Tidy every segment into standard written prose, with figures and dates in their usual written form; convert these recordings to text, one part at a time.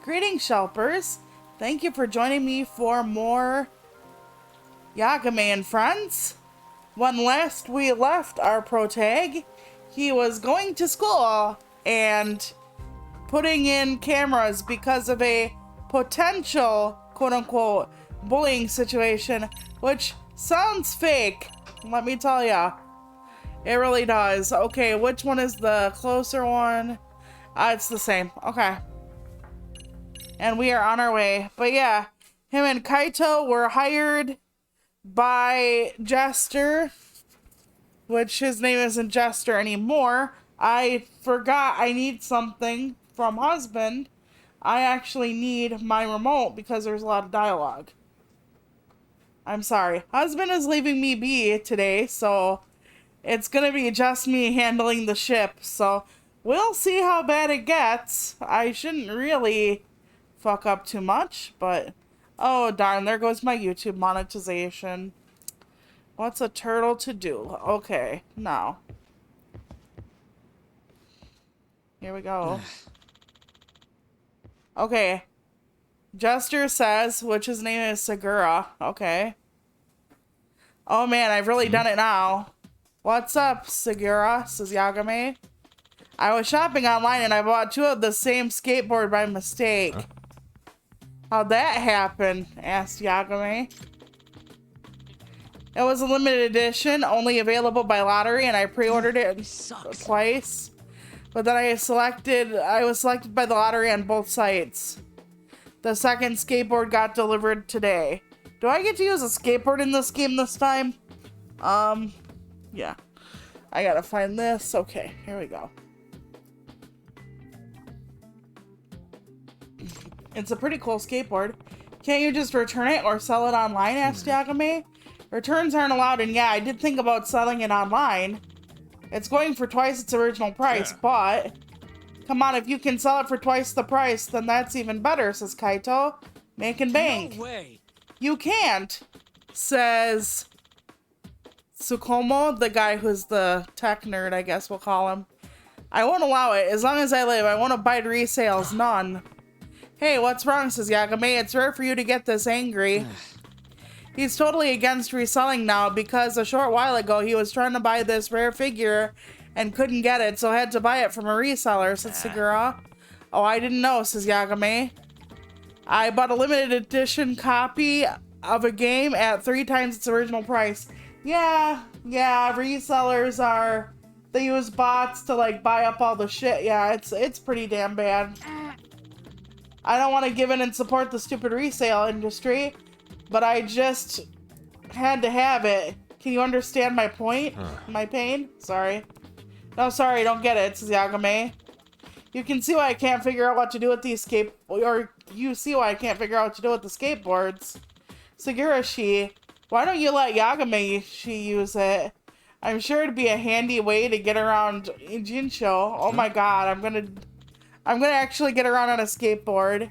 Greetings, Shelpers. Thank you for joining me for more Yagame and Friends. When last we left our protag, he was going to school and putting in cameras because of a potential quote-unquote bullying situation, which sounds fake, let me tell ya. It really does. Okay, which one is the closer one? It's the same. Okay. And we are on our way. But yeah, him and Kaito were hired by Jester, which his name isn't Jester anymore. I forgot I need something from husband. I actually need my remote because there's a lot of dialogue. I'm sorry. Husband is leaving me be today, so it's gonna be just me handling the ship. So we'll see how bad it gets. I shouldn't really fuck up too much, but oh darn, there goes my YouTube monetization. What's a turtle to do? Okay, now. Here we go. Okay. Jester says, which his name is Segura. Okay. Oh man, I've really done it now. What's up, Segura? Says Yagame. I was shopping online and I bought 2 of the same skateboard by mistake. How'd that happen? Asked Yagame. It was a limited edition, only available by lottery, and I pre-ordered it twice. But then I was selected by the lottery on both sites. The second skateboard got delivered today. Do I get to use a skateboard in this game this time? Yeah. I gotta find this. Okay, here we go. It's a pretty cool skateboard. Can't you just return it or sell it online? Asked Yagame. Returns aren't allowed, and yeah, I did think about selling it online. It's going for twice its original price, but come on, if you can sell it for twice the price, then that's even better, says Kaito. Making bank. No way. You can't, says Tsukumo, the guy who's the tech nerd, I guess we'll call him. I won't allow it. As long as I live, I won't abide resales. None. Hey, what's wrong, says Yagame. It's rare for you to get this angry. He's totally against reselling now because a short while ago he was trying to buy this rare figure and couldn't get it, so had to buy it from a reseller, said Segura. Oh, I didn't know, says Yagame. I bought a limited edition copy of a game at 3 times its original price. Yeah, resellers are... They use bots to, like, buy up all the shit. Yeah, it's pretty damn bad. I don't want to give in and support the stupid resale industry, but I just had to have it. Can you understand my point? My pain? Sorry. No, sorry, don't get it, says Yagame. You can see why I can't figure out what to do with these you see why I can't figure out what to do with the skateboards. Segurashi, why don't you let Yagame use it? I'm sure it'd be a handy way to get around Jinsho. Oh my god, I'm gonna actually get around on a skateboard.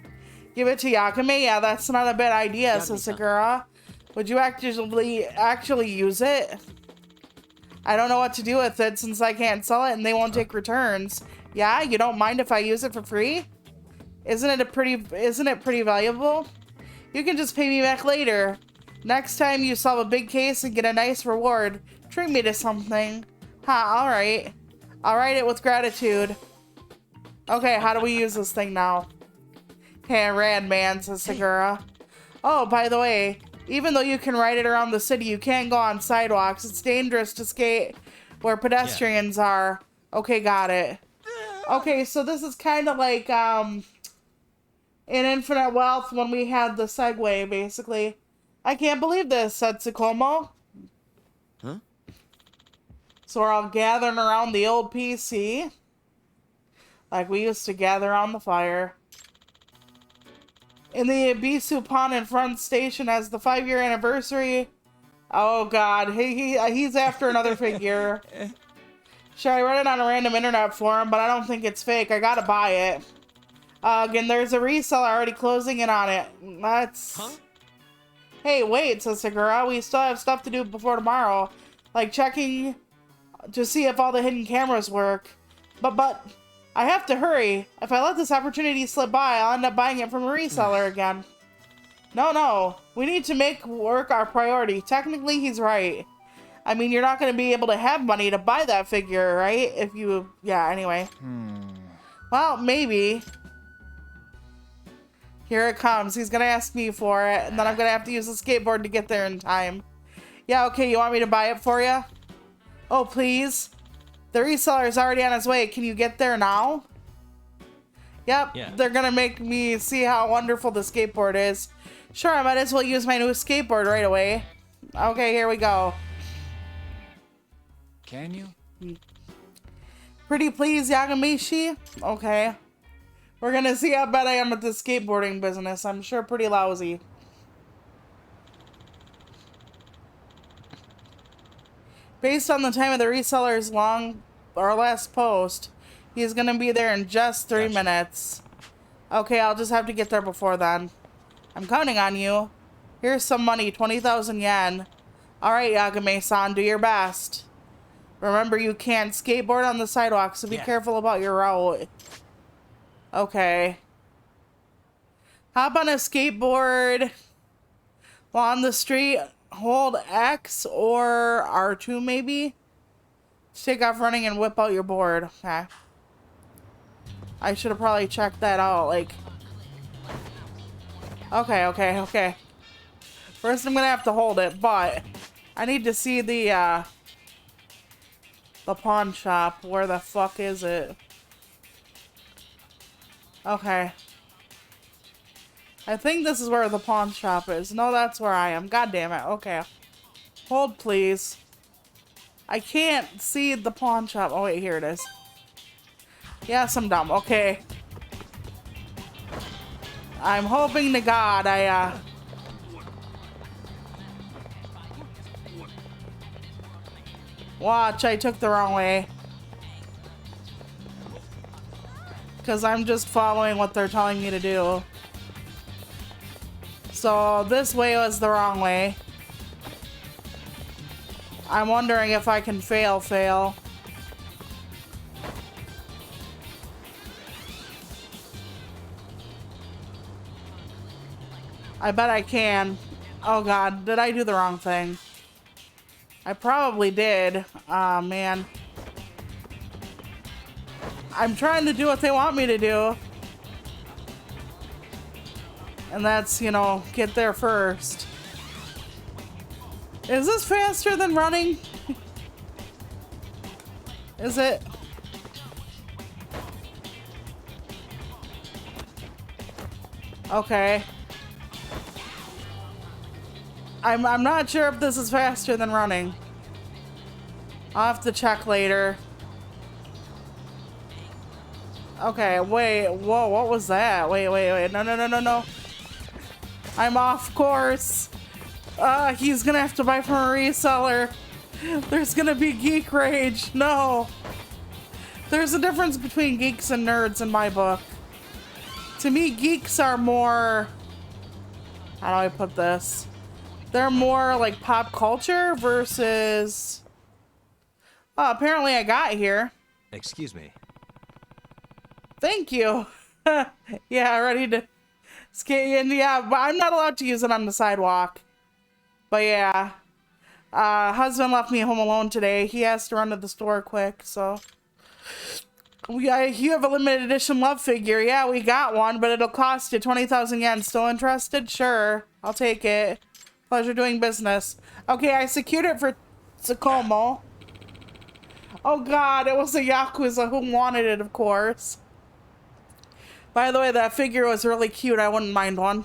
Give it to Yagame? Yeah, that's not a bad idea, says Segura. Would you actually use it? I don't know what to do with it since I can't sell it and they won't take returns. Yeah, you don't mind if I use it for free? Isn't it pretty valuable? You can just pay me back later. Next time you solve a big case and get a nice reward, treat me to something. Alright. I'll write it with gratitude. Okay, how do we use this thing now? Hey, rad man, says Segura. Oh, by the way, even though you can ride it around the city, you can't go on sidewalks. It's dangerous to skate where pedestrians are. Okay, got it. Okay, so this is kind of like in Infinite Wealth when we had the Segway, basically. I can't believe this, said Tsukumo. Huh? So we're all gathering around the old PC. Like we used to gather on the fire. In the Ibisu Pond in front station as the 5-year anniversary. Oh god, he's after another figure. Sure, I read it on a random internet forum, but I don't think it's fake. I gotta buy it. Again, there's a reseller already closing in on it. That's... Huh? Hey, wait, says Segura. We still have stuff to do before tomorrow. Like checking to see if all the hidden cameras work. But I have to hurry. If I let this opportunity slip by, I'll end up buying it from a reseller again. No. We need to make work our priority. Technically, he's right. I mean, you're not going to be able to have money to buy that figure, right? If you... Yeah, anyway. Well, maybe. Here it comes. He's going to ask me for it, and then I'm going to have to use the skateboard to get there in time. Yeah, okay, you want me to buy it for you? Oh, please? The reseller is already on his way. Can you get there now? Yep, yeah. They're going to make me see how wonderful the skateboard is. Sure, I might as well use my new skateboard right away. Okay, here we go. Can you? Pretty please, Yagamishi? Okay. We're gonna see how bad I am at the skateboarding business. I'm sure pretty lousy. Based on the time of the reseller's last post, he's gonna be there in just 3 minutes. Okay, I'll just have to get there before then. I'm counting on you. Here's some money, 20,000 yen. Alright, Yagami-san, do your best. Remember, you can't skateboard on the sidewalk, so be careful about your route. Okay. Hop on a skateboard while on the street. Hold X or R2 maybe. Just take off running and whip out your board. Okay. I should have probably checked that out. Like. Okay. First, I'm gonna have to hold it, but I need to see the pawn shop. Where the fuck is it? Okay. I think this is where the pawn shop is. No, that's where I am. God damn it. Okay. Hold, please. I can't see the pawn shop. Oh, wait. Here it is. Yes, I'm dumb. Okay. I'm hoping to God Watch, I took the wrong way. Because I'm just following what they're telling me to do. So this way was the wrong way. I'm wondering if I can fail. I bet I can. Oh god, did I do the wrong thing? I probably did. Aw, man. I'm trying to do what they want me to do. And that's, you know, get there first. Is this faster than running? Is it? Okay. I'm not sure if this is faster than running. I'll have to check later. Okay, wait, whoa, what was that? Wait, no. I'm off course. He's gonna have to buy from a reseller. There's gonna be geek rage. No. There's a difference between geeks and nerds in my book. To me, geeks are more... How do I put this? They're more like pop culture versus... Oh, apparently I got here. Excuse me. Thank you. Yeah, ready to skate in. Yeah, but I'm not allowed to use it on the sidewalk. But yeah. Husband left me home alone today. He has to run to the store quick, so... You have a limited edition love figure. Yeah, we got one, but it'll cost you 20,000 yen. Still interested? Sure. I'll take it. Pleasure doing business. Okay, I secured it for Tsukumo. Oh god, it was a Yakuza who wanted it, of course. By the way, that figure was really cute. I wouldn't mind one.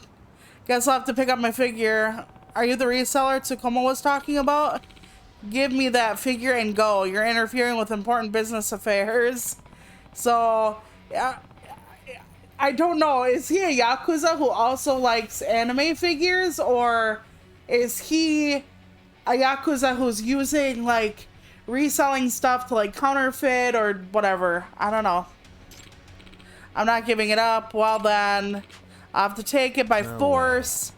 Guess I'll have to pick up my figure. Are you the reseller Tsukumo was talking about? Give me that figure and go. You're interfering with important business affairs. So, I don't know. Is he a Yakuza who also likes anime figures? Or is he a Yakuza who's using, like, reselling stuff to, like, counterfeit or whatever? I don't know. I'm not giving it up. Well, then, I'll have to take it by force.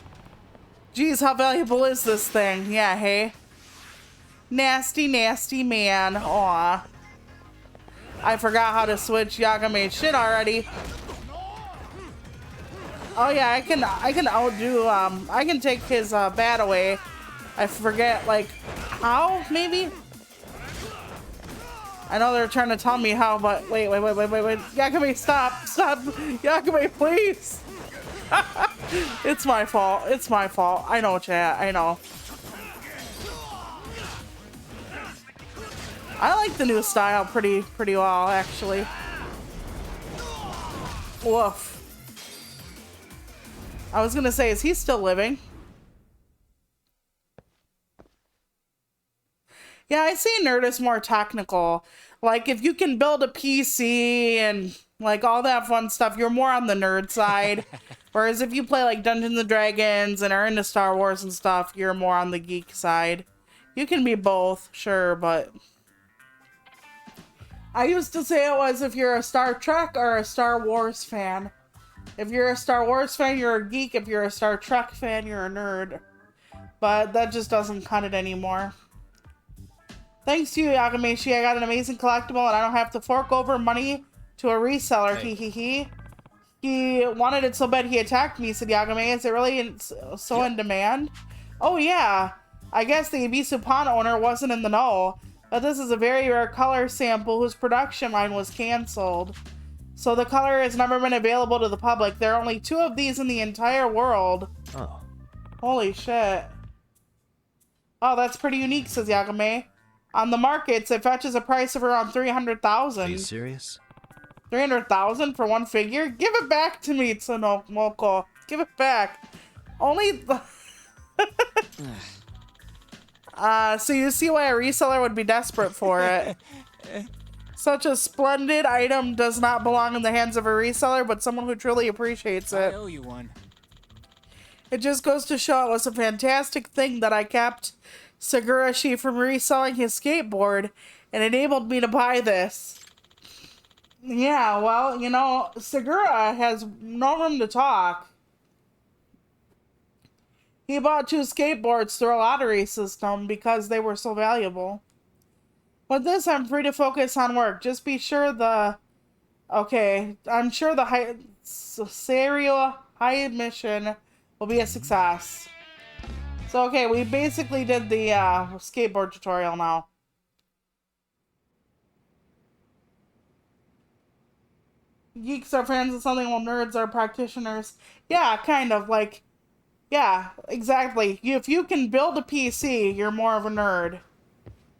Geez, how valuable is this thing? Yeah, hey? Nasty, nasty man. Aw. I forgot how to switch Yagame shit already. Oh yeah, I can outdo, I can take his bat away. I forget, like, how, maybe? I know they're trying to tell me how, but wait. Yagame, stop. Yagame, please. It's my fault. I know, chat. I know. I like the new style pretty well, actually. Woof. I was gonna say, is he still living? Yeah, I see Nerdist more technical. Like, if you can build a PC and, like, all that fun stuff, you're more on the nerd side. Whereas if you play, like, Dungeons & Dragons and are into Star Wars and stuff, you're more on the geek side. You can be both, sure, but... I used to say it was if you're a Star Trek or a Star Wars fan. If you're a Star Wars fan, you're a geek. If you're a Star Trek fan, you're a nerd. But that just doesn't cut it anymore. Thanks to you, Yagameshi, I got an amazing collectible and I don't have to fork over money to a reseller. Hey. He wanted it so bad he attacked me, said Yagame. Is it really so in demand? Oh yeah. I guess the Ibisu Pawn owner wasn't in the know. But this is a very rare color sample whose production line was canceled. So the color has never been available to the public. There are only 2 of these in the entire world. Oh. Holy shit. Oh, that's pretty unique, says Yagame. On the markets, it fetches a price of around 300,000. Are you serious? 300,000 for one figure? Give it back to me, Tsunomoko. Give it back. Only... so you see why a reseller would be desperate for it. Such a splendid item does not belong in the hands of a reseller, but someone who truly appreciates it. I owe you one. It just goes to show it was a fantastic thing that I kept Sagurashi from reselling his skateboard and enabled me to buy this. Yeah, well, you know, Segura has no room to talk. He bought 2 skateboards through a lottery system because they were so valuable. With this, I'm free to focus on work. Just be sure the... Okay, I'm sure the Serial High Mission will be a success. So, okay, we basically did the skateboard tutorial now. Geeks are fans of something while nerds are practitioners. Yeah, kind of, like... Yeah, exactly. If you can build a PC, you're more of a nerd.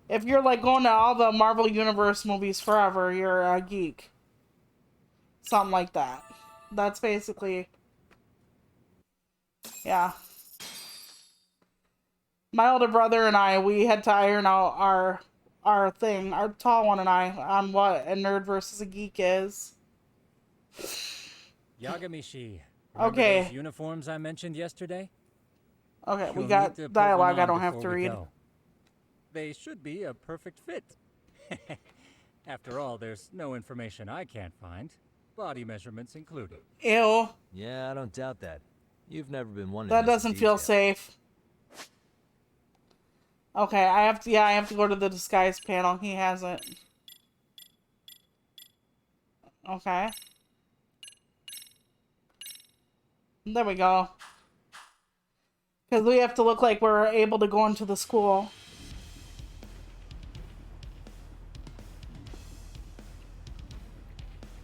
If you're like going to all the Marvel Universe movies forever, you're a geek. Something like that. That's basically... Yeah. My older brother and I, we had to iron out our thing, our tall one and I, on what a nerd versus a geek is. Yagamishi. Remember Okay. those uniforms I mentioned yesterday? Okay, we You'll got need to put dialogue one I on don't have before to we read. go. They should be a perfect fit. After all, there's no information I can't find. Body measurements included. Ew. Yeah, I don't doubt that. You've never been one. That doesn't feel safe. Okay, I have to go to the disguise panel. He hasn't. Okay. There we go. Because we have to look like we're able to go into the school.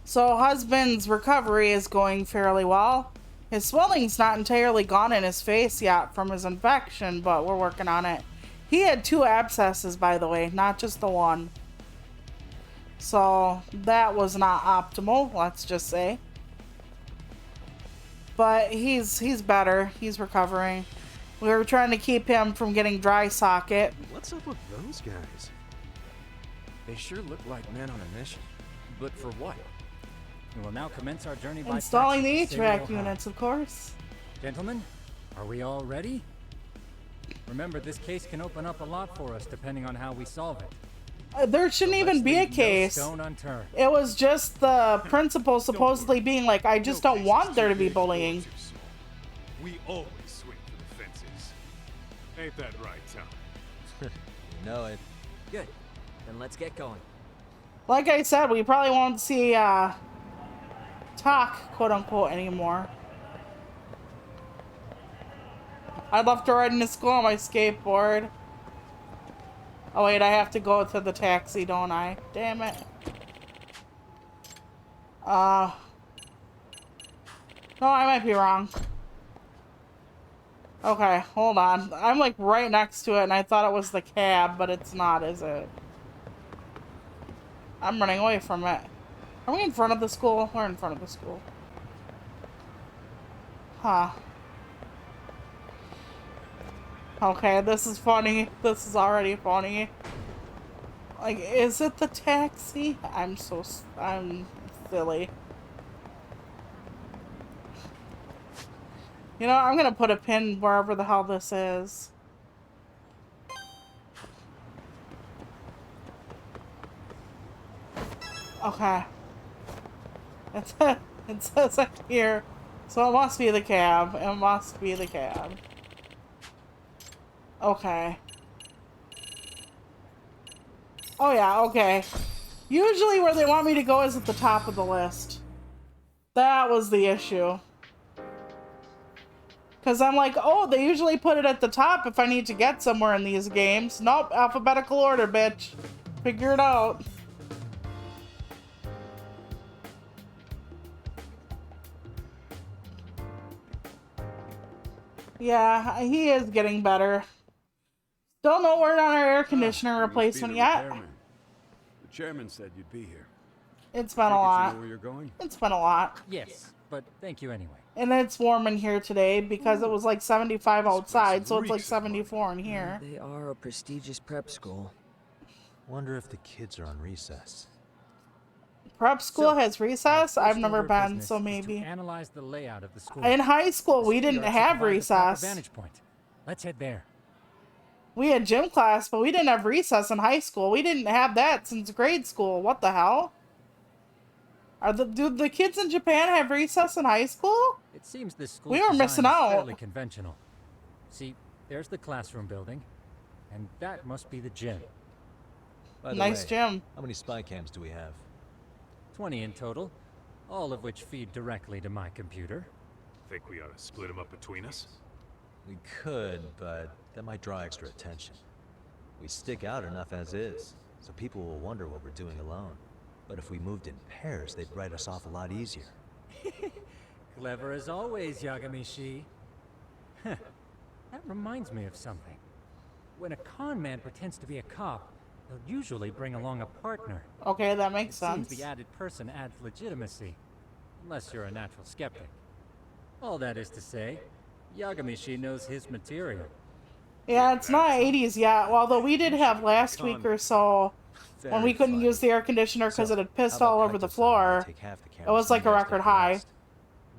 So, husband's recovery is going fairly well. His swelling's not entirely gone in his face yet from his infection, but we're working on it. He had 2 abscesses, by the way, not just the one. So, that was not optimal, let's just say. But he's better. He's recovering. We were trying to keep him from getting dry socket. What's up with those guys? They sure look like men on a mission. But for what? We will now commence our journey by Installing the taxi to Serial HVAC High. units, of course. Gentlemen, are we all ready? Remember, this case can open up a lot for us depending on how we solve it. There shouldn't even be a case. No stone unturned. It was just the principal supposedly being like, I just don't want there to be bullying. We always swing for the fences. Ain't that right, Tom? You know it. Good. Then let's get going. Like I said, we probably won't see talk, quote unquote, anymore. I'd love to ride into school on my skateboard. Oh wait, I have to go to the taxi, don't I? Damn it. No, I might be wrong. Okay, hold on. I'm like right next to it and I thought it was the cab, but it's not, is it? I'm running away from it. Are we in front of the school? We're in front of the school. Huh. Okay, this is funny. This is already funny. Like, is it the taxi? I'm silly. You know, I'm gonna put a pin wherever the hell this is. Okay. It says it here. So it must be the cab. It must be the cab. Okay. Oh yeah, okay. Usually where they want me to go is at the top of the list. That was the issue. Because I'm like, oh, they usually put it at the top if I need to get somewhere in these games. Nope, alphabetical order, bitch. Figure it out. Yeah, he is getting better. Still no word on our air conditioner replacement yet. The chairman said you'd be here. It's been a Take it you lot. know where you're going? It's been a lot. Yes, but thank you anyway. And it's warm in here today because it was like 75 outside, so it's like 74 in here. They are a prestigious prep school. Wonder if the kids are on recess. Prep school So, has recess? Our I've first never order of been, business so is to maybe. analyze the layout of the school. In high school, The we didn't schoolyards have provide the proper recess. vantage point. Let's head there. We had gym class, but we didn't have recess in high school. We didn't have that since grade school. What the hell? Do the kids in Japan have recess in high school? It seems this school We were missing out. fairly conventional. See, there's the classroom building, and that must be the gym. By the Nice way, gym. How many spy cams do we have? 20 in total, all of which feed directly to my computer. Think we ought to split them up between us? We could, but that might draw extra attention. We stick out enough as is, so people will wonder what we're doing alone. But if we moved in pairs, they'd write us off a lot easier. Clever as always, Yagamishi. That reminds me of something. When a con man pretends to be a cop, they'll usually bring along a partner. Okay, that makes Seems sense. the added person adds legitimacy, unless you're a natural skeptic. All that is to say, Yagamishi knows his material. Yeah, it's not 80s yet, although we did have last week or so when we couldn't use the air conditioner because it had pissed all over the floor. It was like a record high.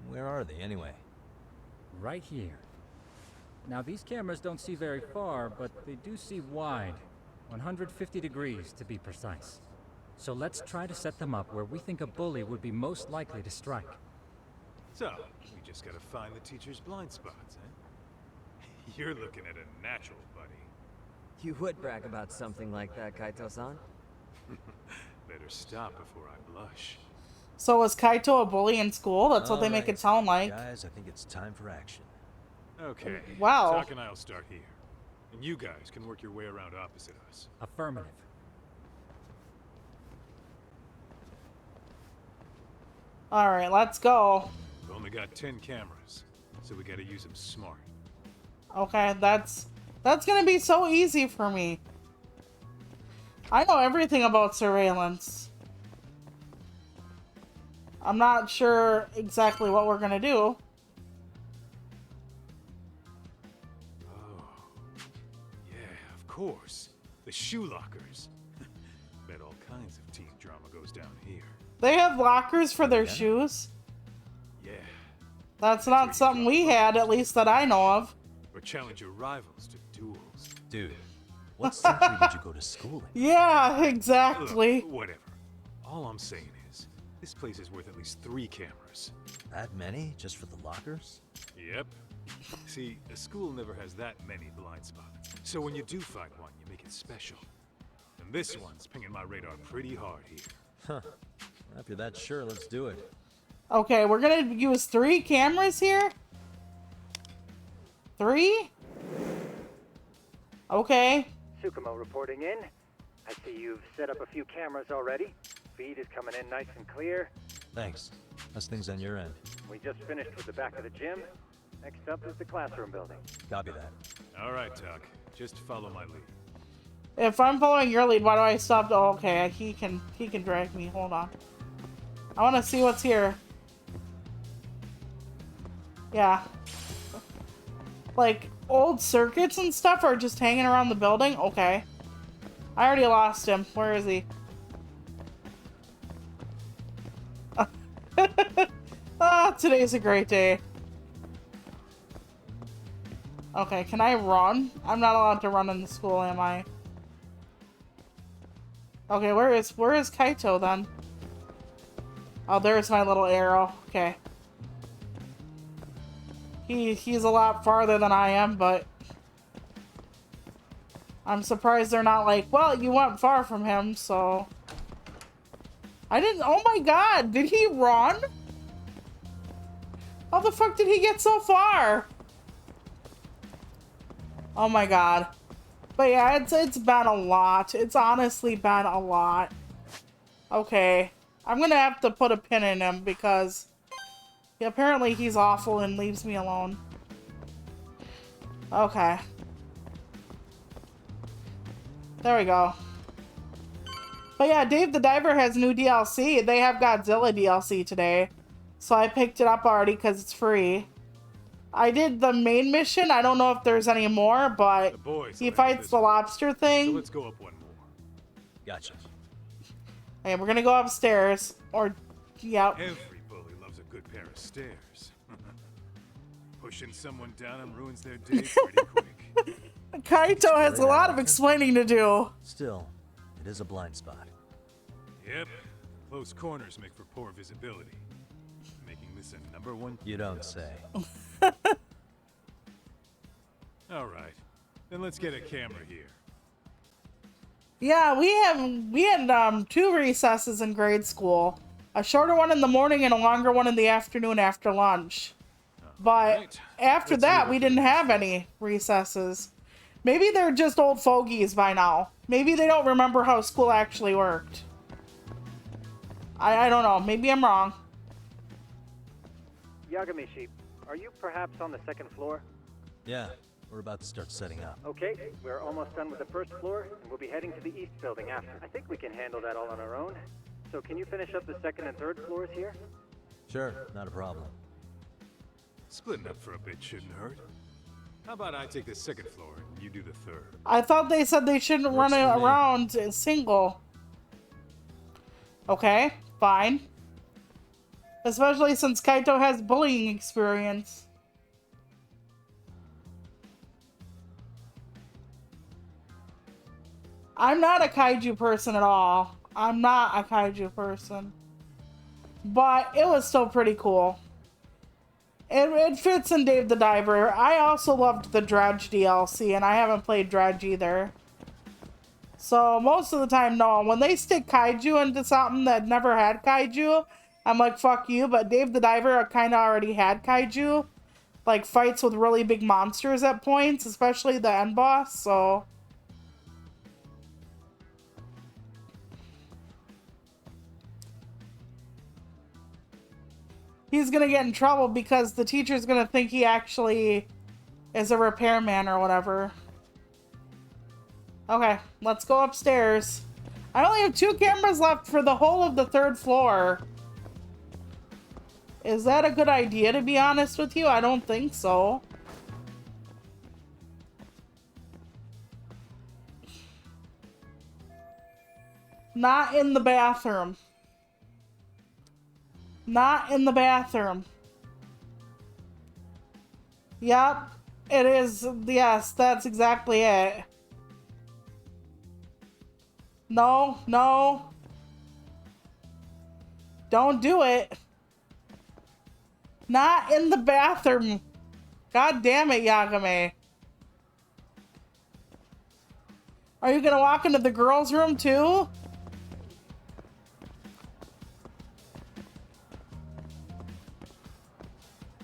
Where are they anyway? Right here. Now these cameras don't see very far, but they do see wide. 150 degrees to be precise. So let's try to set them up where we think a bully would be most likely to strike. So, we just gotta find the teacher's blind spots, eh? You're looking at a natural, buddy. You would brag about something like that, Kaito-san. Better stop before I blush. So was Kaito a bully in school? That's what they make Alright, it sound like. Guys, I think it's time for action. Okay. Wow. Doc and I'll start here. And you guys can work your way around opposite us. Affirmative. Alright, let's go. We've only got 10 cameras, so we gotta use them smart. Okay, that's gonna be so easy for me. I know everything about surveillance. I'm not sure exactly what we're gonna do. Oh. Yeah, of course. The shoe lockers. Bet all kinds of teen drama goes down here. They have lockers for their Yeah. shoes. Yeah. That's not something we had, at least that I know of. Or challenge your rivals to duels. Dude, what century did you go to school in? Yeah, exactly. Look, whatever. All I'm saying is, this place is worth at least 3 cameras. That many? Just for the lockers? Yep. See, a school never has that many blind spots. So when you do find one, you make it special. And this one's pinging my radar pretty hard here. Huh. After that, sure, let's do it. Okay, we're gonna use 3 cameras here. 3? Okay. Tsukumo reporting in. I see you've set up a few cameras already. Feed is coming in nice and clear. Thanks. How's things on your end? We just finished with the back of the gym. Next up is the classroom building. Copy that. All right, Tuck. Just follow my lead. If I'm following your lead, why do I stop? Oh, okay, he can drag me. Hold on. I want to see what's here. Yeah. Like, old circuits and stuff are just hanging around the building? Okay. I already lost him. Where is he? Ah, today's a great day. Okay, can I run? I'm not allowed to run in the school, am I? Okay, where is Kaito then? Oh, there's my little arrow. Okay. He's a lot farther than I am, but I'm surprised they're not like, well, you went far from him, so I didn't. Oh my god, did he run? How the fuck did he get so far? Oh my god. But yeah, it's been a lot. It's honestly been a lot. Okay. I'm gonna have to put a pin in him because apparently he's awful and leaves me alone. Okay. There we go. But yeah, Dave the Diver has new DLC. They have Godzilla DLC today. So I picked it up already because it's free. I did the main mission. I don't know if there's any more, but The boys he will handle fights this the one. lobster So thing. let's go up one more. Gotcha. Okay, we're gonna go upstairs. Or, yeah. Every bully loves a good pair of stairs. Pushing someone down them ruins their day pretty quick. Kaito has a lot of explaining to do. Still, it is a blind spot. Yep. Close corners make for poor visibility. Making this a #1. You don't say. All right. Then let's get a camera here. Yeah, we had 2 recesses in grade school. A shorter one in the morning and a longer one in the afternoon after lunch. But Right. after Let's that, see we what didn't we have any recesses. Maybe they're just old fogies by now. Maybe they don't remember how school actually worked. I don't know. Maybe I'm wrong. Yagamishi, are you perhaps on the second floor? Yeah, we're about to start setting up. Okay, we're almost done with the first floor, and we'll be heading to the east building after. I think we can handle that all on our own. So can you finish up the second and third floors here? Sure, not a problem. Splitting up for a bit shouldn't hurt. How about I take the second floor and you do the third? I thought they said they shouldn't run Works it for me. around single. Okay, fine. Especially since Kaito has bullying experience. I'm not a kaiju person at all. I'm not a kaiju person. But it was still pretty cool. It fits in Dave the Diver. I also loved the Dredge DLC, and I haven't played Dredge either. So most of the time, no. When they stick kaiju into something that never had kaiju, I'm like, fuck you. But Dave the Diver kind of already had kaiju. Like, fights with really big monsters at points, especially the end boss, so... He's gonna get in trouble because the teacher's gonna think he actually is a repairman or whatever. Okay, let's go upstairs. I only have 2 cameras left for the whole of the 3rd floor. Is that a good idea, to be honest with you? I don't think so. Not in the bathroom. Not in the bathroom. Yep, it is. Yes, that's exactly it. No, no. Don't do it. Not in the bathroom. God damn it, Yagami. Are you gonna walk into the girls' room too?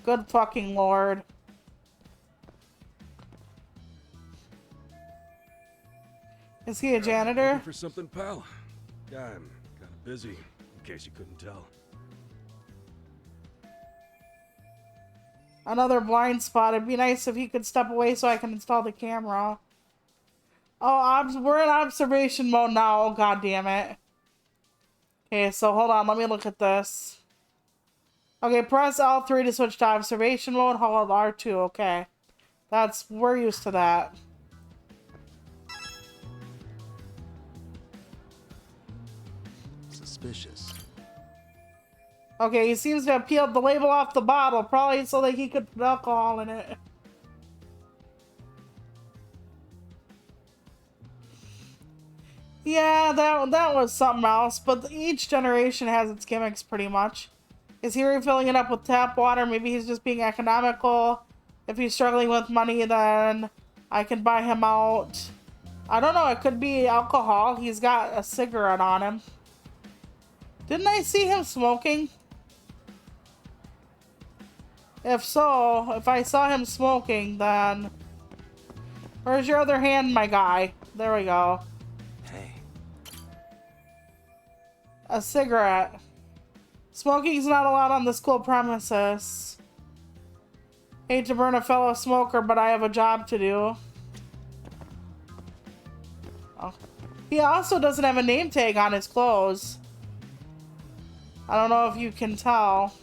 Good fucking lord. Is he a janitor? Looking for something, pal? Yeah, I'm kind of busy, in case you couldn't tell. Another blind spot. It'd be nice if he could step away so I can install the camera. Oh, we're in observation mode now. Oh, god damn it. Okay, so hold on. Let me look at this. Okay, press L3 to switch to observation mode. Hold R2. Okay. We're used to that. Suspicious. Okay, he seems to have peeled the label off the bottle, probably so that he could put alcohol in it. Yeah, that was something else, but each generation has its gimmicks pretty much. Is he refilling it up with tap water? Maybe he's just being economical. If he's struggling with money, then I can buy him out. I don't know, it could be alcohol. He's got a cigarette on him. Didn't I see him smoking? If so, if I saw him smoking, then... Where's your other hand, my guy? There we go. Hey. A cigarette. Smoking's not allowed on the school premises. Hate to burn a fellow smoker, but I have a job to do. Oh. He also doesn't have a name tag on his clothes. I don't know if you can tell.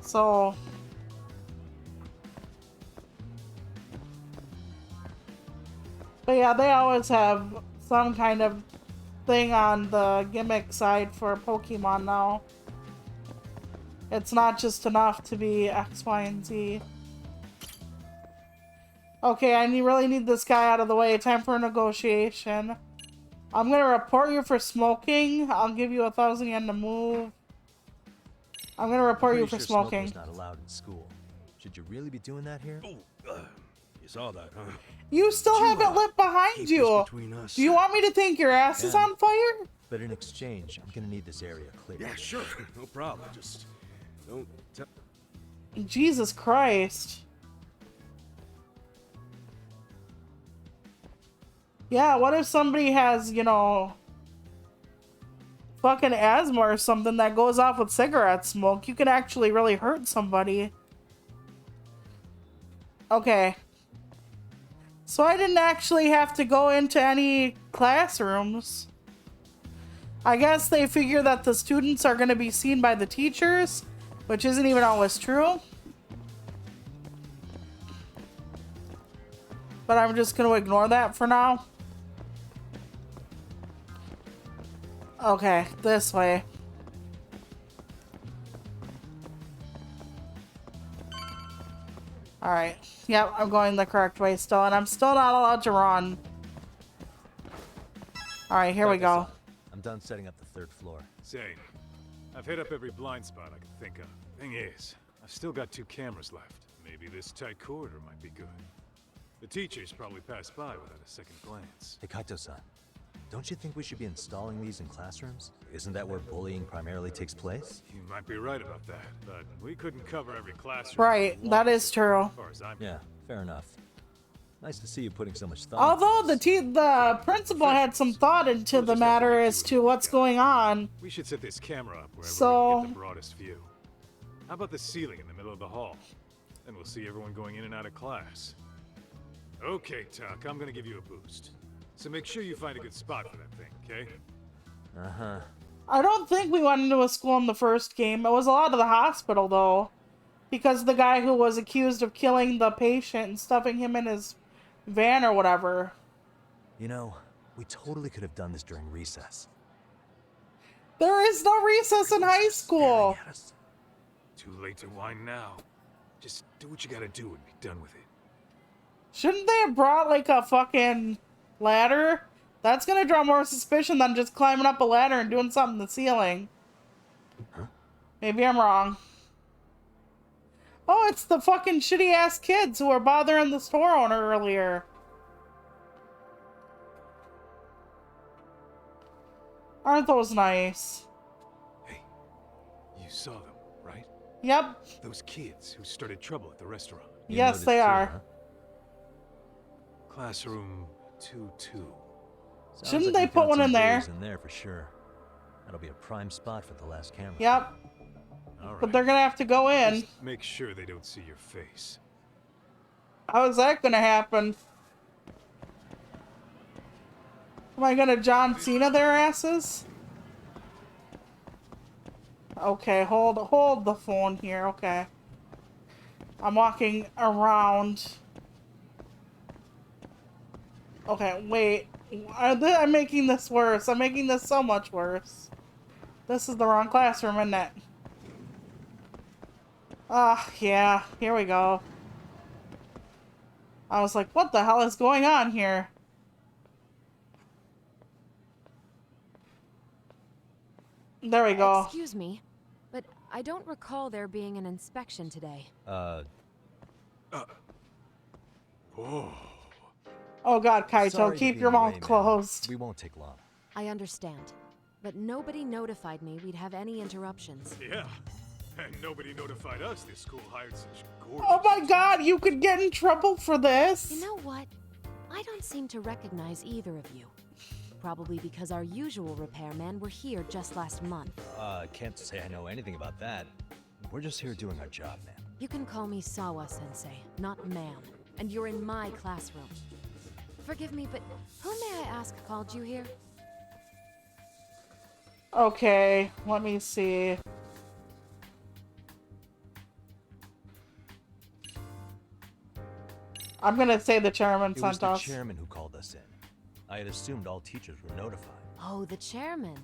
So... But yeah, they always have some kind of thing on the gimmick side for Pokemon now. It's not just enough to be X, Y, and Z. Okay, I really need this guy out of the way. Time for a negotiation. I'm gonna report you for smoking. I'll give you 1,000 yen to move. I'm gonna report you for Pretty sure smoking. smoking's not allowed in school. Should you really be doing that here? Oh, you saw that, huh? You still have it lit behind Keep you. this between us. Do you want me to think your ass is Yeah. on fire? But in exchange, I'm gonna need this area clear. Yeah, sure. No problem. Just don't tell. Jesus Christ. Yeah, what if somebody has, you know, fucking asthma or something that goes off with cigarette smoke? You can actually really hurt somebody. Okay. So I didn't actually have to go into any classrooms. I guess they figure that the students are going to be seen by the teachers, which isn't even always true. But I'm just going to ignore that for now. Okay, this way. Alright. Yep, I'm going the correct way still, and I'm still not allowed to run. Alright, here we go. I'm done setting up the third floor. Same. I've hit up every blind spot I can think of. Thing is, I've still got 2 cameras left. Maybe this tight corridor might be good. The teachers probably passed by without a second glance. Hey, Kaito-san, don't you think we should be installing these in classrooms? Isn't that where bullying primarily takes place? You might be right about that, but we couldn't cover every classroom. Right, that is true. As far as I'm Yeah, fair enough. Nice to see you putting so much thought. Although the principal had some thought into the matter as to what's going on. We should set this camera up wherever So- we can get the broadest view. How about the ceiling in the middle of the hall? Then we'll see everyone going in and out of class. Okay, Tuck, I'm gonna give you a boost. So make sure you find a good spot for that thing, okay? Uh-huh. I don't think we went into a school in the first game. It was a lot of the hospital, though. Because the guy who was accused of killing the patient and stuffing him in his van or whatever. You know, we totally could have done this during recess. There is no recess in high school. Staring at us. Too late to whine now. Just do what you gotta do and be done with it. Shouldn't they have brought, like, a fucking ladder? That's gonna draw more suspicion than just climbing up a ladder and doing something in the ceiling. Huh? Maybe I'm wrong. Oh, it's the fucking shitty ass kids who were bothering the store owner earlier. Aren't those nice? Hey, you saw them, right? Yep. Those kids who started trouble at the restaurant. You Yes, noticed they too, are. huh? Classroom 2-2. Sounds Shouldn't like they we put found one some in there? goodies in there for sure. That'll be a prime spot for the last camera. Yep. All right. But they're gonna have to go in. Just make sure they don't see your face. How is that gonna happen? Am I gonna John Cena their asses? Okay, hold the phone here, okay. I'm walking around. Okay, wait. I'm making this worse. I'm making this so much worse. This is the wrong classroom, isn't it? Ah, yeah. Here we go. I was like, what the hell is going on here? There we go. Excuse me, but I don't recall there being an inspection today. Whoa. Oh god, Kaito, Sorry to keep be your in the mouth way, man. closed. We won't take long. I understand, but nobody notified me we'd have any interruptions. Yeah. And nobody notified us this school hired such gorgeous... Oh my god, you could get in trouble for this. You know what? I don't seem to recognize either of you. Probably because our usual repairmen were here just last month. Can't say I know anything about that. We're just here doing our job, man. You can call me Sawa-sensei, not ma'am. And you're in my classroom. Forgive me, but who may I ask called you here? Okay, let me see. I'm gonna say the chairman It was sent the us. chairman who called us in. I had assumed all teachers were notified. Oh, the chairman.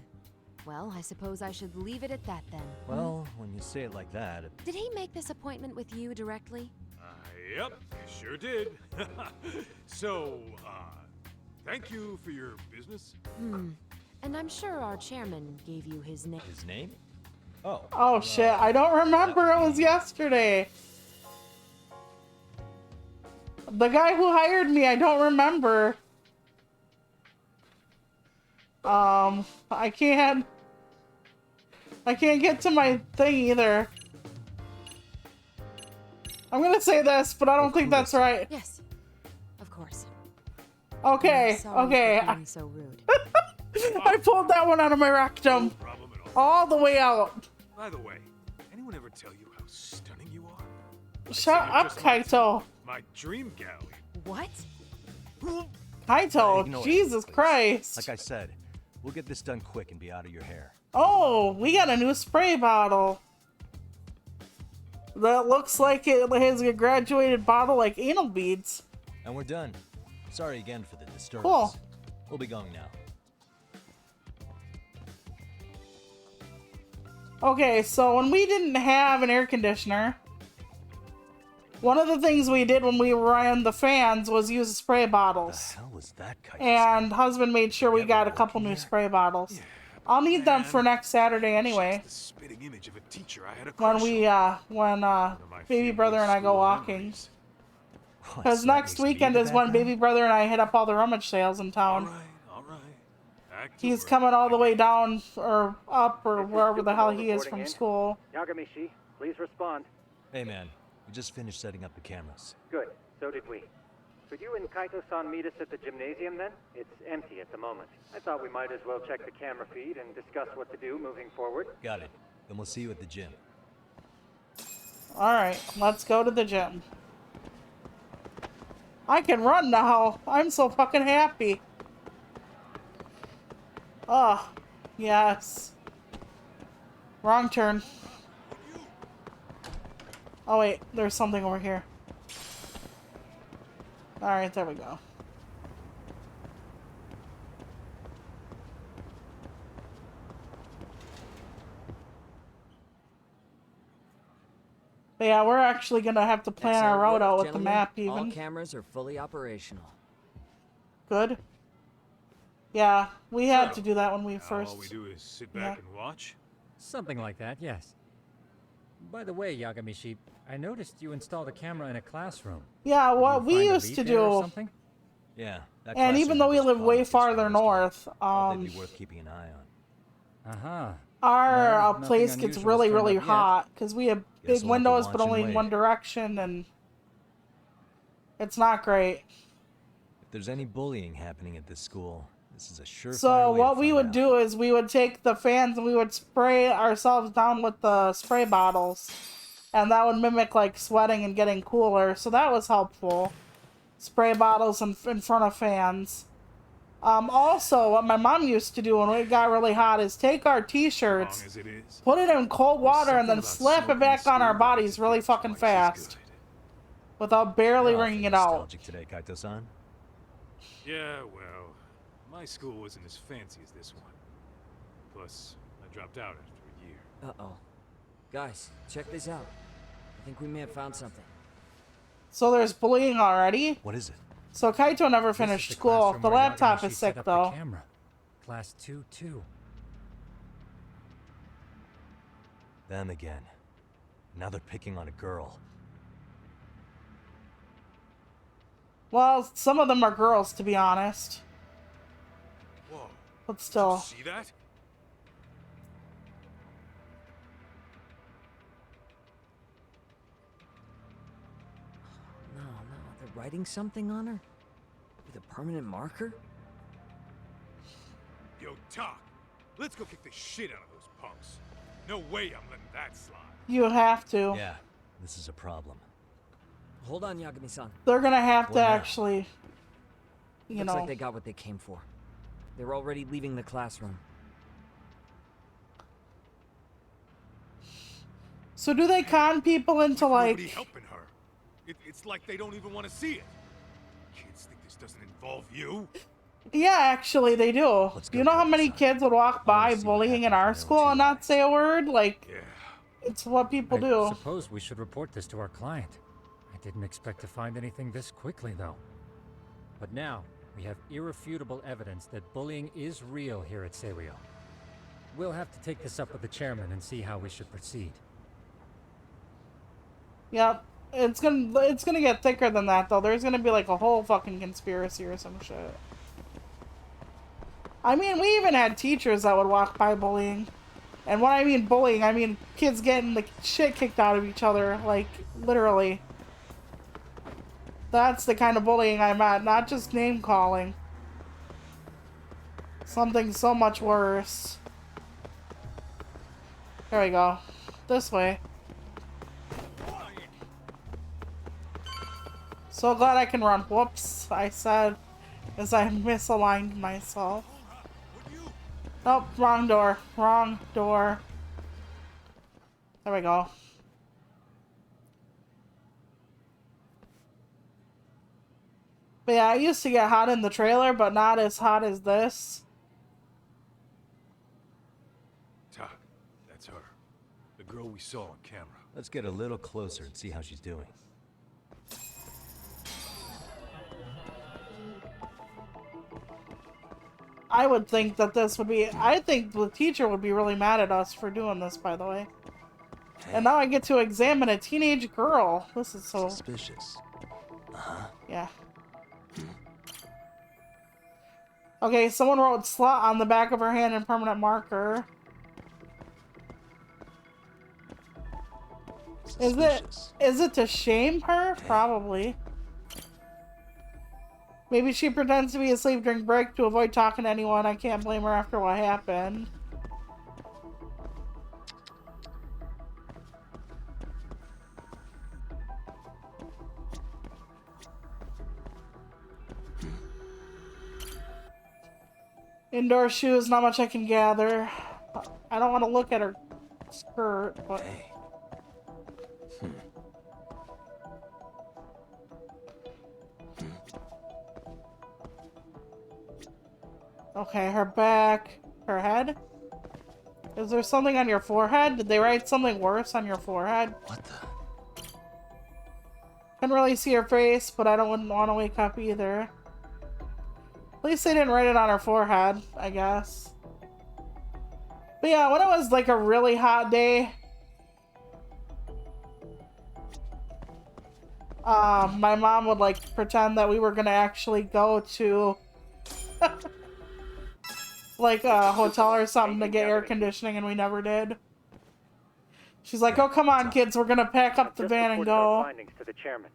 Well, I suppose I should leave it at that then. Well, when you say it like that, Did he make this appointment with you directly? Yep, sure did. So, thank you for your business. And I'm sure our chairman gave you his name. his name? Oh. Oh shit, I don't remember, it was yesterday. The guy who hired me, I don't remember. I can't get to my thing either. I'm gonna say this, but I don't think that's right. Yes, of course. Okay, I'm sorry okay. for being so rude. I pulled that one out of my rectum. No problem at all. All the way out. By the way, anyone ever tell you how stunning you are? Shut up, Kaito. My dream gal. What? Kaito, Ignore it, Jesus please. Christ. Like I said, we'll get this done quick and be out of your hair. Oh, we got a new spray bottle. That looks like it has a graduated bottle like anal beads. And we're done. Sorry again for the disturbance. Cool. We'll be going now. Okay, so when we didn't have an air conditioner, one of the things we did when we ran the fans was use spray The bottles. hell was that, Kite? And husband made sure we Yeah, got a we're couple working new here. spray bottles. I'll need them for next Saturday anyway. The spitting image of a teacher I had a When crush we on. when One of my baby few brother good and I go school walking. memories. What, Because so that next makes me weekend the is bad when guy? baby brother and I hit up all the rummage sales in All town. right, all right. Back to He's work. coming all the way down or up or This is wherever the hell Superbowl he is reporting from in. school. Yagamishi, please respond. Hey, man. We just finished setting up the cameras. Good, so did we. Could you and Kaito-san meet us at the gymnasium then? It's empty at the moment. I thought we might as well check the camera feed and discuss what to do moving forward. Got it. Then we'll see you at the gym. Alright, let's go to the gym. I can run now. I'm so fucking happy. Oh, yes. Wrong turn. Oh wait, there's something over here. Alright, there we go. But yeah, we're actually gonna have to plan our Excellent route work, out with the gentlemen. map All even. cameras are fully operational. Good. Yeah, we had to So, do that when we Now first. all we do is sit Yeah. back and watch. Something like that, yes. By the way, Yagami-shi, I noticed you installed a camera in a classroom. Yeah, Did what you we find a used lead to there or do, something? Yeah. That and even though we live way farther north, thought they'd be worth keeping an eye on. Uh-huh. our Well, nothing place gets unusual's really, turned really up yet. hot because we have Guess big we'll have to windows, but watch and only in wait. one direction, and it's not great. If there's any bullying happening at this school, this is a surefire So way to what we find would out. do is we would take the fans and we would spray ourselves down with the spray bottles, and that would mimic like sweating and getting cooler. So that was helpful. Spray bottles in front of fans. Also, what my mom used to do when it got really hot is take our t-shirts, Long as it is. put it in cold water, and then Something about slap it smoking back on our steel that bodies makes it really feel fucking twice as fast good. without barely You're wringing awfully it out. nostalgic today, Kaito-san. Yeah, well, my school wasn't as fancy as this one. Plus, I dropped out after a year. Uh-oh. Guys, check this out. I think we may have found something. So there's bullying already? What is it? So Kaito never This is finished the school. classroom The where laptop Yagami-shi is set sick up the though. camera. Class 2-2. Them again. Now they're picking on a girl. Well, some of them are girls, to be honest. Whoa. But Did still. you see that? No, they're writing something on her? With a permanent marker? Yo, Talk. Let's go kick the shit out of those punks. No way I'm letting that slide. You have to. Yeah, this is a problem. Hold on, Yagami-san. They're gonna have to What now? actually, you Looks know. like they got what they came for. They're already leaving the classroom. So do they con people into Nobody like? helping her. It's like they don't even want to see it. Kids think this doesn't involve you. Yeah, actually they do. Let's go, You know how many Kaito-san. kids would walk I wanna by see what bullying in happens our when school they're and too not say a word? Like, Yeah. it's what people I do. suppose we should report this to our client. I didn't expect to find anything this quickly, though. But now, we have irrefutable evidence that bullying is real here at Seiryou. We'll have to take this up with the chairman and see how we should proceed. Yep. It's gonna get thicker than that though. There's gonna be like a whole fucking conspiracy or some shit. I mean, we even had teachers that would walk by bullying. And when I mean bullying, I mean kids getting the shit kicked out of each other, like literally. That's the kind of bullying I'm at, not just name calling. Something so much worse. There we go. This way. So glad I can run. Whoops, I said as I misaligned myself. Nope, wrong door. Wrong door. There we go. But yeah, I used to get hot in the trailer, but not as hot as this. Talk. That's her. The girl we saw on camera. Let's get a little closer and see how she's doing. I would think that this would be... I think the teacher would be really mad at us for doing this, by the way. And now I get to examine a teenage girl. This is so... Suspicious. Yeah. Okay, someone wrote slut on the back of her hand in permanent marker. Suspicious. Is it to shame her? Probably. Maybe she pretends to be asleep during break to avoid talking to anyone. I can't blame her after what happened. Indoor shoes, not much I can gather. I don't want to look at her skirt, but... Hey. Okay, her back, her head. Is there something on your forehead? Did they write something worse on your forehead? What the? Couldn't really see her face, but I wouldn't want to wake up either. At least they didn't write it on her forehead, I guess. But yeah, when it was like a really hot day, my mom would like pretend that we were gonna actually go to like a hotel or something to get air conditioning, and we never did. She's like, "Oh, come on, kids, we're gonna pack up the van and Just reported our go." findings to the chairman.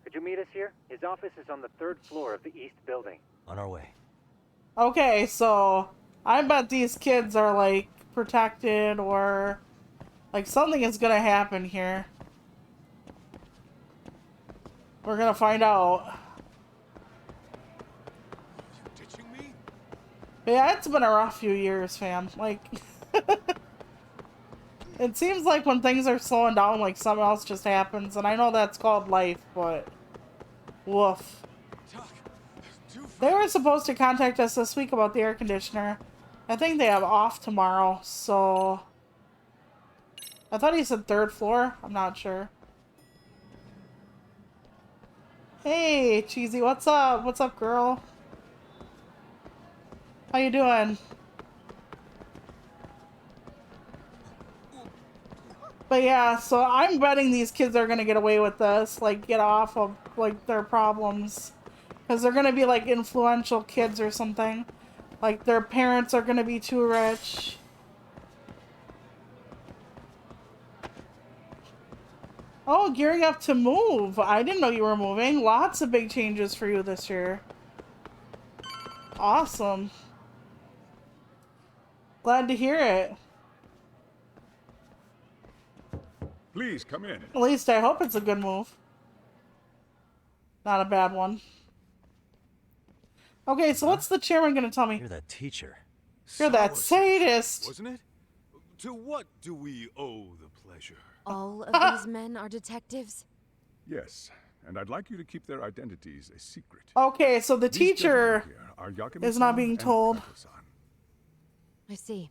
Could you meet us here? His office is on the 3rd floor of the east building. On our way. Okay, so I bet these kids are like protected, or like something is gonna happen here. We're gonna find out. Ditching me? But yeah, it's been a rough few years, fam. Like, it seems like when things are slowing down, like something else just happens, and I know that's called life, but woof. They were supposed to contact us this week about the air conditioner. I think they have off tomorrow, so I thought he said 3rd floor. I'm not sure. Hey, Cheesy, what's up? What's up, girl? How you doing? But yeah, so I'm betting these kids are gonna get away with this, like get off of like their problems, because they're gonna be like influential kids or something. Like their parents are gonna be too rich. Oh, gearing up to move. I didn't know you were moving. Lots of big changes for you this year. Awesome. Glad to hear it. Please come in. At least I hope it's a good move. Not a bad one. Okay, so what's the chairman gonna tell me? You're that teacher. You're that sadist. Wasn't it? To what do we owe the pleasure? All of these men are detectives? Yes, and I'd like you to keep their identities a secret. Okay, so the These teacher gentlemen here are Yakami-san is not being and told. Kato-san. I see.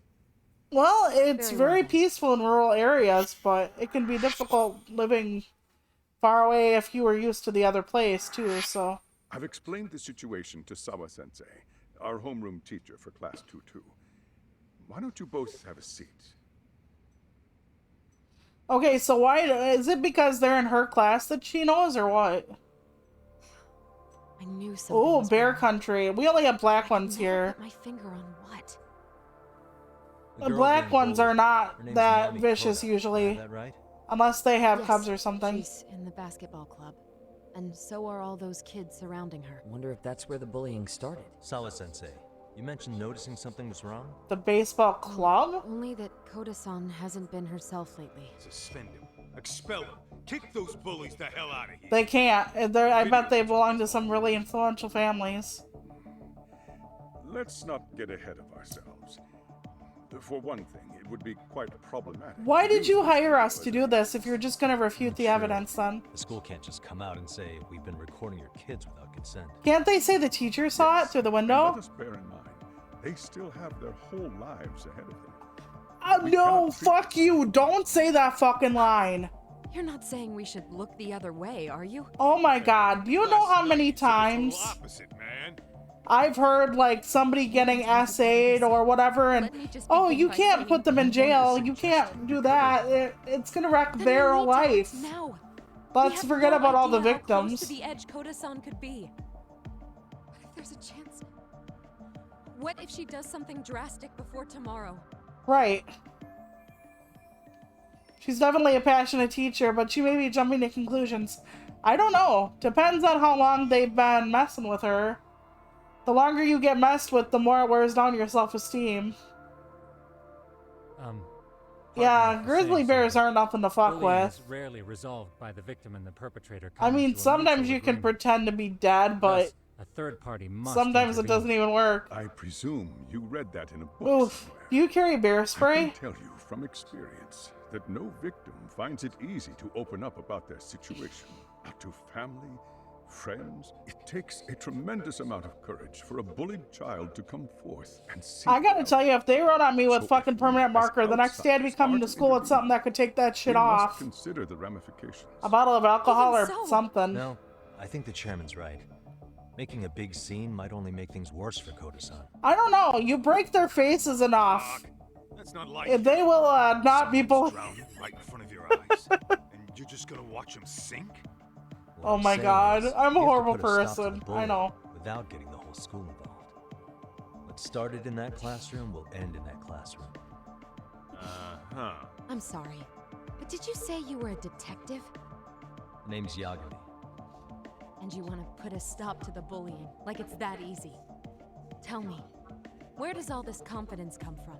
Well, it's Very very well. peaceful in rural areas, but it can be difficult living far away if you were used to the other place, too, so... I've explained the situation to Sawa-sensei, our homeroom teacher for Class 2-2. Why don't you both have a seat? Okay, so why... Is it because they're in her class that she knows, or what? I knew something Oh, was bear wrong. country. We only have black I ones never here. put my finger on what? The black ones are not that vicious Is usually, that right? unless they have Yes, cubs or something. She's in the basketball club. And so are all those kids surrounding her. Wonder if that's where the bullying started. Sawa-sensei, you mentioned noticing something was wrong? The baseball club? Only that Koda-san hasn't been herself lately. Suspend him. Expel him. Kick those bullies the hell out of here. They can't. I bet they belong to some really influential families. Let's not get ahead of ourselves. For one thing, it would be quite problematic. Why did you hire us to but do this if you're just gonna refute the Sure. evidence then? The school can't just come out and say we've been recording your kids without consent. Can't they say the teacher saw it through the And window? let us bear in mind, they still have their whole lives ahead of them. We No, cannot treat fuck you! Don't say that fucking line! You're not saying we should look the other way, are you? Oh my god, do you know how many It's the total times opposite, man. I've heard like somebody getting essayed or whatever and Let me just oh, begin you by can't saying- put them in jail, you can't do that, it's gonna wreck Then their we need to life. act now. Let's We have forget no about all the idea how close victims. to the edge Koda-san could be. What if there's a chance? What if she does something drastic before tomorrow? Right. She's definitely a passionate teacher, but she may be jumping to conclusions. I don't know. Depends on how long they've been messing with her. The longer you get messed with, the more it wears down your self-esteem. Pardon Yeah, me for grizzly saying bears something. aren't nothing to fuck Bullying with. is rarely resolved by the victim and the perpetrator. I coming mean, to a sometimes mutual you can agreement. pretend to be dead, but Thus, a third party must sometimes it intervene. doesn't even work. I presume you read that in a book Oof. somewhere. Do you carry bear I spray? can tell you from experience that no victim finds it easy to open up about their situation. Not to family, friends. It takes a tremendous amount of courage for a bullied child to come forth and see. I gotta tell you, if they wrote on me with So fucking if we permanent as marker, the next day I'd be outsiders coming are to to school with intervene, something that could take that shit we must off. consider the ramifications. A bottle of alcohol or Even so. something. No, I think the chairman's right. Making a big scene might only make things worse for Koda-san. I don't know. You break their faces enough. That's not like If they will not be Someone's bullied. drowning right in front of your eyes, and you're just gonna watch them sink? What Oh I'm my saying God, is, I'm a we have to horrible put a stop to the person. I bullying know. Without getting the whole school involved. What started in that classroom will end in that classroom. Uh-huh. I'm sorry, but did you say you were a detective? Name's Yagami. And you want to put a stop to the bullying, like it's that easy? Tell me, where does all this confidence come from?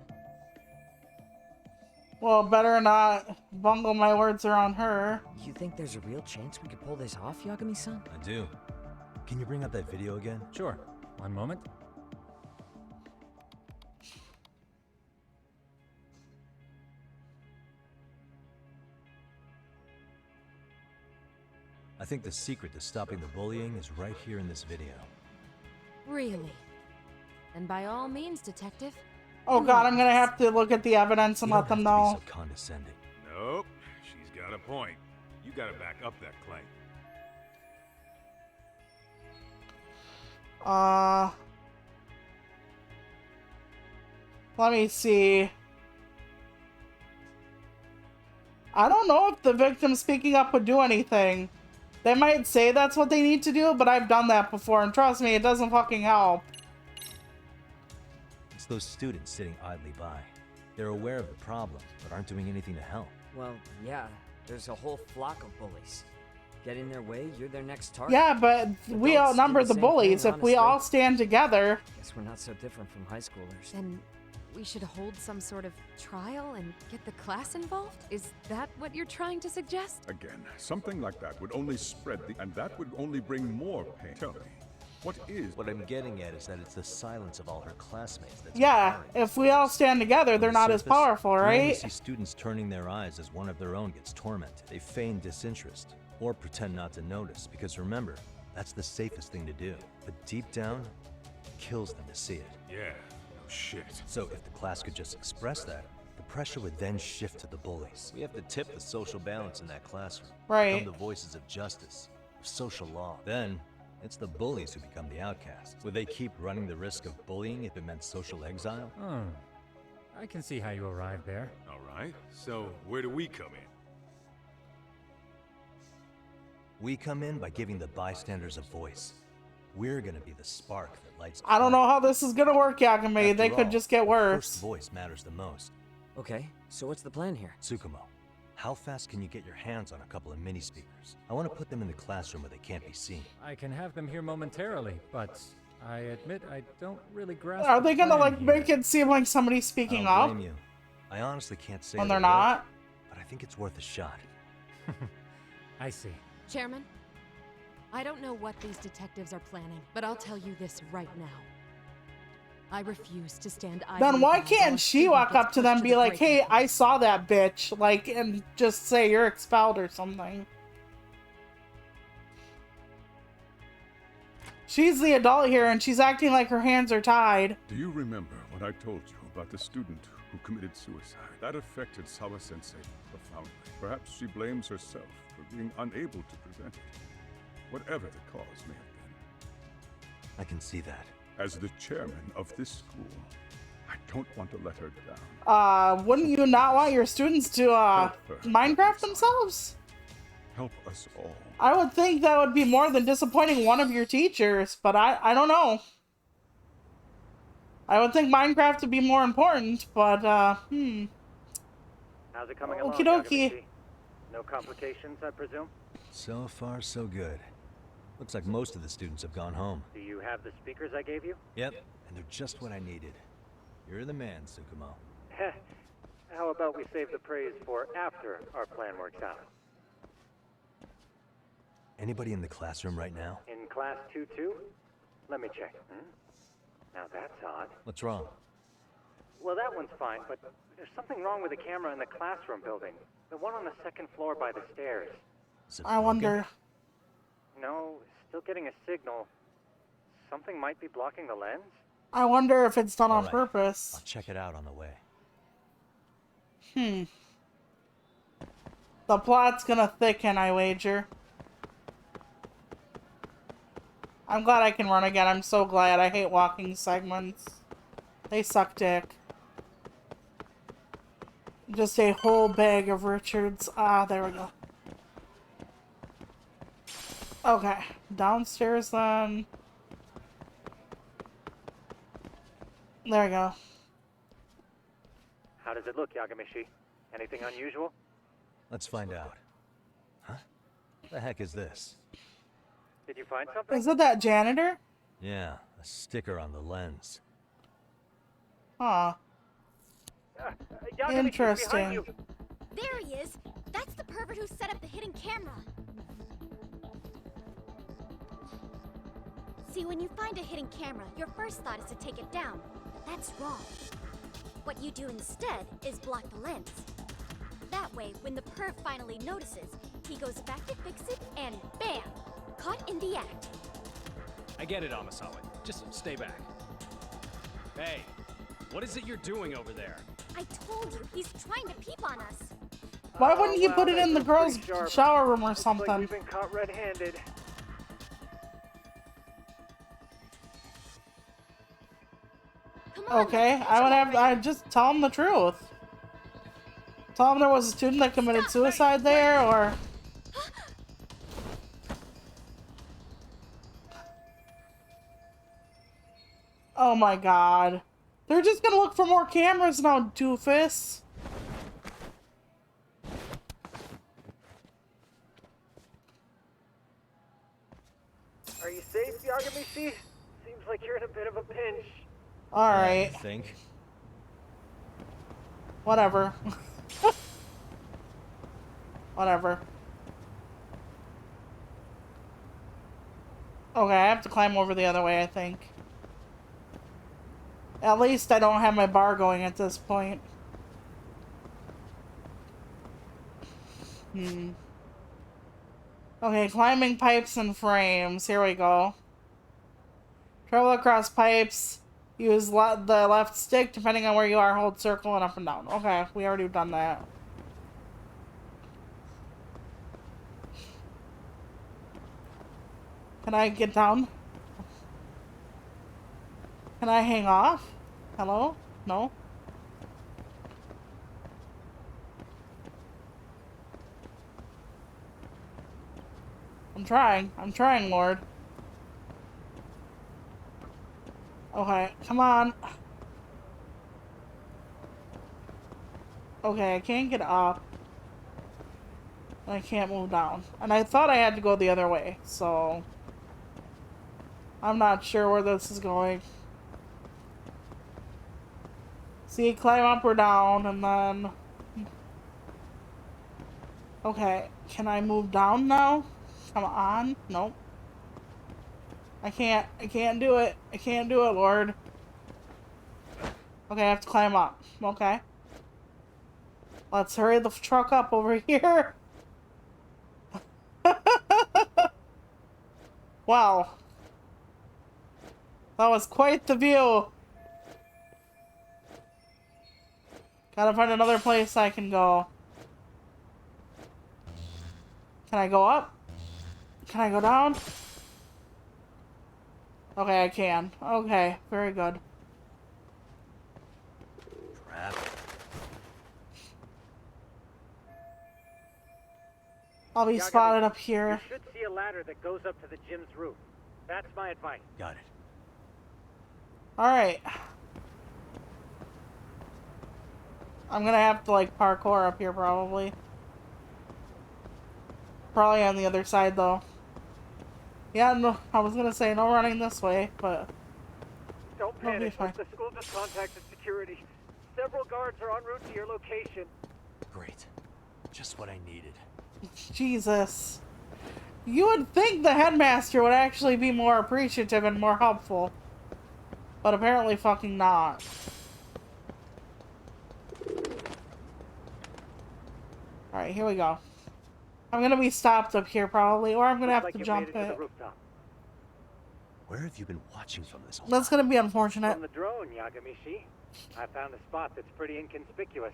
Well, better not bungle my words around her. You think there's a real chance we could pull this off, Yagami-san? I do. Can you bring up that video again? Sure. One moment. I think the secret to stopping the bullying is right here in this video. Really? Then by all means, detective. Oh God, I'm gonna have to look at the evidence and You let don't them have to know. be so condescending. Nope. She's got a point. You gotta back up that claim. Let me see. I don't know if the victim speaking up would do anything. They might say that's what they need to do, but I've done that before, and trust me, it doesn't fucking help. It's those students sitting idly by. They're aware of the problem, but aren't doing anything to help. Well, yeah, there's a whole flock of bullies. Get in their way, you're their next target. Yeah, but we Adults do outnumber the the same bullies thing, if we honestly. all stand together. Guess we're not so different from high schoolers. Then we should hold some sort of trial and get the class involved? Is that what you're trying to suggest? Again, something like that would only spread and that would only bring more pain. Tell me, what is... What I'm getting at is that it's the silence of all her classmates that's Yeah, empowering. if we all stand together, On they're the not as surface, powerful, you only right? see students turning their eyes as one of their own gets tormented. They feign disinterest or pretend not to notice because remember, that's the safest thing to do. But deep down, it kills them to see it. Yeah, no shit. So if the class could just express that, the pressure would then shift to the bullies. We have to tip the social balance in that classroom. Right. Become the voices of justice, of social law. Then, it's the bullies who become the outcasts. Would they keep running the risk of bullying if it meant social exile? Oh, I can see how you arrived there. All right, so where do we come in? We come in by giving the bystanders a voice. We're gonna be the spark that lights. I don't know how this is gonna work, Yagami. They After could all, just get the worse. First voice matters the most. Okay, so what's the plan here? Tsukumo, how fast can you get your hands on a couple of mini speakers? I want to put them in the classroom where they can't be seen. I can have them here momentarily, but I admit I don't really grasp. Are the they gonna plan like here. make it seem like somebody's speaking I up don't blame you. I honestly can't say when it'll they're work, not? but I think it's worth a shot. I see. Chairman, I don't know what these detectives are planning, but I'll tell you this right now. I refuse to stand idly. Then why by while a can't she student walk gets up to pushed them and be the like, breaking hey, point? I saw that bitch, like, and just say you're expelled or something? She's the adult here and she's acting like her hands are tied. Do you remember when I told you about the student who committed suicide? That affected Sawa-sensei profoundly. Perhaps she blames herself for being unable to prevent it. Whatever the cause may have been. I can see that. As the chairman of this school, I don't want to let her down. Wouldn't you not want your students to, Minecraft themselves? Help us all. I would think that would be more than disappointing one of your teachers, but I don't know. I would think Minecraft would be more important, but, How's it coming along, Okie dokie. Yagami-chi? No complications, I presume? So far, so good. Looks like most of the students have gone home. Do you have the speakers I gave you? Yep, and they're just what I needed. You're the man, Tsukumo. Heh. How about we save the praise for after our plan works out? Anybody in the classroom right now? In class 2-2? Let me check. Now that's odd. What's wrong? Well, that one's fine, but there's something wrong with the camera in the classroom building. The one on the second floor by the stairs. Is it I broken? wonder. No, still getting a signal. Something might be blocking the lens? I wonder if it's done on Alright, purpose. I'll check it out on the way. The plot's gonna thicken, I wager. I'm glad I can run again. I'm so glad. I hate walking segments. They suck dick. Just a whole bag of Richards. Ah, there we go. Okay, downstairs then. There we go. How does it look, Yagamishi? Anything unusual? Let's find out. Huh? The heck is this? Did you find something? Is it that janitor? Yeah, a sticker on the lens. Huh. Yagamishi, Interesting. behind you. There he is! That's the pervert who set up the hidden camera! See, when you find a hidden camera, your first thought is to take it down. But that's wrong. What you do instead is block the lens. That way, when the perv finally notices, he goes back to fix it and bam! Caught in the act. I get it, Amasawa. Just stay back. Hey, what is it you're doing over there? I told you, he's trying to peep on us. Why wouldn't he put it in the girls' Pretty sharp. shower room or Looks something? like we've been caught red-handed. Come on, Okay, let's I would catch have. him already. I just tell him the truth. Tell him there was a student that committed suicide there, or. Oh my god. They're just gonna look for more cameras now, doofus. Are you safe, Yagamishi? Seems like you're in a bit of a pinch. Alright, I think. whatever. Whatever. Okay, I have to climb over the other way, I think. At least I don't have my bar going at this point. Okay, climbing pipes and frames. Here we go. Travel across pipes. Use the left stick depending on where you are. Hold circle and up and down. Okay, we already done that. Can I get down? Can I hang off? Hello? No? I'm trying, Lord. Okay, come on. Okay, I can't get up. I can't move down. And I thought I had to go the other way, so... I'm not sure where this is going. See, climb up or down, and then... Okay, can I move down now? Come on. Nope. I can't do it. I can't do it, Lord. Okay, I have to climb up. Okay. Let's hurry the truck up over here. Wow. That was quite the view. Gotta find another place I can go. Can I go up? Can I go down? Okay, I can. Okay, very good. Crap. I'll be Yagami, spotted up You here. should see a ladder that goes up to the gym's roof. That's my advice. Got it. Alright. I'm gonna have to, like, parkour up here, probably. Probably on the other side, though. Yeah, no, I was gonna say no running this way, but... Don't I'll be panic. fine. The school just contacted security. Several guards are en route to your location. Great. Just what I needed. Jesus. You would think the headmaster would actually be more appreciative and more helpful. But apparently fucking not. Alright, here we go. I'm gonna be stopped up here probably, or I'm gonna have Looks to like jump you made it to it. the rooftop. Where have you been watching from this whole That's time? gonna be unfortunate. From the drone, Yagamishi. I found a spot that's pretty inconspicuous.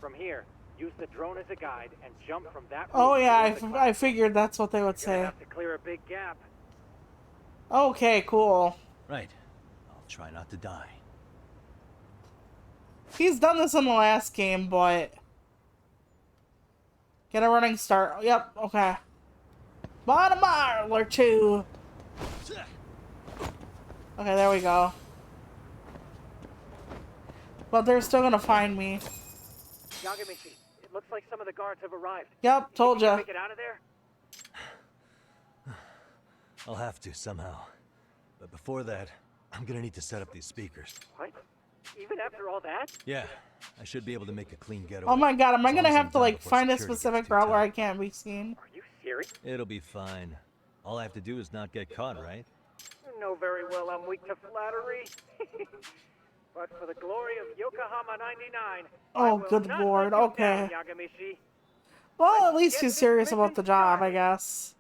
From here, use the drone as a guide and jump from that Oh roof yeah, toward the I cloud. figured that's what they would You're gonna say. have to clear a big gap. Okay, cool. Right. I'll try not to die. He's done this in the last game, but... Get a running start. Yep, okay. About a mile or two. Okay, there we go. But they're still gonna find me. Yagamishi, it looks like some of the guards have arrived. Yep, told ya. Make it out of there? I'll have to somehow. But before that, I'm gonna need to set up these speakers. What? Even after all that? Yeah, I should be able to make a clean getaway. Oh my god, am I as long gonna as have I'm to done like before find a security gets specific too route where tight. I can't be seen? Are you serious? It'll be fine. All I have to do is not get caught, right? You know very well I'm weak to flattery. But for the glory of Yokohama 99, Oh, I will good not lord, let you okay. down, Yagamishi. Well, at Let's least get he's this serious about mission the job, I started. guess.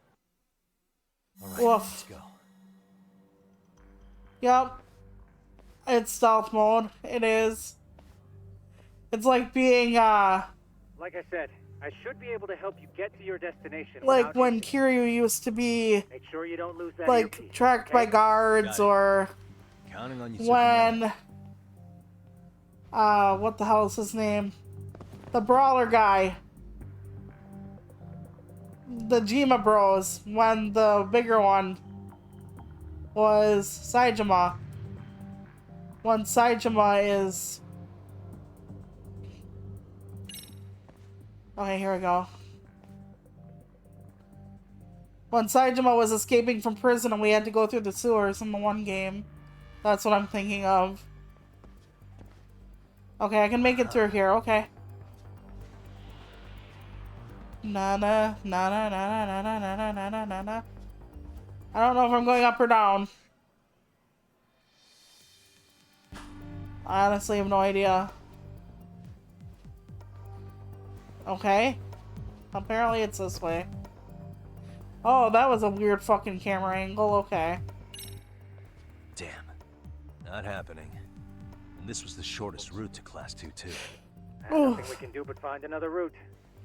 All right, Woof. let's go. Yep. It's stealth mode. It is. It's like being, Like I said, I should be able to help you get to your destination. like without when incident. Kiryu used to be, Make sure you don't lose that like, earpiece, tracked by okay? guards, Got it. or Counting on you, Superman. when, what the hell is his name? The brawler guy. The Jima Bros, when the bigger one was Saejima. When Saejima is... Okay, here we go. When Saejima was escaping from prison and we had to go through the sewers in the one game. That's what I'm thinking of. Okay, I can make it through here, okay. Na na na na na na na na na na na na. I don't know if I'm going up or down. I honestly have no idea. Okay. Apparently it's this way. Oh, that was a weird fucking camera angle. Okay. Damn. Not happening. And this was the shortest route to Class 2, too. Nothing we can do but find another route.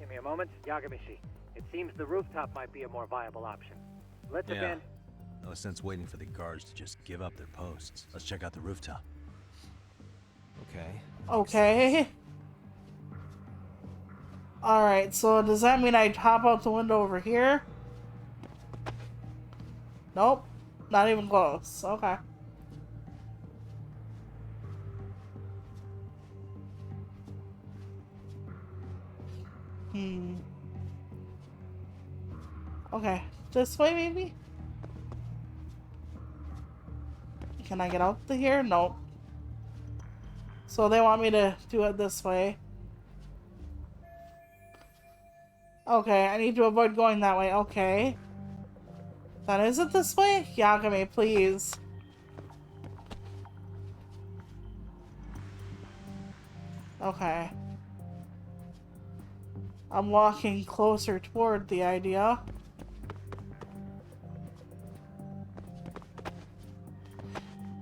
Give me a moment. Yagamishi, it seems the rooftop might be a more viable option. Let's Yeah. abandon... No sense waiting for the guards to just give up their posts. Let's check out the rooftop. Okay. Okay. Alright, so does that mean I hop out the window over here? Nope. Not even close. Okay. Okay. This way, maybe? Can I get out to here? Nope. So they want me to do it this way. Okay, I need to avoid going that way. Okay. Then is it this way? Yagami, please. Okay. I'm walking closer toward the idea.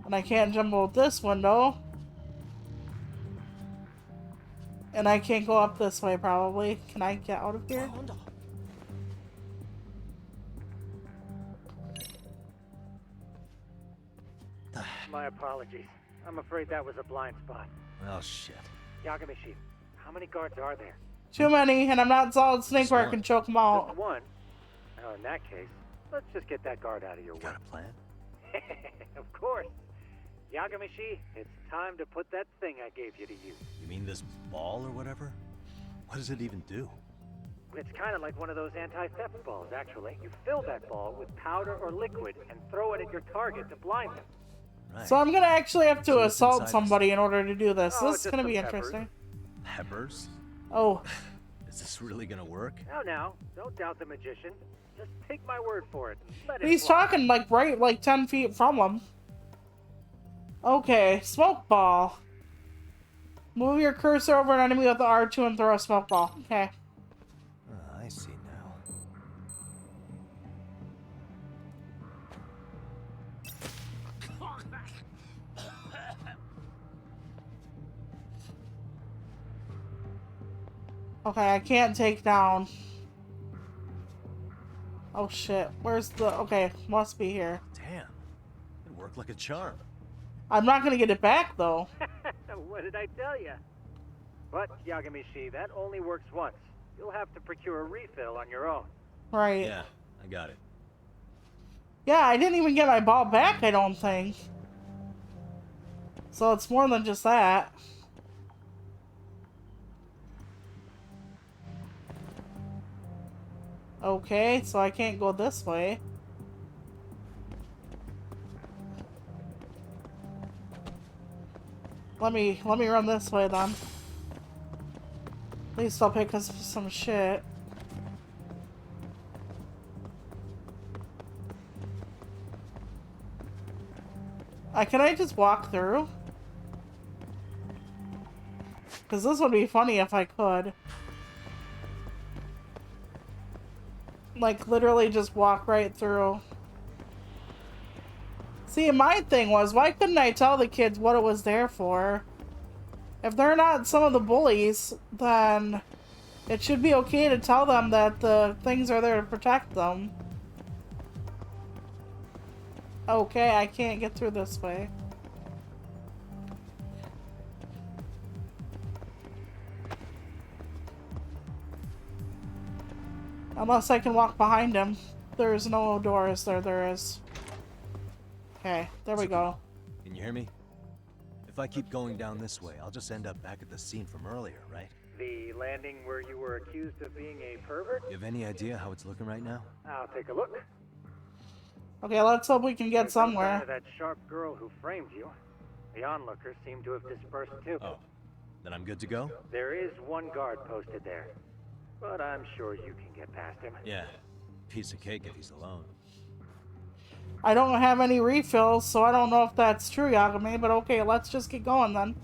And I can't jump out this window. And I can't go up this way, probably. Can I get out of here? My apologies. I'm afraid that was a blind spot. Oh, shit. Yagamishi, how many guards are there? Too many, and I'm not Solid Snake where I can choke them Just out. one? Oh, in that case, let's just get that guard out of your way. Got a plan? Of course. Yagamishi, it's time to put that thing I gave you to use. You mean this ball or whatever? What does it even do? It's kind of like one of those anti-theft balls, actually. You fill that ball with powder or liquid and throw it at your target to blind them. Right. So I'm gonna actually have to So what's assault inside somebody in order to do this. Oh, This is just gonna be some peppers. interesting. Peppers? Oh, Is this really gonna work? Now, don't doubt the magician. Just take my word for it. And let it he's fly. talking like right, like 10 feet from him. Okay, smoke ball. Move your cursor over an enemy with the R2 and throw a smoke ball. Okay. I see now. Okay, I can't take down. Oh shit, where's the... Okay, must be here. Damn. It worked like a charm. I'm not gonna get it back, though. What did I tell you? But, Yagamishi, that only works once. you'll have to procure a refill on your own. Right. Yeah, I got it. Yeah, I didn't even get my ball back, I don't think. So it's more than just that. Okay, so I can't go this way. Let me run this way then. Please stop pick us for some shit. Can I just walk through? Because this would be funny if I could. Like, literally just walk right through. See, my thing was, why couldn't I tell the kids what it was there for? If they're not some of the bullies, then it should be okay to tell them that the things are there to protect them. Okay, I can't get through this way. Unless I can walk behind him. There's no doors there. There is. Okay, there we go. Can you hear me? If I keep going down this way, I'll just end up back at the scene from earlier, right? The landing where you were accused of being a pervert? You have any idea how it's looking right now? I'll take a look. Okay, let's hope we can get There's no sign somewhere. of that sharp girl who framed you. The onlookers seem to have dispersed too. Oh, then I'm good to go? There is one guard posted there, but I'm sure you can get past him. Yeah, piece of cake if he's alone. I don't have any refills, so I don't know if that's true, Yagami, but okay, let's just get going then.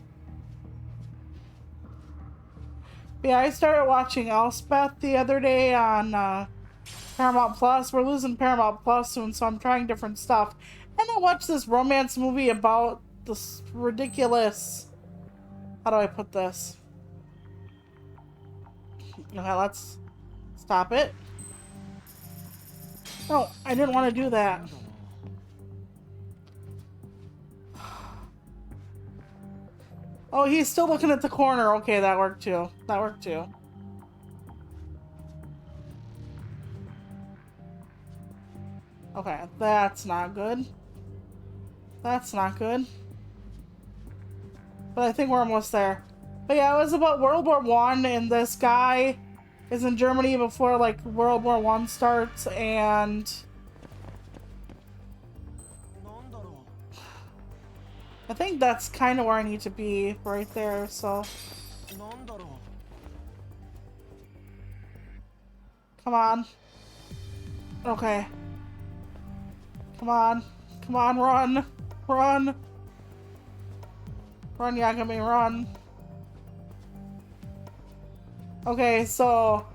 Yeah, I started watching Elspeth the other day on Paramount Plus. We're losing Paramount Plus soon, so I'm trying different stuff. And I watched this romance movie about this ridiculous... How do I put this? Okay, let's stop it. No, I didn't want to do that. Oh, he's still looking at the corner. Okay, that worked too. That worked too. Okay, that's not good. That's not good. But I think we're almost there. But yeah, it was about World War I, and this guy is in Germany before, like, World War I starts, and... I think that's kind of where I need to be, right there, so... Come on. Okay. Come on. Come on, run! Run! Run, Yagami, run. Okay, so...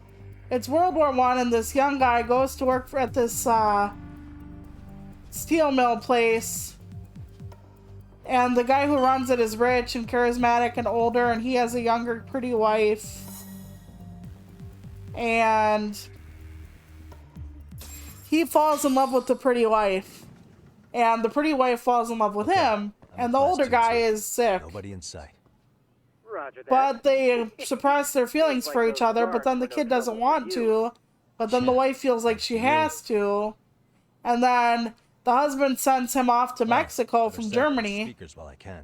It's World War I, and this young guy goes to work at this, steel mill place. And the guy who runs it is rich and charismatic and older, and he has a younger, pretty wife. And he falls in love with the pretty wife. And the pretty wife falls in love with him, and the older guy is sick. Nobody in sight. Roger that. But they suppress their feelings for each other, but then the kid doesn't want to. But then the wife feels like she has to. And then the husband sends him off to Mexico from Germany. Speakers while I can.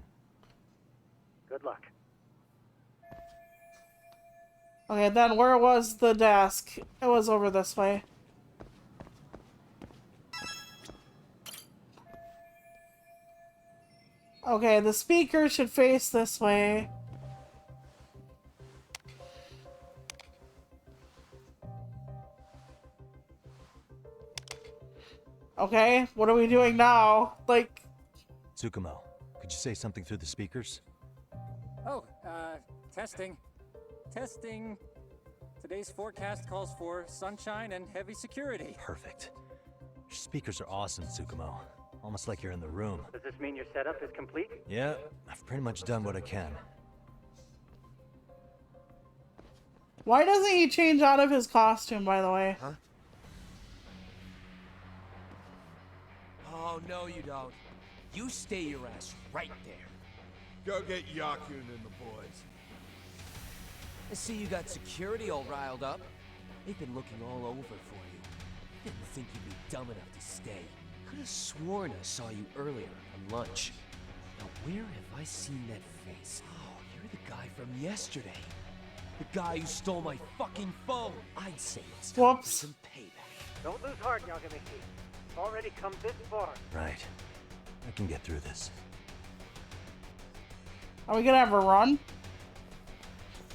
Good luck. Okay, then where was the desk? It was over this way. Okay, the speaker should face this way. Okay, what are we doing now? Like... Tsukumo, could you say something through the speakers? Oh, testing. Testing. Today's forecast calls for sunshine and heavy security. Perfect. Your speakers are awesome, Tsukumo. Almost like you're in the room. Does this mean your setup is complete? Yeah, I've pretty much done what I can. Why doesn't he change out of his costume, by the way? Huh? Oh, no you don't. You stay your ass right there. Go get Yakun and the boys. I see you got security all riled up. They've been looking all over for you. Didn't think you'd be dumb enough to stay. Could have sworn I saw you earlier on lunch. Now where have I seen that face? Oh, you're the guy from yesterday. The guy who stole my fucking phone. I'd say it's time for some payback. Don't lose heart, Yagamaki. You've already come this far. Right. I can get through this. Are we gonna have a run?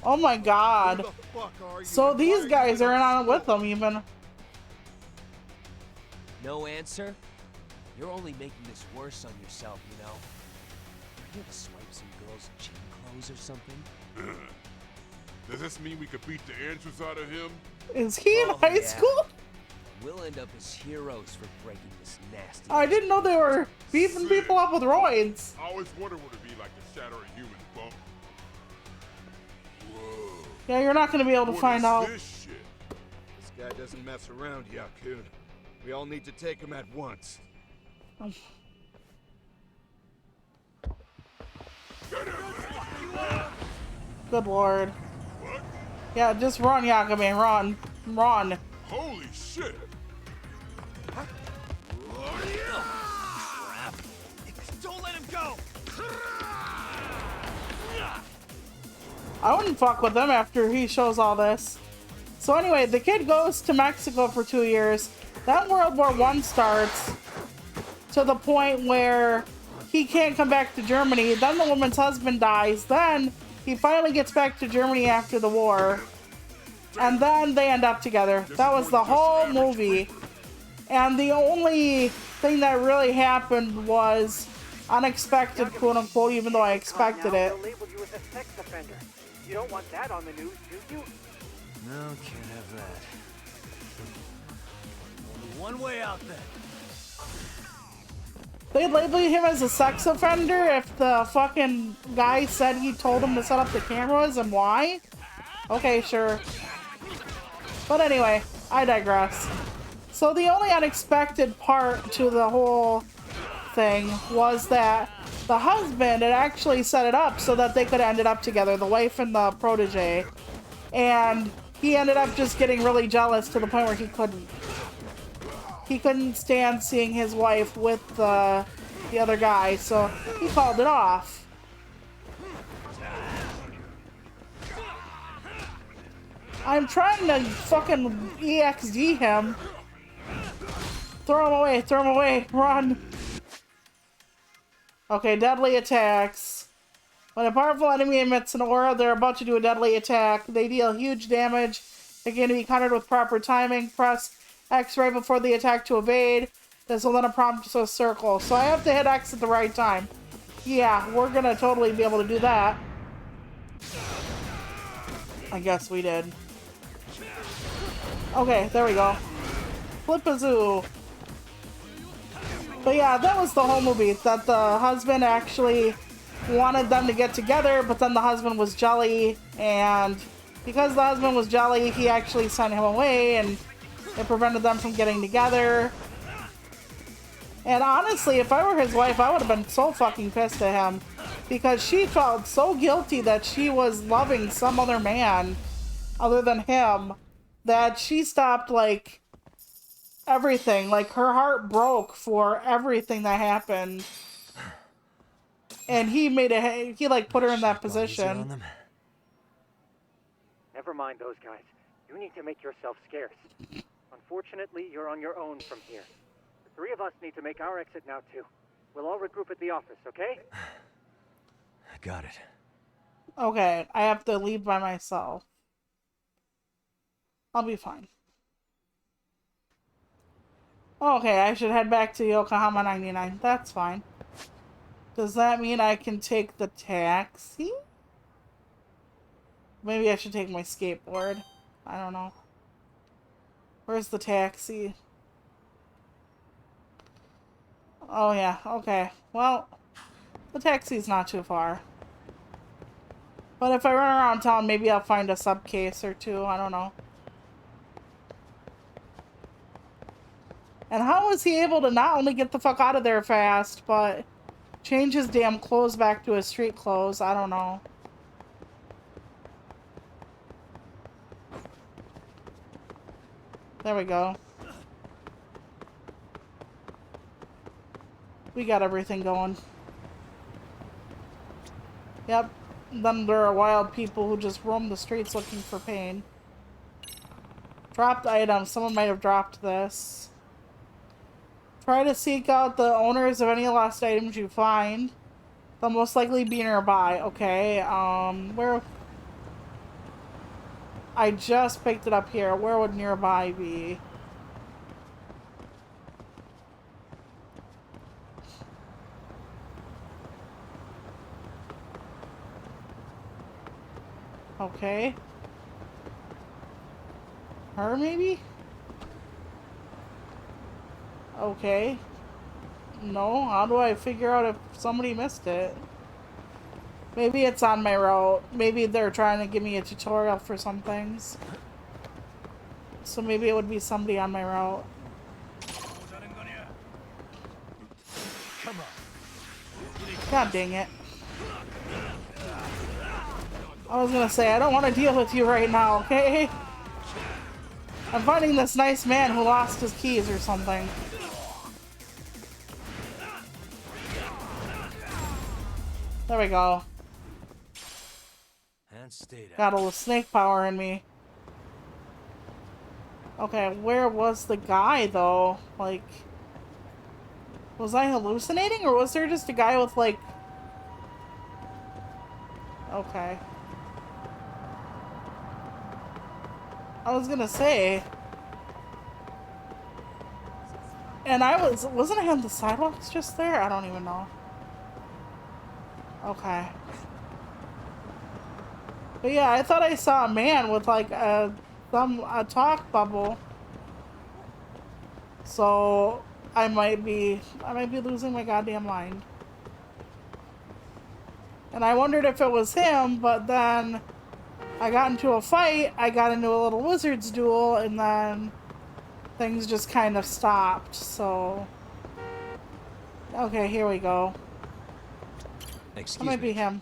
Oh my god. So these guys are in on it with them even. No answer? You're only making this worse on yourself, you know? Are you gonna swipe some girl's gym clothes or something? Does this mean we could beat the entrance out of him? Is he in high school? We'll end up as heroes for breaking this nasty. I didn't know they were beefing people up with roids. I always wonder what it'd be like to shatter a human bone. Whoa. Yeah, you're not gonna be able to find out. This guy doesn't mess around, Yakun. We all need to take him at once. Good lord. What? Yeah, just run, Yagami, run. Run. Holy shit! Don't let him go! I wouldn't fuck with him after he shows all this. So anyway, the kid goes to Mexico for 2 years. Then World War I starts to the point where he can't come back to Germany. Then the woman's husband dies. Then he finally gets back to Germany after the war. And then they end up together. That was the whole movie. And the only thing that really happened was unexpected, quote unquote, even though I expected it. They'll label you as a sex offender. You don't want that on the news, do you? No, can't have that. Only one way out then. They'd label him as a sex offender if the fucking guy said he told him to set up the cameras and why? Okay, sure. But anyway, I digress. So the only unexpected part to the whole thing was that the husband had actually set it up so that they could have ended up together, the wife and the protege. And he ended up just getting really jealous to the point where he couldn't. He couldn't stand seeing his wife with the other guy, so he called it off. I'm trying to fucking EXD him. Throw him away, run. Okay, deadly attacks. When a powerful enemy emits an aura, they're about to do a deadly attack. They deal huge damage. They can be countered with proper timing. Press X right before the attack to evade. This will then prompt a circle. So I have to hit X at the right time. Yeah, we're gonna totally be able to do that. I guess we did. Okay, there we go. Flip-a-zoo. But yeah, that was the whole movie. That the husband actually wanted them to get together, but then the husband was jelly. And because the husband was jelly, he actually sent him away, and it prevented them from getting together. And honestly, if I were his wife, I would have been so fucking pissed at him. Because she felt so guilty that she was loving some other man other than him, that she stopped, like, everything. Like, her heart broke for everything that happened. And he made it, he, like, put her in that position. Never mind those guys. You need to make yourself scarce. Unfortunately, you're on your own from here. The three of us need to make our exit now, too. We'll all regroup at the office, okay? Got it. Okay, I have to leave by myself. I'll be fine. Okay, I should head back to Yokohama 99. That's fine. Does that mean I can take the taxi? Maybe I should take my skateboard. I don't know. Where's the taxi? Oh yeah, okay. Well, the taxi's not too far. But if I run around town, maybe I'll find a sub case or two. I don't know. And how was he able to not only get the fuck out of there fast, but change his damn clothes back to his street clothes? I don't know. There we go. We got everything going. Yep. Then there are wild people who just roam the streets looking for pain. Dropped items. Someone might have dropped this. Try to seek out the owners of any lost items you find. They'll most likely be nearby. Okay, where... I just picked it up here. Where would nearby be? Okay. Her, maybe? Okay. No, how do I figure out if somebody missed it? Maybe it's on my route. Maybe they're trying to give me a tutorial for some things. So maybe it would be somebody on my route. God dang it. I was gonna say, I don't want to deal with you right now, okay? I'm finding this nice man who lost his keys or something. There we go. And stay down. Got a little snake power in me. Okay, where was the guy though? Like, was I hallucinating or was there just a guy with like... Okay. I was gonna say... And wasn't I on the sidewalks just there? I don't even know. Okay. But yeah, I thought I saw a man with like a talk bubble. So I might be losing my goddamn mind. And I wondered if it was him, but then I got into a fight, I got into a little wizard's duel, and then things just kind of stopped, so... Okay, here we go. Excuse That might be him.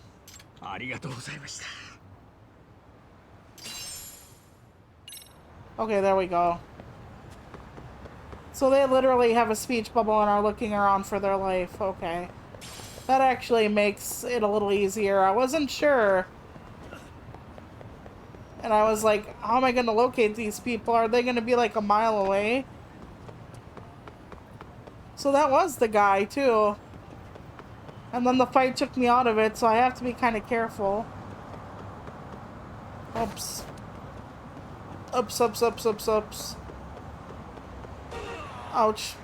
Okay, there we go. So they literally have a speech bubble and are looking around for their life. Okay. That actually makes it a little easier. I wasn't sure. And I was like, how am I going to locate these people? Are they going to be like a mile away? So that was the guy, too. And then the fight took me out of it, so I have to be kind of careful. Oops. Oops, oops, oops, oops, oops. Ouch.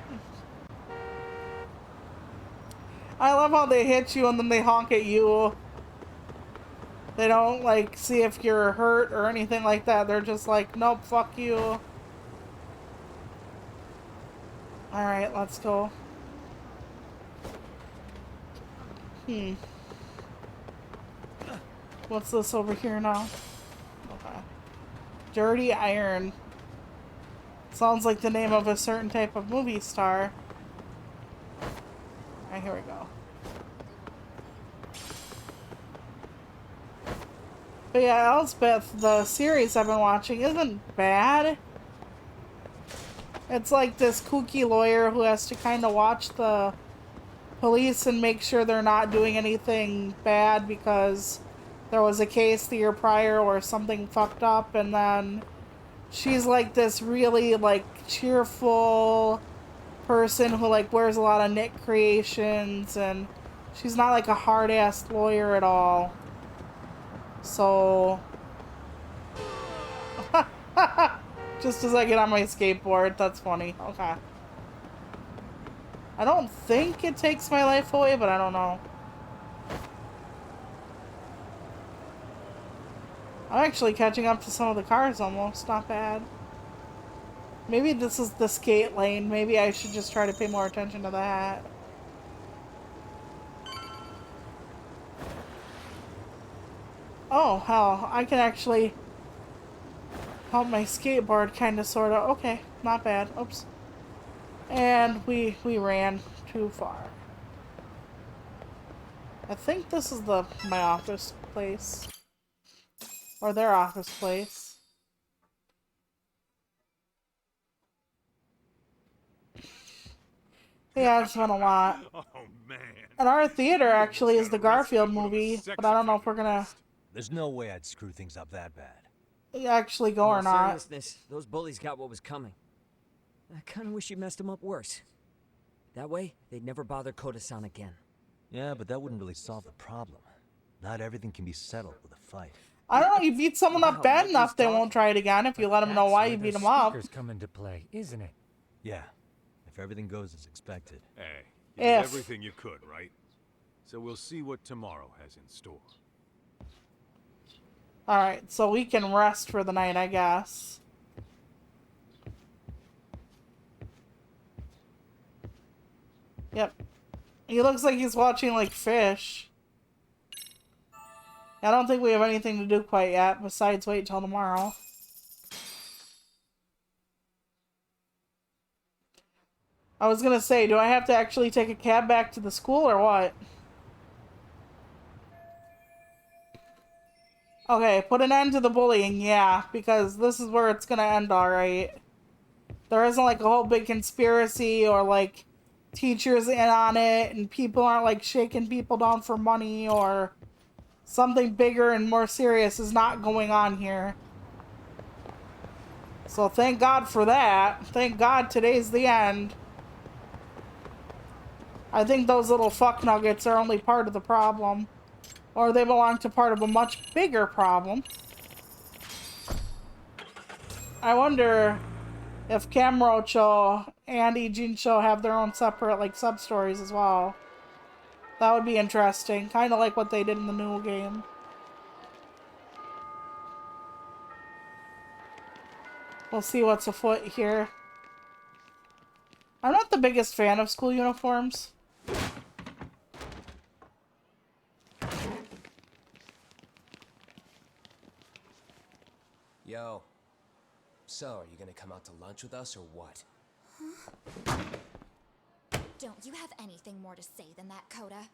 I love how they hit you and then they honk at you. They don't, like, see if you're hurt or anything like that. They're just like, nope, fuck you. Alright, let's go. What's this over here now? Okay. Dirty Iron. Sounds like the name of a certain type of movie star. Alright, here we go. But yeah, Elspeth, the series I've been watching, isn't bad. It's like this kooky lawyer who has to kind of watch the police and make sure they're not doing anything bad because there was a case the year prior where something fucked up, and then she's like this really like cheerful person who like wears a lot of knit creations, and she's not like a hard-ass lawyer at all. So just as I get on my skateboard, that's funny. Okay. I don't think it takes my life away, but I don't know. I'm actually catching up to some of the cars almost. Not bad. Maybe this is the skate lane. Maybe I should just try to pay more attention to that. Oh, hell. I can actually help my skateboard kind of, sort of. Okay, not bad. Oops. And we ran too far. I think this is my office place. Or their office place. Yeah, it's been a lot. Oh, man. And our theater actually is the Garfield movie, but I don't know if we're gonna There's no way I'd screw things up that bad. actually go In or all not. seriousness, those bullies got what was coming. I kind of wish you messed them up worse. That way, they'd never bother Koda-san again. Yeah, but that wouldn't really solve the problem. Not everything can be settled with a fight. I don't know, you beat someone up bad enough, they won't try it again if you let them know why you beat them up. Speakers come into play, isn't it? Yeah, if everything goes as expected. Hey, you did everything you could, right? So we'll see what tomorrow has in store. Alright, so we can rest for the night, I guess. Yep. He looks like he's watching, like, fish. I don't think we have anything to do quite yet, besides wait till tomorrow. I was gonna say, do I have to actually take a cab back to the school, or what? Okay, put an end to the bullying, yeah, because this is where it's gonna end, alright. There isn't, like, a whole big conspiracy, or, like, teachers in on it, and people aren't, like, shaking people down for money, or something bigger and more serious is not going on here. So thank God for that. Thank God today's the end. I think those little fuck nuggets are only part of the problem. Or they belong to part of a much bigger problem. I wonder if Kamurocho and Ijincho have their own separate, like, sub-stories as well. That would be interesting. Kind of like what they did in the new game. We'll see what's afoot here. I'm not the biggest fan of school uniforms. Yo. So, are you gonna come out to lunch with us or what? Don't you have anything more to say than that, Koda?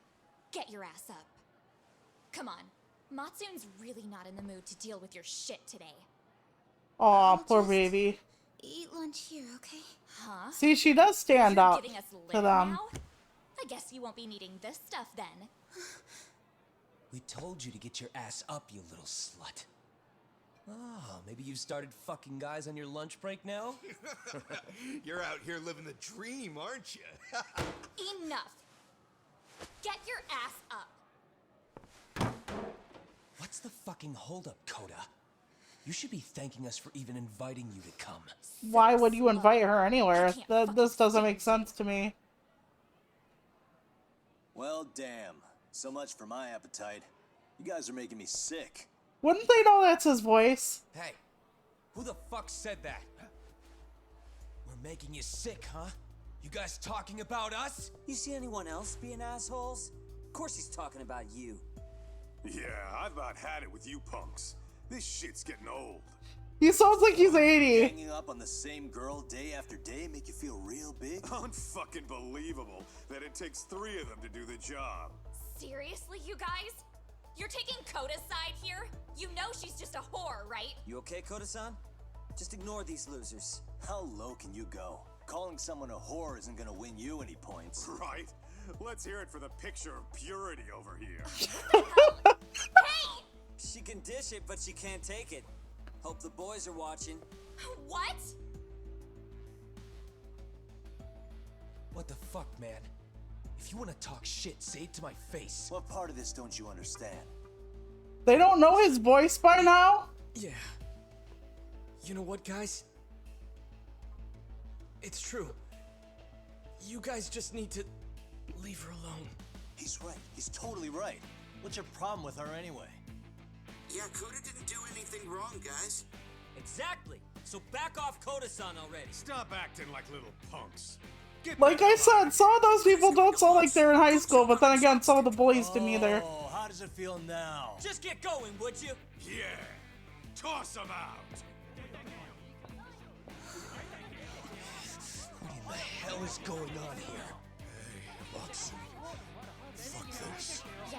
Get your ass up. Come on. Matsune's really not in the mood to deal with your shit today. Aw, poor baby. Eat lunch here, okay? Huh? See, she does stand up Getting us to lit them. now? I guess you won't be needing this stuff then. We told you to get your ass up, you little slut. Oh, maybe you started fucking guys on your lunch break now? You're out here living the dream, aren't you? Enough. Get your ass up. What's the fucking holdup, Koda? You should be thanking us for even inviting you to come. Why would you invite her anywhere? This doesn't make sense to me. Well, damn. So much for my appetite. You guys are making me sick. Wouldn't they know that's his voice? Hey, who the fuck said that? We're making you sick, huh? You guys talking about us? You see anyone else being assholes? Of course he's talking about you. Yeah, I've about had it with you punks. This shit's getting old. He sounds like he's 80. Hanging up on the same girl day after day make you feel real big? Unfucking believable that it takes 3 of them to do the job. Seriously, you guys? You're taking Koda's side here? You know she's just a whore, right? You okay, Koda-san? Just ignore these losers. How low can you go? Calling someone a whore isn't gonna win you any points. Right? Let's hear it for the picture of purity over here. Hey! She can dish it, but she can't take it. Hope the boys are watching. What? What the fuck, man? If you want to talk shit, say it to my face. What part of this don't you understand? They don't know his voice by now? Yeah. You know what, guys? It's true. You guys just need to leave her alone. He's right. He's totally right. What's your problem with her anyway? Yeah, Koda didn't do anything wrong, guys. Exactly. So back off Koda-san already. Stop acting like little punks. Like I said, some of those people don't sound like they're in high school, but then again, some of the bullies didn't either. Oh, how does it feel now? Just get going, would you? Yeah. Toss them out. What in the hell is going on here? Hey, Matsu. Fuck this. Yeah.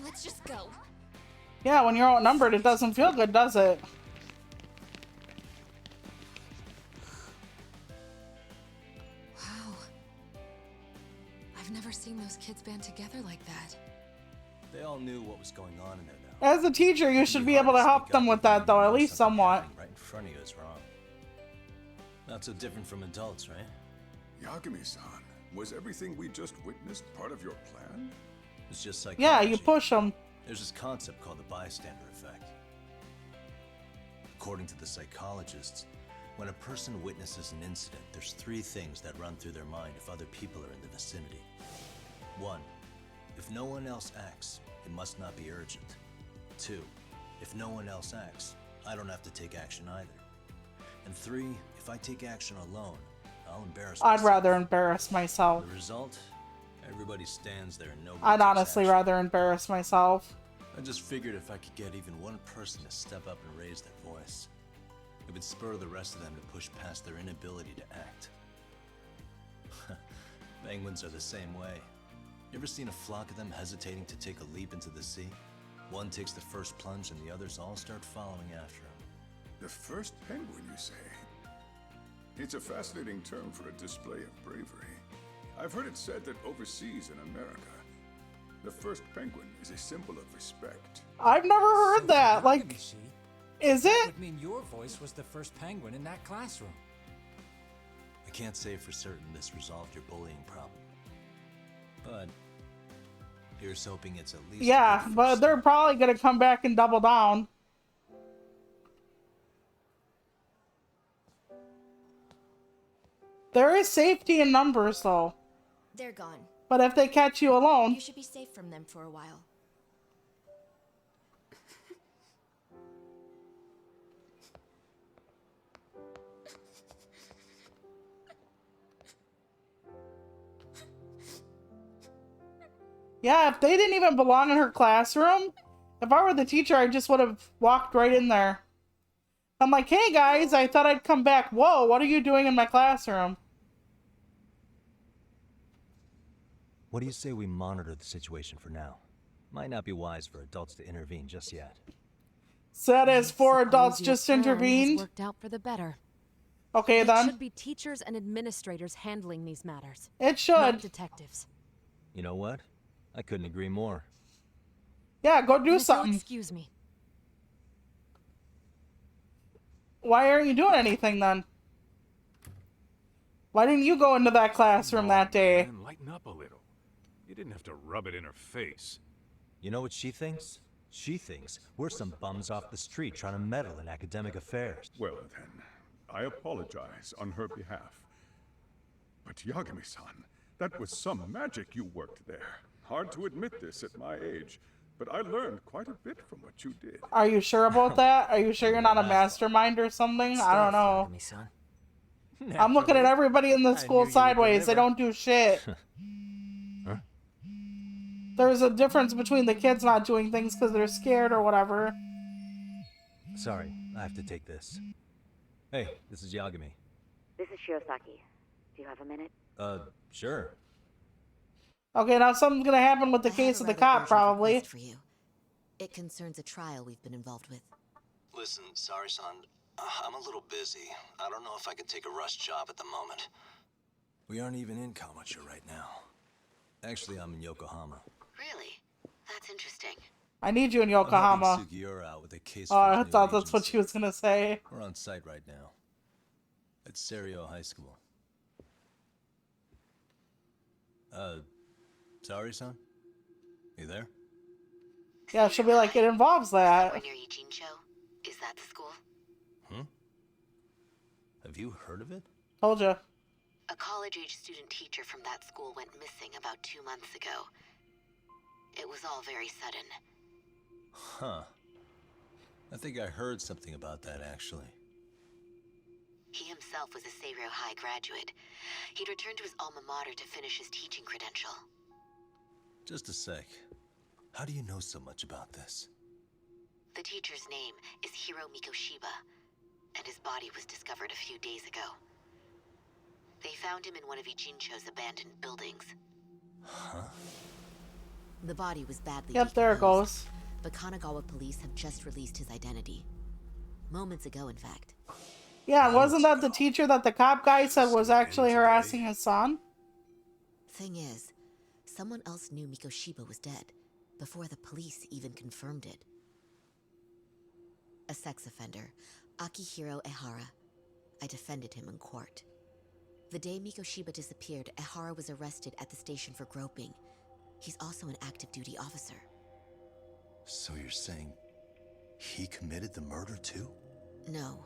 Let's just go. Yeah, when you're outnumbered, it doesn't feel good, does it? Wow. those kids band together like that? They all knew what was going on in there now. As a teacher, you should be able to help them with that, though, at least somewhat. Right in front of you is wrong. Not so different from adults, right? Yagami-san, was everything we just witnessed part of your plan? It's just psychology. Yeah, you push them. There's this concept called the bystander effect. According to the psychologists, when a person witnesses an incident, there's 3 things that run through their mind if other people are in the vicinity. 1, if no one else acts, it must not be urgent. 2, if no one else acts, I don't have to take action either. And 3, if I take action alone, I'll embarrass myself. I'd rather embarrass myself. The result? Everybody stands there and nobody I'd takes honestly action. rather embarrass myself. I just figured if I could get even one person to step up and raise their voice, it would spur the rest of them to push past their inability to act. Penguins are the same way. You ever seen a flock of them hesitating to take a leap into the sea? One takes the first plunge and the others all start following after him. The first penguin, you say? It's a fascinating term for a display of bravery. I've heard it said that overseas in America, the first penguin is a symbol of respect. I've never heard that. Like, is That it? would mean your voice was the first penguin in that classroom. I can't say for certain this resolved your bullying problem. But here's hoping it's at least. Yeah, but they're probably gonna come back and double down. There is safety in numbers, though. They're gone. But if they catch you alone, You should be safe from them for a while. yeah, if they didn't even belong in her classroom, if I were the teacher, I just would have walked right in there. I'm like, hey guys, I thought I'd come back. Whoa, what are you doing in my classroom? What do you say we monitor the situation for now? Might not be wise for adults to intervene just yet. So that is 4 adults Suppose your just plan has intervened. worked out for the better. Okay, It then. should be teachers and administrators handling these matters. It should. Not detectives. You know what? I couldn't agree more. Yeah, go do And if you'll something. excuse me. Why aren't you doing anything then? Why didn't you go into that classroom that day? Man, lighten up a little. You didn't have to rub it in her face. You know what she thinks? She thinks we're some bums off the street trying to meddle in academic affairs. Well then, I apologize on her behalf. But Yagami-san, that was some magic you worked there. Hard to admit this at my age, but I learned quite a bit from what you did. Are you sure about that? Are you sure you're not a mastermind or something? I don't know. I'm looking at everybody in the school sideways. They don't do shit. Huh? There's a difference between the kids not doing things because they're scared or whatever. Sorry, I have to take this. Hey, this is Yagami. This is Shiosaki. Do you have a minute? Sure. Okay, now something's gonna happen with the case of the cop, probably. For you. It concerns a trial we've been involved with. Listen, sorry, son. I'm a little busy. I don't know if I could take a rush job at the moment. We aren't even in Kawachi right now. Actually, I'm in Yokohama. Really? That's interesting. I need you in I'm Yokohama. helping Sugiura out with a case Oh, for I his new thought that's what agency. she was gonna say. We're on site right now. At Serio High School. Sorry, son? You there? Yeah, she'll be like, it involves that. Near Ijincho? Is that the school? Have you heard of it? Told you. A college-age student teacher from that school went missing about 2 months ago. It was all very sudden. Huh. I think I heard something about that, actually. He himself was a Serio High graduate. He'd returned to his alma mater to finish his teaching credential. Just a sec. How do you know so much about this? The teacher's name is Hiro Mikoshiba, and his body was discovered a few days ago. They found him in one of Ijincho's abandoned buildings. Huh? The body was badly Yep, there it goes. but Kanagawa police have just released his identity. Moments ago, in fact. Yeah, wasn't that the teacher that the cop guy said was actually harassing his son? Thing is, someone else knew Mikoshiba was dead, before the police even confirmed it. A sex offender, Akihiro Ehara. I defended him in court. The day Mikoshiba disappeared, Ehara was arrested at the station for groping. He's also an active duty officer. So you're saying he committed the murder too? No.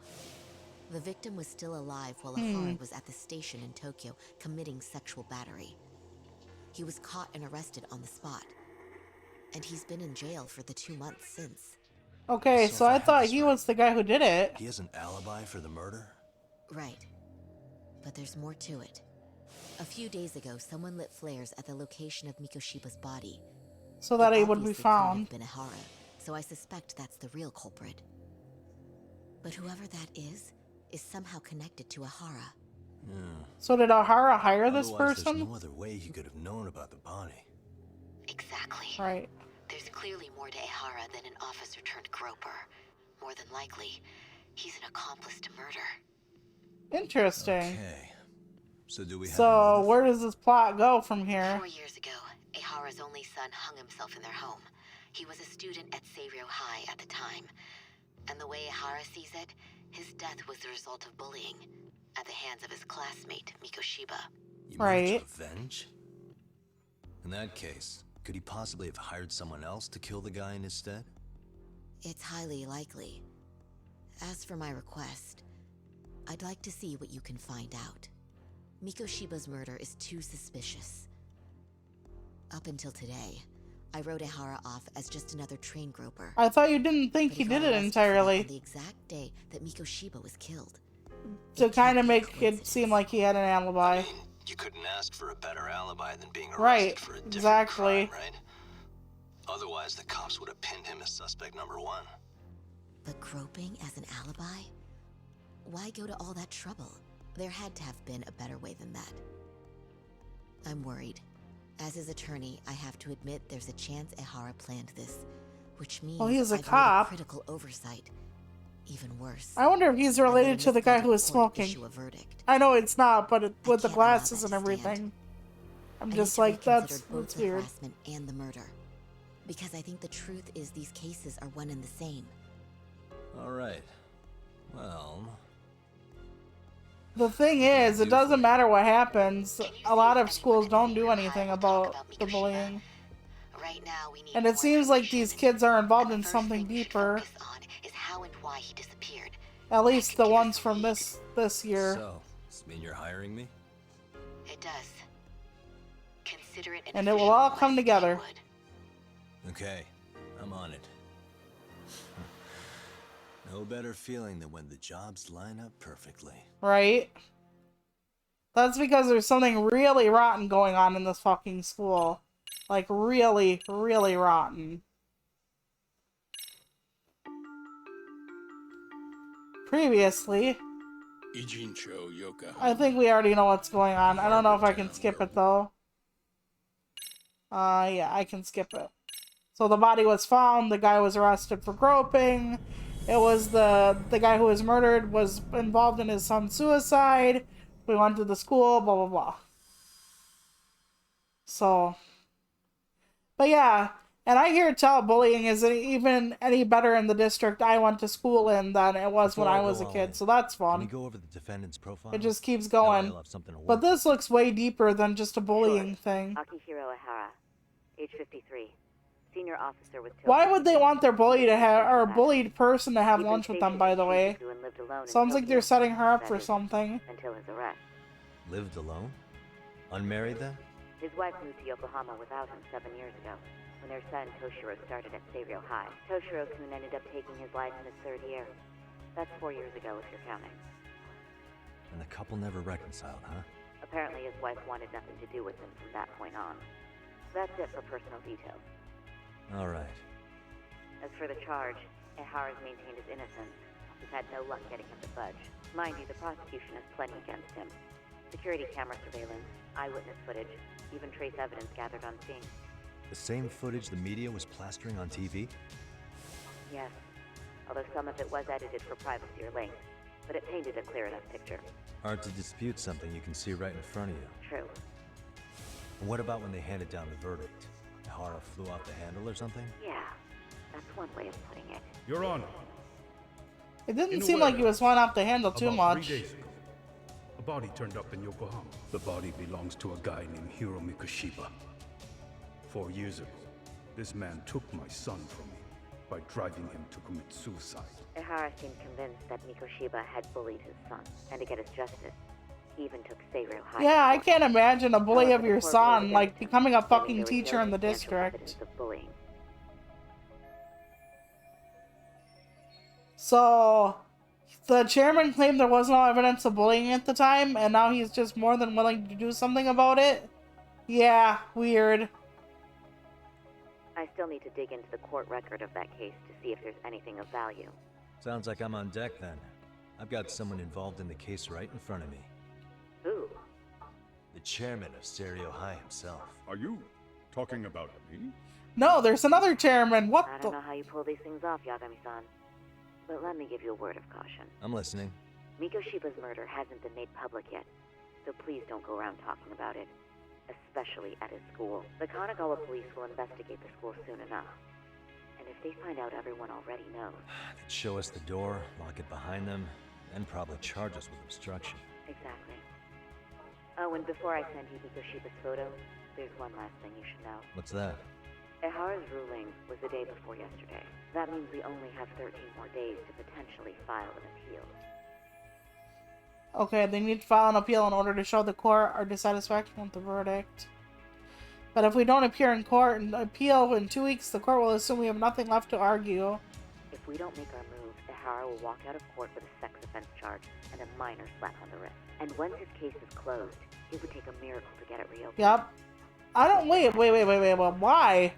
The victim was still alive while Ehara was at the station in Tokyo committing sexual battery. He was caught and arrested on the spot. And he's been in jail for the 2 months since. Okay, so I thought he was the guy who did it. He has an alibi for the murder? Right. But there's more to it. A few days ago, someone lit flares at the location of Mikoshiba's body. So that It he would be obviously found. couldn't have been Ehara, so I suspect that's the real culprit. But whoever that is somehow connected to Ehara. So did Ehara hire this Otherwise, person? There's no other way he could have known about the body. Exactly. Right. There's clearly more to Ehara than an officer turned groper. More than likely, he's an accomplice to murder. Interesting. Okay. So do we have So where does this plot go from here? 4 years ago, Ehara's only son hung himself in their home. He was a student at Seiryō High at the time. And the way Ehara sees it, his death was the result of bullying at the hands of his classmate, Mikoshiba. You mean it's revenge? In that case, could he possibly have hired someone else to kill the guy in his stead? It's highly likely. As for my request, I'd like to see what you can find out. Mikoshiba's murder is too suspicious. Up until today, I wrote Ehara off as just another train groper. I thought you didn't think he did it entirely. On the exact day that Mikoshiba was killed. To kind of make it seem like he had an alibi. You couldn't ask for a better alibi than being arrested for a different crime, right? Otherwise, the cops would have pinned him as suspect number 1. But groping as an alibi? Why go to all that trouble? There had to have been a better way than that. I'm worried. As his attorney, I have to admit there's a chance Ehara planned this, which means he's a I've cop. made critical oversight. Even worse. I wonder if he's related to the guy who was smoking. I know it's not, but with the glasses and everything. I'm just like, that's both the weird. harassment and the murder. Because I think the truth is these cases are one and the same. All right. Well, The thing is, it doesn't matter what happens. A lot of schools don't do anything about the bullying. And it seems like these kids are involved in something deeper. At least the ones from this year. so, does this mean you're hiring me? It does. Consider it an And it will all come together. Okay, I'm on it. No better feeling than when the jobs line up perfectly. Right? That's because there's something really rotten going on in this fucking school. Like, really, really rotten. Previously, Ijincho Yokohama. I think we already know what's going on. I don't know if I can skip it, though. Yeah, I can skip it. So the body was found, the guy was arrested for groping. It was the guy who was murdered was involved in his son's suicide. We went to the school, blah, blah, blah. So, but yeah, and I hear tell bullying isn't even any better in the district I went to school in than it was when I was a kid, so that's Can we fun. go over the defendant's profile? It just keeps That way going. I'll have something to work But this looks way deeper than just a bullying thing. Akihiro Ehara, age 53. Senior officer with Why would they want their bully to have, or bullied person to have lunch with them, by the way? and lived alone in Sounds like Tokyo. they're setting her up That for is, something. Until his arrest. Lived alone? Unmarried then? His wife moved to Yokohama without him 7 years ago, when their son Toshiro started at Seiryō High. Toshiro-kun ended up taking his life in his 3rd year. That's 4 years ago if you're counting. And the couple never reconciled, huh? Apparently his wife wanted nothing to do with him from that point on. That's it for personal details. All right. As for the charge, Ehara's maintained his innocence. We've had no luck getting him to budge. Mind you, the prosecution has plenty against him. Security camera surveillance, eyewitness footage, even trace evidence gathered on scene. The same footage the media was plastering on TV? Yes, although some of it was edited for privacy or length, but it painted a clear enough picture. Hard to dispute something you can see right in front of you. True. And what about when they handed down the verdict? Ihara flew off the handle or something? Yeah, that's one way of putting it. Your Honor. It didn't seem like he was flying off the handle too About much. 3 days ago, a body turned up in Yokohama. The body belongs to a guy named Hiro Mikoshiba. 4 years ago, this man took my son from me by driving him to commit suicide. Ihara seemed convinced that Mikoshiba had bullied his son, and to get his justice, he even took Seiru high. Yeah, I can't imagine a bully of your son, like, becoming a fucking there was teacher no in the substantial district. evidence of bullying. So, the chairman claimed there was no evidence of bullying at the time, and now he's just more than willing to do something about it? Yeah, weird. I still need to dig into the court record of that case to see if there's anything of value. Sounds like I'm on deck then. I've got someone involved in the case right in front of me. Who? The chairman of Seiryo High himself. Are you talking about me? No, there's another chairman. What I the? don't know how you pull these things off, Yagami-san. But let me give you a word of caution. I'm listening. Mikoshiba's murder hasn't been made public yet, so please don't go around talking about it. Especially at his school. The Kanagawa police will investigate the school soon enough. And if they find out everyone already knows... They'd show us the door, lock it behind them, then probably charge us with obstruction. Exactly. Oh, and before I send you Mikoshiba's photo, there's one last thing you should know. What's that? Ihara's ruling was the day before yesterday. That means we only have 13 more days to potentially file an appeal. Okay, they need to file an appeal in order to show the court our dissatisfaction with the verdict. But if we don't appear in court and appeal in 2 weeks, the court will assume we have nothing left to argue. If we don't make our move, Ihara will walk out of court with a sex offense charge and a minor slap on the wrist. And once his case is closed, it would take a miracle to get it reopened. Yep. I don't... Wait, well, why?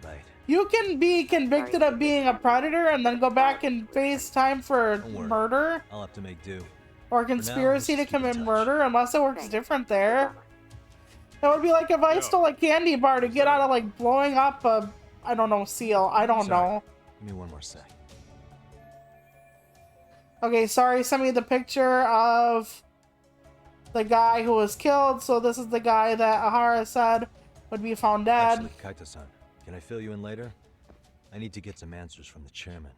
Right. You can be convicted of being a predator and then go back and face time for Don't worry. murder? I'll have to make do. Or conspiracy to commit murder, unless it works different there. That would be like if I stole a candy bar to get out of, like, blowing up a, I don't know, seal. I don't know. Give me one more sec. Okay, sorry, send me the picture of the guy who was killed. So this is the guy that Ihara said would be found dead. Actually, Kaito-san, can I fill you in later? I need to get some answers from the chairman.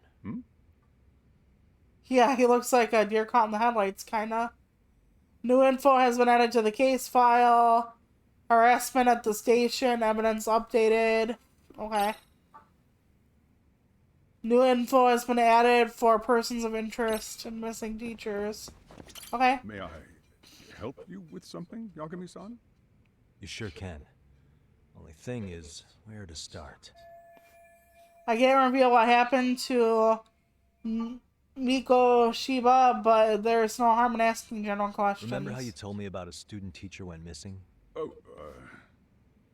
Yeah, he looks like a deer caught in the headlights, kinda. New info has been added to the case file. Harassment at the station, evidence updated. Okay. New info has been added for persons of interest in missing teachers. Okay. May I help you with something, Yagami-san? You sure can. Only thing is, where to start? I can't reveal what happened to Mikoshiba, but there's no harm in asking general questions. Remember how you told me about a student teacher went missing? Oh,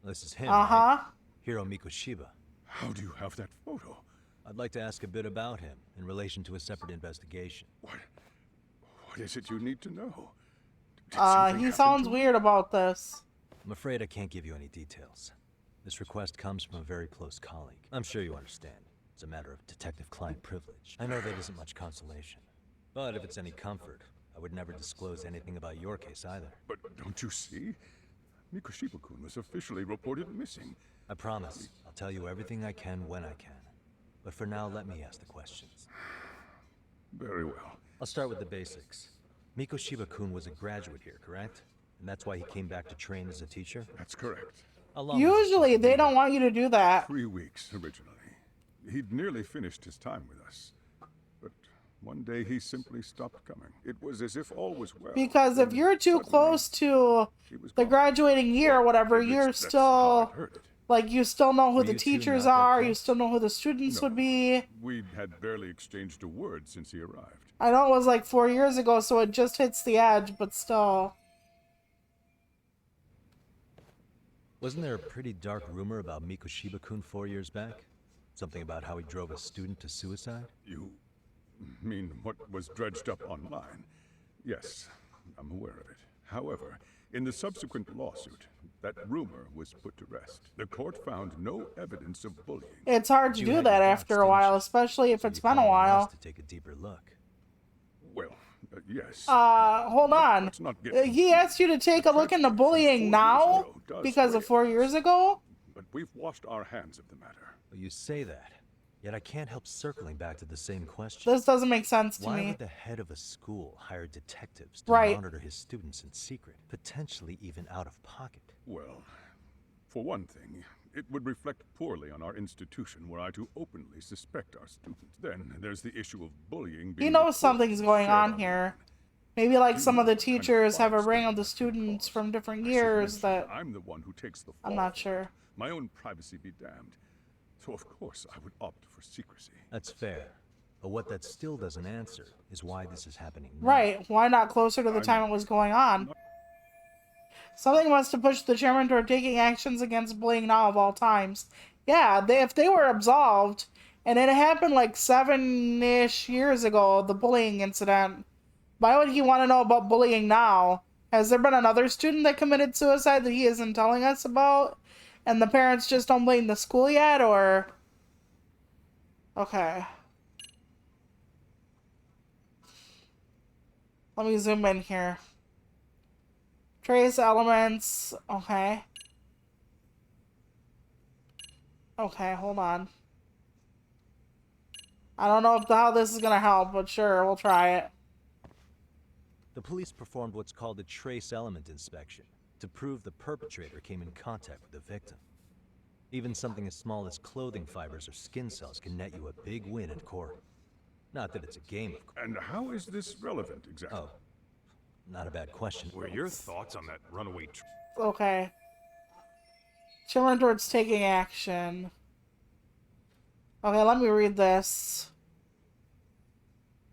This is him, Uh-huh. right? Hiro Mikoshiba. How do you have that photo? I'd like to ask a bit about him in relation to a separate investigation. What is it you need to know? He sounds weird about this. I'm afraid I can't give you any details. This request comes from a very close colleague. I'm sure you understand. It's a matter of detective-client privilege. I know that isn't much consolation. But if it's any comfort, I would never disclose anything about your case either. But don't you see? Mikoshiba-kun was officially reported missing. I promise. I'll tell you everything I can when I can. But for now, let me ask the questions. Very well. I'll start with the basics. Mikoshiba-kun was a graduate here, correct? And that's why he came back to train as a teacher? That's correct. How long Usually, they don't want you to do that. 3 weeks, originally. He'd nearly finished his time with us. But one day he simply stopped coming. It was as if all was well. Because if you're too close to the graduating year or whatever, you're still, like, you still know who the teachers are, you still know who the students would be. We had barely exchanged a word since he arrived. I know it was like 4 years ago, so it just hits the edge, but still. Wasn't there a pretty dark rumor about Mikoshiba-kun 4 years back? Something about how he drove a student to suicide? You mean what was dredged up online? Yes, I'm aware of it. However, in the subsequent lawsuit, that rumor was put to rest. The court found no evidence of bullying. It's hard to do that after a while, especially if it's been a while. To take a deeper look. Well, Yes. Hold on. Let's not get He asked you to take a look into bullying now because of 4 years ago? But we've washed our hands of the matter. Well, you say that, yet I can't help circling back to the same question. This doesn't make sense to Why me. would the head of a school hire detectives to Right. monitor his students in secret, potentially even out of pocket? Well, for one thing, it would reflect poorly on our institution were I to openly suspect our students. Then there's the issue of bullying being He knows reported something's and going shared on here. Maybe like some of the teachers have a ring of the students from different years that I'm the one who takes the fall. I'm not sure. My own privacy be damned. So of course I would opt for secrecy. That's fair. But what that still doesn't answer is why this is happening now. Right, why not closer to the time it was going on? Something must have pushed the chairman toward taking actions against bullying now of all times. Yeah, if they were absolved, and it happened like 7-ish years ago, the bullying incident, why would he want to know about bullying now? Has there been another student that committed suicide that he isn't telling us about? And the parents just don't blame the school yet, or... Okay. Let me zoom in here. Trace elements. Okay. Okay, hold on. I don't know how this is gonna help, but sure, we'll try it. The police performed what's called a trace element inspection to prove the perpetrator came in contact with the victim. Even something as small as clothing fibers or skin cells can net you a big win in court. Not that it's a game, of course. And how is this relevant exactly? Oh, not a bad question. What are your thoughts on that runaway Okay. Children towards taking action. Okay, let me read this.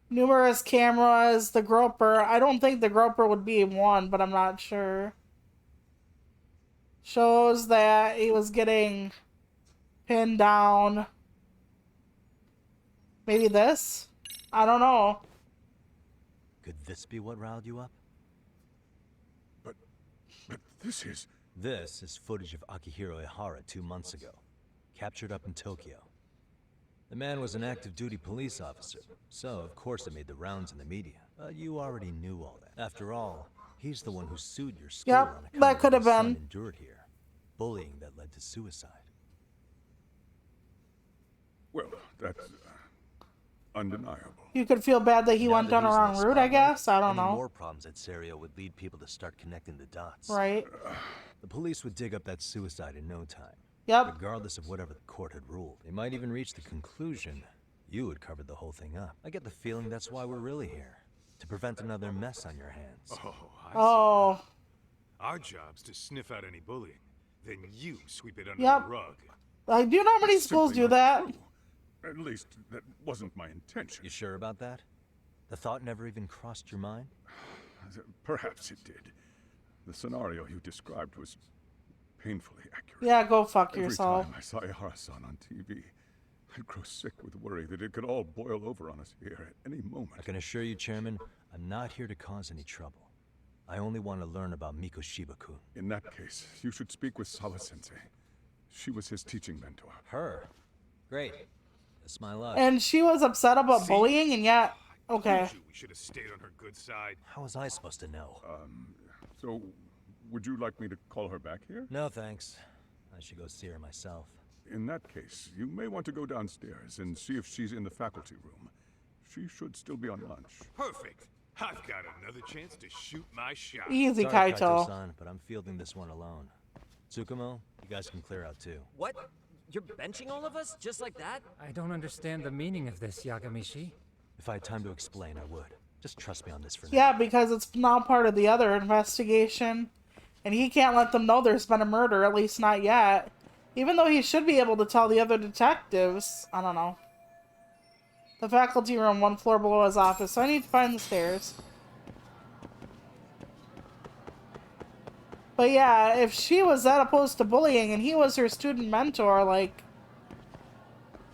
Numerous cameras, the groper. I don't think the groper would be one, but I'm not sure. Shows that he was getting pinned down. Maybe this? I don't know. Could this be what riled you up? But this is... This is footage of Akihiro Ihara 2 months ago, captured up in Tokyo. The man was an active duty police officer, so of course it made the rounds in the media. But you already knew all that. After all, he's the one who sued your school Yep, on account that of could what have his son been. endured here. Bullying that led to suicide. Well, that's undeniable. You could feel bad that he Now went that down a he's in wrong the route, I spotlight, guess? I don't any know. more problems at Serio would lead people to start connecting the dots. Right. The police would dig up that suicide in no time. Yep. Regardless of whatever the court had ruled. They might even reach the conclusion you had covered the whole thing up. I get the feeling that's why we're really here. To prevent another mess on your hands. Oh, I see. Oh. Our job's to sniff out any bullying. Then you sweep it under Yep. the rug. Like, do you know how many schools do that? At least, that wasn't my intention. You sure about that? The thought never even crossed your mind? Perhaps it did. The scenario you described was painfully accurate. Yeah, go fuck Every yourself. time I saw Ihara-san on TV, I'd grow sick with worry that it could all boil over on us here at any moment. I can assure you, Chairman, I'm not here to cause any trouble. I only want to learn about Mikoshiba-kun. In that case, you should speak with Sawa-sensei. She was his teaching mentor. Her? Great. That's my luck. And she was upset about bullying, and yet... Okay. We should have stayed on her good side. How was I supposed to know? So, would you like me to call her back here? No, thanks. I should go see her myself. In that case, you may want to go downstairs and see if she's in the faculty room. She should still be on lunch. Perfect. I've got another chance to shoot my shot. Easy, Sorry, Kaito. Kaito-san, but I'm fielding this one alone. Tsukumo, you guys can clear out too. What? You're benching all of us? Just like that? I don't understand the meaning of this, Yagamishi. If I had time to explain, I would. Just trust me on this for now. Yeah, because it's now part of the other investigation. And he can't let them know there's been a murder, at least not yet. Even though he should be able to tell the other detectives. I don't know. The faculty room, 1 floor below his office. So I need to find the stairs. But yeah, if she was that opposed to bullying and he was her student mentor, like...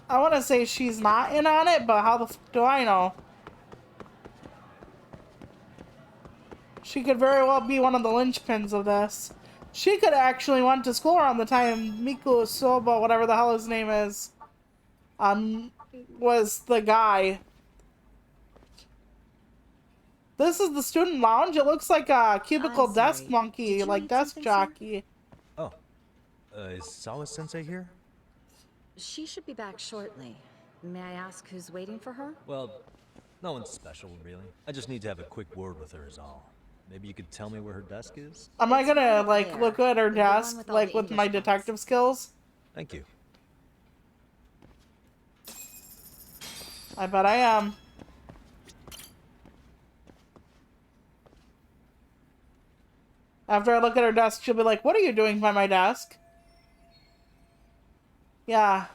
I want to say she's not in on it, but how the f do I know? She could very well be one of the linchpins of this. She could actually went to school around the time Miku Soba, whatever the hell his name is, was the guy This is the student lounge. It looks like a cubicle I'm desk sorry. monkey, Did you like need desk something, sir? jockey. Oh, is Sawa-sensei here? She should be back shortly. May I ask who's waiting for her? Well, no one's special, really. I just need to have a quick word with her is all. Maybe you could tell me where her desk is? Am I gonna, right like, there. look at her The one desk, with all like, the with my English detective skills? Thank you. I bet I am. After I look at her desk, she'll be like, what are you doing by my desk? Yeah.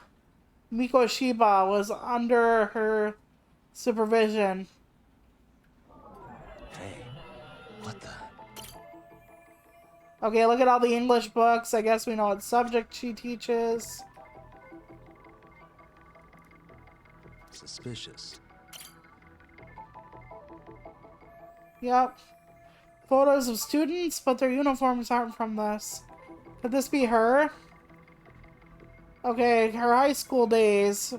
Miko Shiba was under her supervision. Hey, what the? Okay, look at all the English books. I guess we know what subject she teaches. Suspicious. Yep. Photos of students, but their uniforms aren't from this. Could this be her? Okay, her high school days.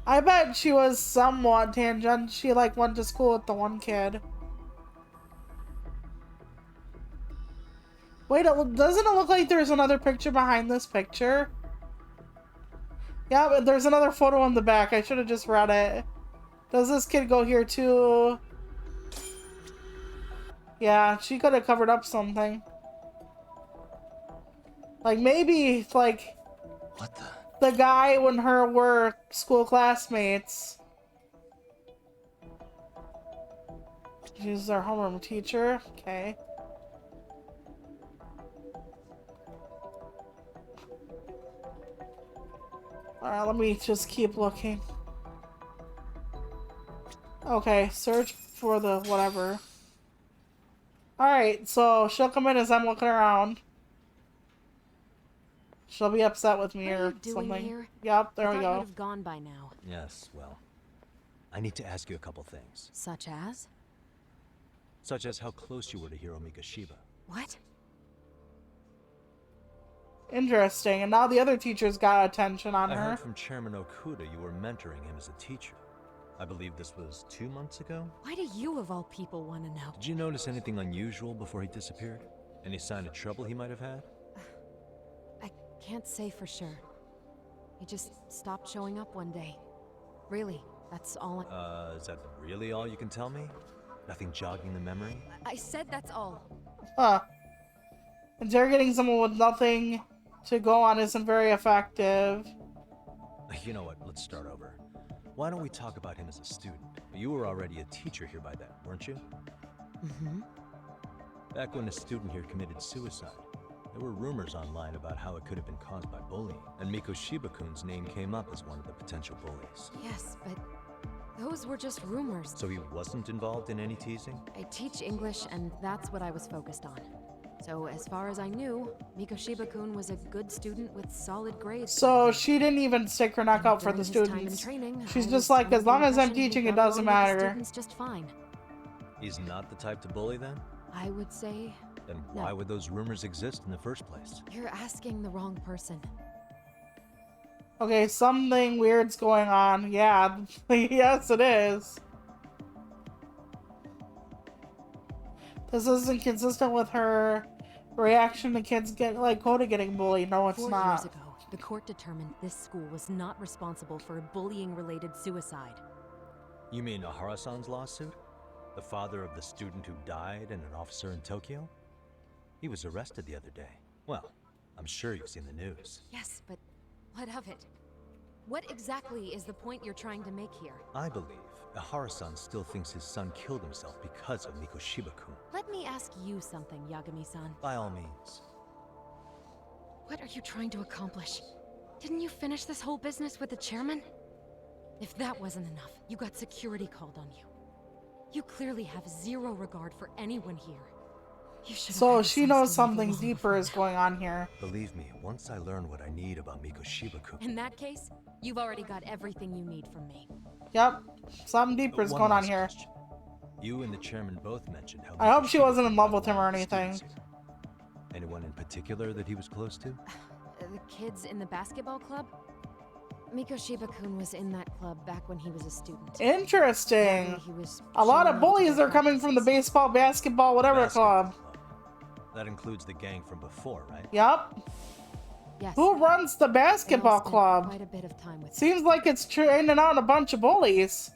I bet she was somewhat tangent. She, like, went to school with the one kid. Wait, doesn't it look like there's another picture behind this picture? Yeah, but there's another photo on the back. I should have just read it. Does this kid go here too? Yeah, she could have covered up something. Like, maybe, like... What the? The guy and her were school classmates. She's our homeroom teacher. Okay. Alright, let me just keep looking. Okay, search for the whatever. Alright, so she'll come in as I'm looking around. She'll be upset with me What are or you doing something. here? Yep, there I we thought go. you'd have gone by now. Yes, well, I need to ask you a couple things. Such as? Such as how close you were to Hiro Mikoshiba. What? Interesting, and now the other teacher's got attention on I her. heard from Chairman Okuda you were mentoring him as a teacher. I believe this was 2 months ago? Why do you, of all people, want to know? Did you notice anything unusual before he disappeared? Any sign of trouble he might have had? I can't say for sure. He just stopped showing up one day. Really, that's all Is that really all you can tell me? Nothing jogging the memory? I said that's all. Huh. Interrogating someone with nothing to go on isn't very effective. You know what, let's start over. Why don't we talk about him as a student? You were already a teacher here by then, weren't you? Mm-hmm. Back when a student here committed suicide, there were rumors online about how it could have been caused by bullying, and Mikoshiba-kun's name came up as one of the potential bullies. Yes, but those were just rumors. So he wasn't involved in any teasing? I teach English, and that's what I was focused on. So as far as I knew, Mikoshiba-kun was a good student with solid grades. So she didn't even stick her neck out for the During his time in students. training, She's I just was like, under as the long as I'm impression he teaching, it got along doesn't with the matter. students just fine. He's not the type to bully then? I would say Then no. why would those rumors exist in the first place? You're asking the wrong person. Okay, something weird's going on. Yeah, yes it is. This isn't consistent with her reaction to kids like Koda getting bullied. No, it's 4 not. years ago, the court determined this school was not responsible for a bullying-related suicide. You mean Ahara-san's lawsuit? The father of the student who died and an officer in Tokyo? He was arrested the other day. Well, I'm sure you've seen the news. Yes, but what of it? What exactly is the point you're trying to make here? I believe Ahara-san still thinks his son killed himself because of Mikoshiba-kun. Let me ask you something, Yagami-san. By all means. What are you trying to accomplish? Didn't you finish this whole business with the chairman? If that wasn't enough, you got security called on you. You clearly have zero regard for anyone here. You should have So had she sense knows to leave something long deeper before is going on here. Believe me, once I learn what I need about Mikoshiba-kun... In that case, you've already got everything you need from me. Yep, something deeper is One going on last here. question. You and the chairman both mentioned how... I hope she wasn't in love with him or belonged to anything. students here. Anyone in particular that he was close to? The kids in the basketball club? Mikoshiba-kun was in that club back when he was a student. Interesting. He was A lot of showing bullies up are coming from the baseball, basketball, whatever club. That includes the gang from before, right? Yup. Yes. Who runs the basketball spent club? quite a bit of time with Seems like it's training out a bunch of bullies.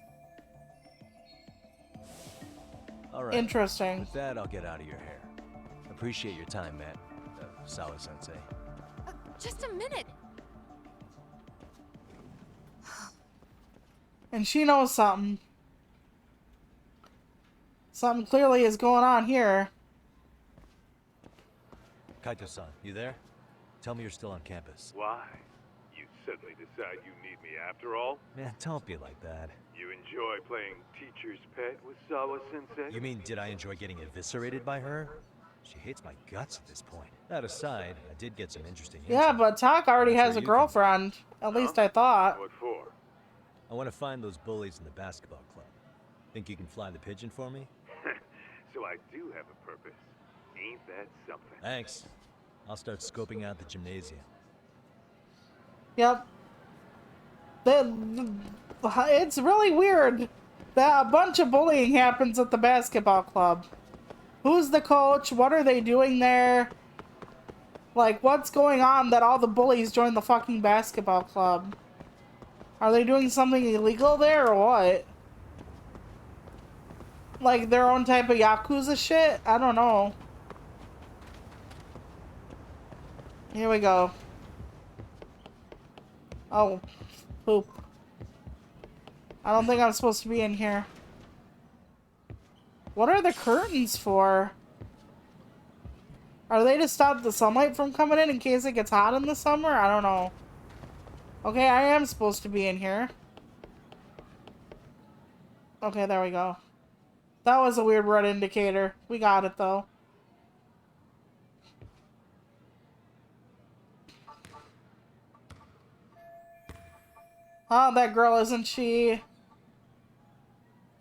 All right. Interesting. With that, I'll get out of your hair. Appreciate your time, Matt. Sawa-sensei. Just a minute. And she knows something. Something clearly is going on here. Kaito-san, you there? Tell me you're still on campus. Why? You suddenly decide you need me after all? Man, don't be like that. You enjoy playing teacher's pet with Sawa-sensei? You mean, did I enjoy getting eviscerated by her? She hates my guts at this point. That aside, I did get some interesting Yeah, insight. but Tak already That's has a where you girlfriend. At least I thought. What for? I want to find those bullies in the basketball club. Think you can fly the pigeon for me? So I do have a purpose. Ain't that something? Thanks. I'll start scoping out the gymnasium. Yep. It's really weird that a bunch of bullying happens at the basketball club. Who's the coach? What are they doing there? Like, what's going on that all the bullies join the fucking basketball club? Are they doing something illegal there or what? Like their own type of Yakuza shit? I don't know. Here we go. Oh, poop. I don't think I'm supposed to be in here. What are the curtains for? Are they to stop the sunlight from coming in case it gets hot in the summer? I don't know. Okay, I am supposed to be in here. Okay, there we go. That was a weird red indicator. We got it, though. Oh, that girl, isn't she?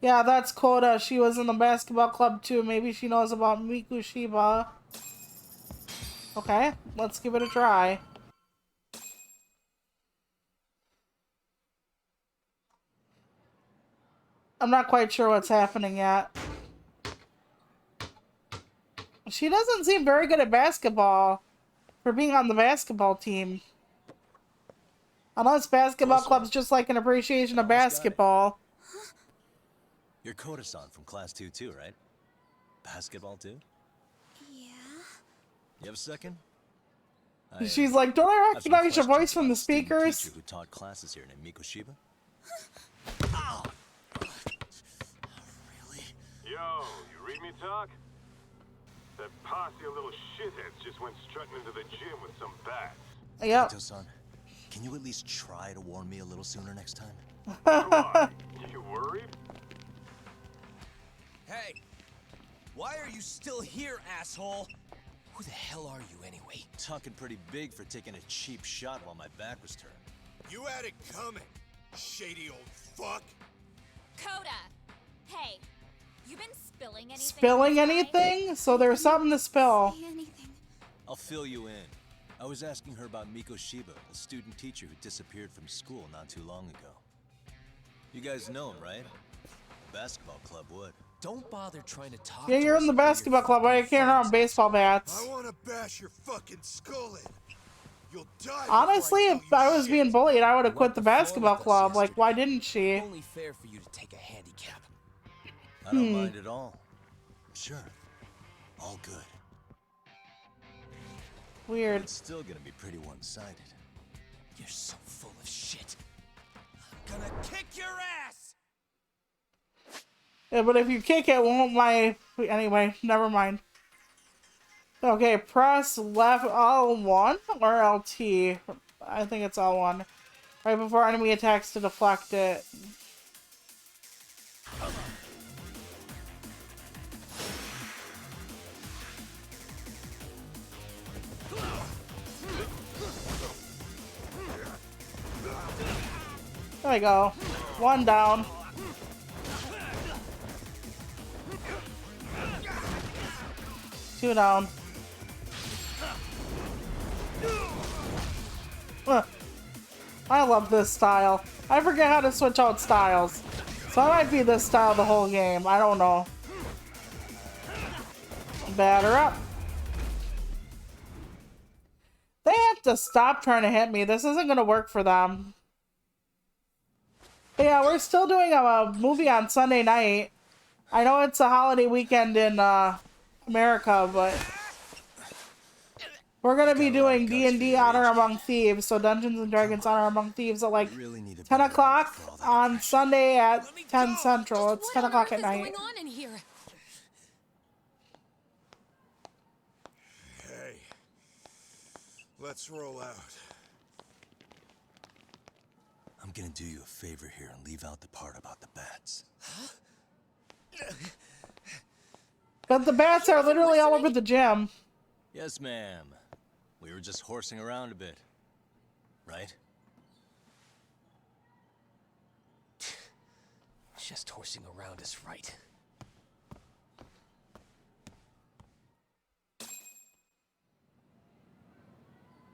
Yeah, that's Koda. She was in the basketball club, too. Maybe she knows about Mikoshiba. Okay, let's give it a try. I'm not quite sure what's happening yet. She doesn't seem very good at basketball for being on the basketball team. Unless basketball club's just like an appreciation of basketball. You're Koda-san from Class 2 too, right? Basketball too? Yeah. You have a second? She's like, don't I recognize your voice from the speakers? Teacher who taught classes here named Mikoshiba? Yo, you read me talk? That posse of little shitheads just went strutting into the gym with some bats. Yep. Kaito-san, can you at least try to warn me a little sooner next time? Why? You worried? Hey! Why are you still here, asshole? Who the hell are you anyway? Talking pretty big for taking a cheap shot while my back was turned. You had it coming, shady old fuck. Koda! Hey, you been spilling anything? Spilling anything? So there's something to spill. I'll fill you in. I was asking her about Mikoshiba, a student teacher who disappeared from school not too long ago. You guys know him, right? The basketball club would. Don't bother trying to talk. Yeah, you're in the basketball club. Why are you carrying around baseball bats? I want to bash your fucking skull in. You'll die. Honestly, if I was being bullied, I would have quit the basketball club. Like, why didn't she? Only fair for you to take a handicap. I don't mind at all. Sure. All good. Weird. It's still gonna be pretty one-sided. You're so full of shit. I'm gonna kick your ass! Yeah, but if you kick it, won't my... Anyway, never mind. Okay, press left L1 or LT. I think it's L1. Right before enemy attacks to deflect it. There we go. One down. Two down. I love this style. I forget how to switch out styles. So I might be this style the whole game. I don't know. Batter up. They have to stop trying to hit me. This isn't going to work for them. But yeah, we're still doing a movie on Sunday night. I know it's a holiday weekend in America, but we're going to be doing D&D Honor Among Thieves. So Dungeons and Dragons Honor Among Thieves at like 10 o'clock on Sunday at 10 Central. It's 10 o'clock at night. What's going on in here? Hey, let's roll out. I'm gonna do you a favor here and leave out the part about the bats. But the bats are literally all over the gym. Yes, ma'am. We were just horsing around a bit. Right? Just horsing around is right.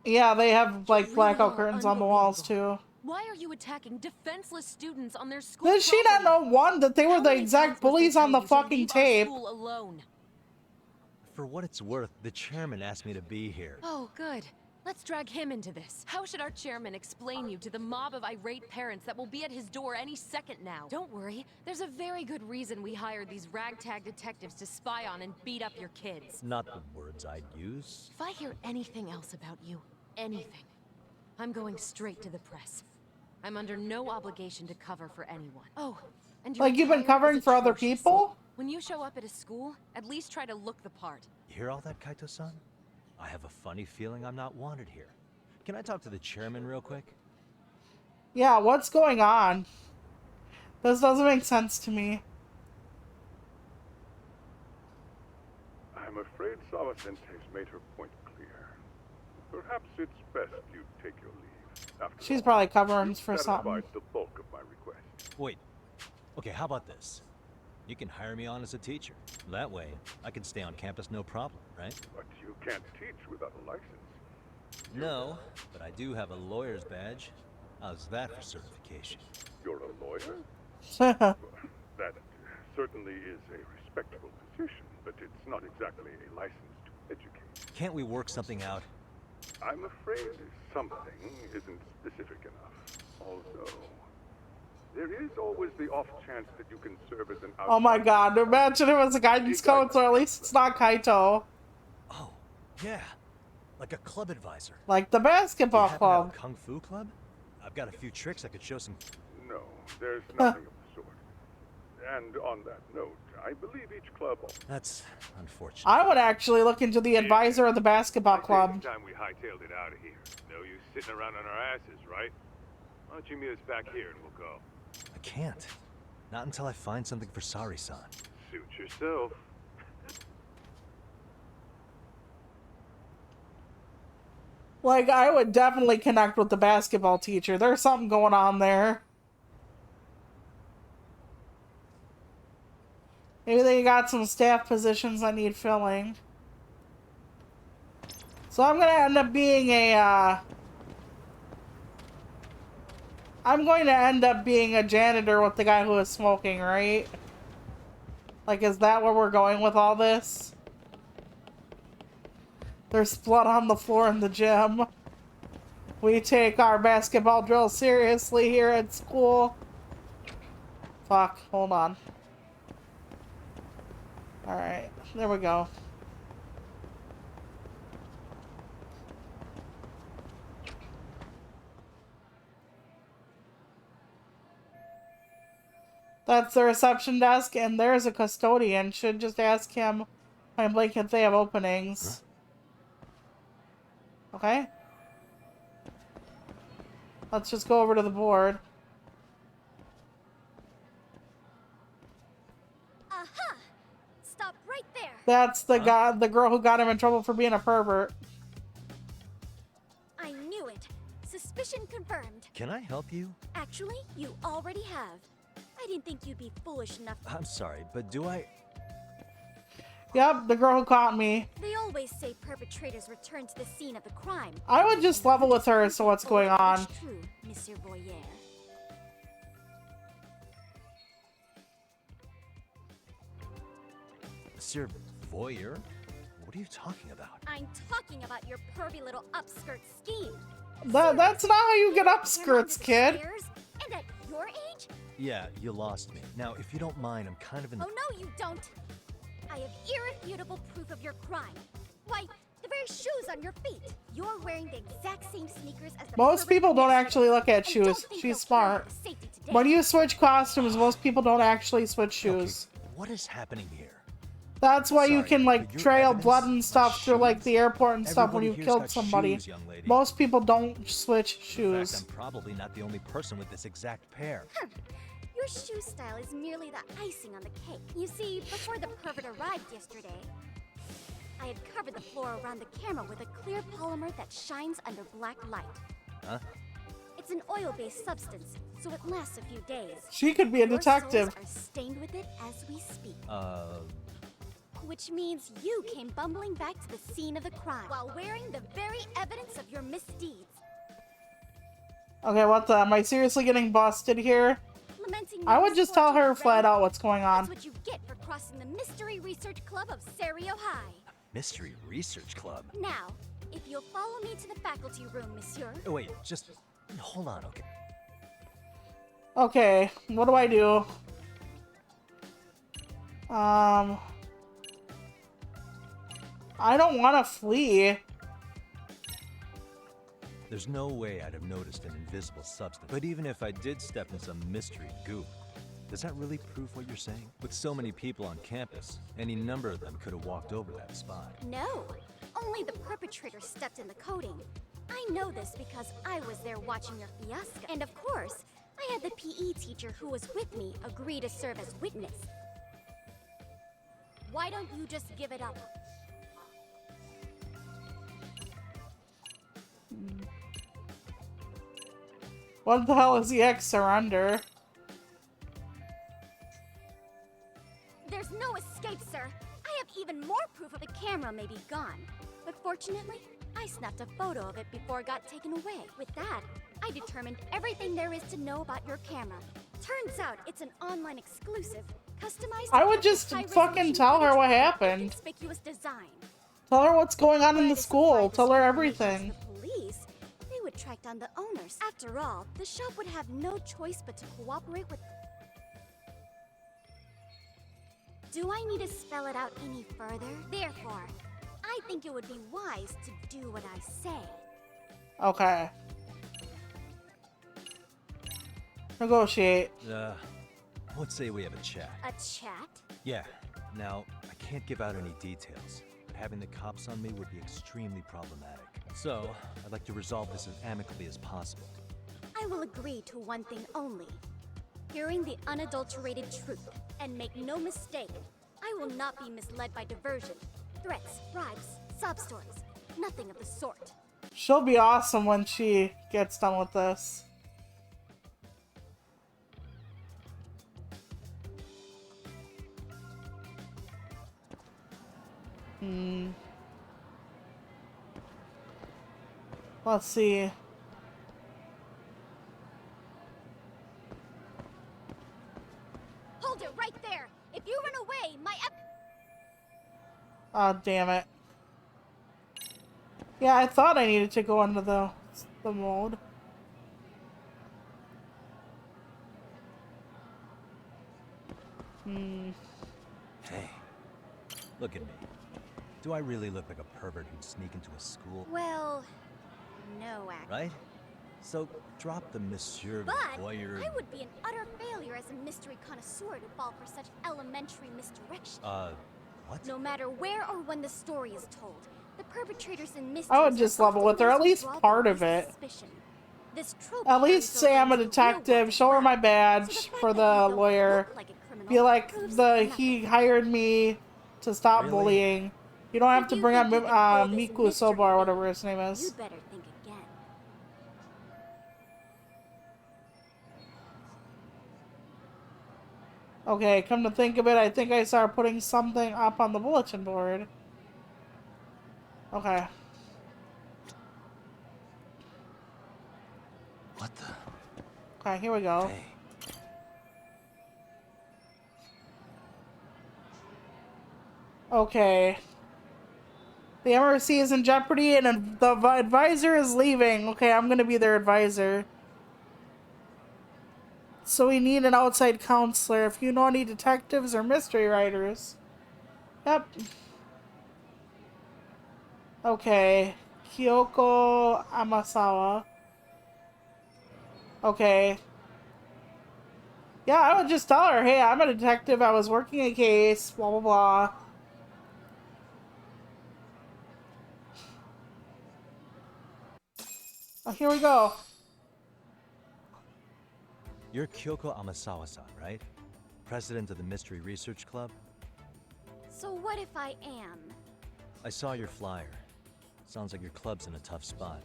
Yeah, they have like blackout curtains on the walls too. Why are you attacking defenseless students on their school Did she not know, one, that they were the exact bullies on the fucking tape? School alone? For what it's worth, the chairman asked me to be here. Oh, good. Let's drag him into this. How should our chairman explain you to the mob of irate parents that will be at his door any second now? Don't worry. There's a very good reason we hired these ragtag detectives to spy on and beat up your kids. Not the words I'd use. If I hear anything else about you, anything, I'm going straight to the press. I'm under no obligation to cover for anyone. Oh, and your Like you've been attire covering is for other atrocious. people? When you show up at a school, at least try to look the part. You hear all that, Kaito-san? I have a funny feeling I'm not wanted here. Can I talk to the chairman real quick? Yeah, what's going on? This doesn't make sense to me. I'm afraid Sawa-sensei's made her point clear. Perhaps it's best you take your leave. After She's all, probably covering you've for something. satisfied the bulk of my request. Wait. Okay, how about this? You can hire me on as a teacher. That way, I can stay on campus no problem, right? But you can't teach without a license. No, but I do have a lawyer's badge. How's that for certification? You're a lawyer? That certainly is a respectable position, but it's not exactly a license to educate. Can't we work something out? I'm afraid something isn't specific enough. Also, there is always the off chance that you can serve as an outside. Oh my god, imagine it was a guidance counselor, at least it's not Kaito. Oh, yeah. Like a club advisor. Like the basketball You happen to have club. a kung fu club? I've got a few tricks I could show some. No, there's nothing of the sort. And on that note, I believe each club. That's unfortunate. I would actually look into the advisor of the basketball club. It's time we hightailed it out of here. No use sitting around on our asses, right? Why don't you meet us back here and we'll go? I can't. Not until I find something for Sari-san. Suit yourself. Like, I would definitely connect with the basketball teacher. There's something going on there. Maybe they got some staff positions that need filling. So I'm gonna end up being a, I'm going to end up being a janitor with the guy who is smoking, right? Like, is that where we're going with all this? There's blood on the floor in the gym. We take our basketball drill seriously here at school. Fuck, hold on. Alright, there we go. That's the reception desk, and there's a custodian. Should just ask him point blank if they have openings. Okay. Let's just go over to the board. Aha! Stop right there. That's the guy, the girl who got him in trouble for being a pervert. I knew it. Suspicion confirmed. Can I help you? Actually, you already have. I didn't think you'd be foolish enough. I'm sorry, but do I... Yep, the girl who caught me. They always say perpetrators return to the scene of the crime. I would just level with her as to what's going on. It's true, Monsieur Voyer. Monsieur Voyeur? What are you talking about? I'm talking about your pervy little upskirt scheme. That's not how you get upskirts, kid. And at your age? Yeah, you lost me. Now, if you don't mind, I'm kind of in the... Oh, no, you don't. I have irrefutable proof of your crime. Why, the very shoes on your feet. You're wearing the exact same sneakers as the Most people don't actually look at shoes. She's smart. When you switch costumes, most people don't actually switch shoes. Okay, what is happening here? That's why you can, like, trail blood and stuff through, like, the airport and stuff when you killed somebody. Shoes, young lady. Most people don't switch shoes. In fact, I'm probably not the only person with this exact pair. Your shoe style is merely the icing on the cake. You see, before the pervert arrived yesterday, I had covered the floor around the camera with a clear polymer that shines under black light. Huh? It's an oil-based substance, so it lasts a few days. She could be a detective. Your soles are stained with it as we speak. Which means you came bumbling back to the scene of the crime while wearing the very evidence of your misdeeds. Okay, what the? Am I seriously getting busted here? Lamenting I would just tell her flat out what's going on. That's what you get for crossing the Mystery Research Club of Serio High. Mystery Research Club? Now, if you'll follow me to the faculty room, monsieur. Oh, wait, just hold on, okay? Okay, what do I do? I don't want to flee. There's no way I'd have noticed an invisible substance. But even if I did step in some mystery goop, does that really prove what you're saying? With so many people on campus, any number of them could have walked over that spot. No, only the perpetrator stepped in the coating. I know this because I was there watching your fiasco. And of course, I had the PE teacher who was with me agree to serve as witness. Why don't you just give it up? What the hell is EX surrender? There's no escape, sir. I have even more proof of the camera may be gone. But fortunately, I snapped a photo of it before it got taken away. With that, I determined everything there is to know about your camera. Turns out it's an online exclusive, customized. I would just fucking tell her what happened. Conspicuous design. Tell her what's going on in the school. Tell her everything. Police, they would track down the owners. After all, the shop would have no choice but to cooperate with. Do I need to spell it out any further? Therefore, I think it would be wise to do what I say. Okay. Negotiate. Let's say we have a chat. A chat? Yeah. Now, I can't give out any details, but having the cops on me would be extremely problematic. So, I'd like to resolve this as amicably as possible. I will agree to one thing only. Hearing the unadulterated truth. And make no mistake, I will not be misled by diversion, threats, bribes, sob stories. Nothing of the sort. She'll be awesome when she gets done with this. Let's see. Hold it right there! If you run away, my Oh, damn it. Yeah, I thought I needed to go into the mode. Hey, look at me. Do I really look like a pervert who'd sneak into a school? Well, no, actually. Right? So, drop the Monsieur But Voyeur. I would be an utter failure as a mystery connoisseur to fall for such elementary misdirection. What? No matter where or when the story is told, the perpetrators in mystery. I would just level with her, at least part of it. At least say I'm a detective, show her my badge for the lawyer. Be like, he hired me to stop bullying. You don't have to bring up Miku Soba or whatever his name is. You better think again. Okay, come to think of it, I think I started putting something up on the bulletin board. Okay. What the? Okay, here we go. Hey. Okay. The MRC is in jeopardy and the advisor is leaving. Okay, I'm gonna be their advisor. So we need an outside counselor. If you know any detectives or mystery writers. Yep. Okay. Kyoko Amasawa. Okay. Yeah, I would just tell her, hey, I'm a detective. I was working a case. Blah, blah, blah. Oh, here we go. You're Kyoko Amasawa-san, right? President of the Mystery Research Club? So what if I am? I saw your flyer. Sounds like your club's in a tough spot.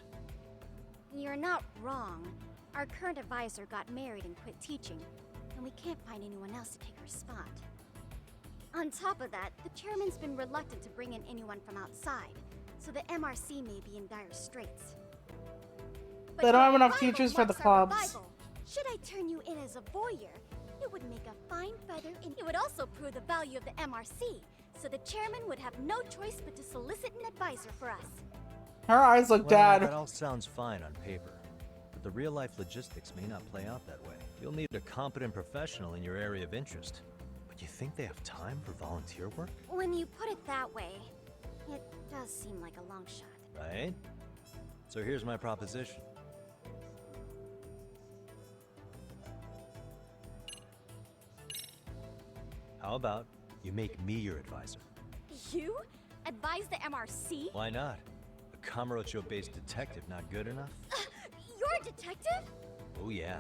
You're not wrong. Our current advisor got married and quit teaching, and we can't find anyone else to take her spot. On top of that, the chairman's been reluctant to bring in anyone from outside, so the MRC may be in dire straits. They don't have enough teachers for the clubs. Should I turn you in as a voyeur, it would make a fine feather, and it would also prove the value of the MRC, so the chairman would have no choice but to solicit an advisor for us. Her eyes look Well, dead. that all sounds fine on paper, but the real-life logistics may not play out that way. You'll need a competent professional in your area of interest. But you think they have time for volunteer work? When you put it that way, it does seem like a long shot. Right? So here's my proposition. How about you make me your advisor? You? Advise the MRC? Why not? A Kamurocho-based detective not good enough? You're a detective? Oh yeah.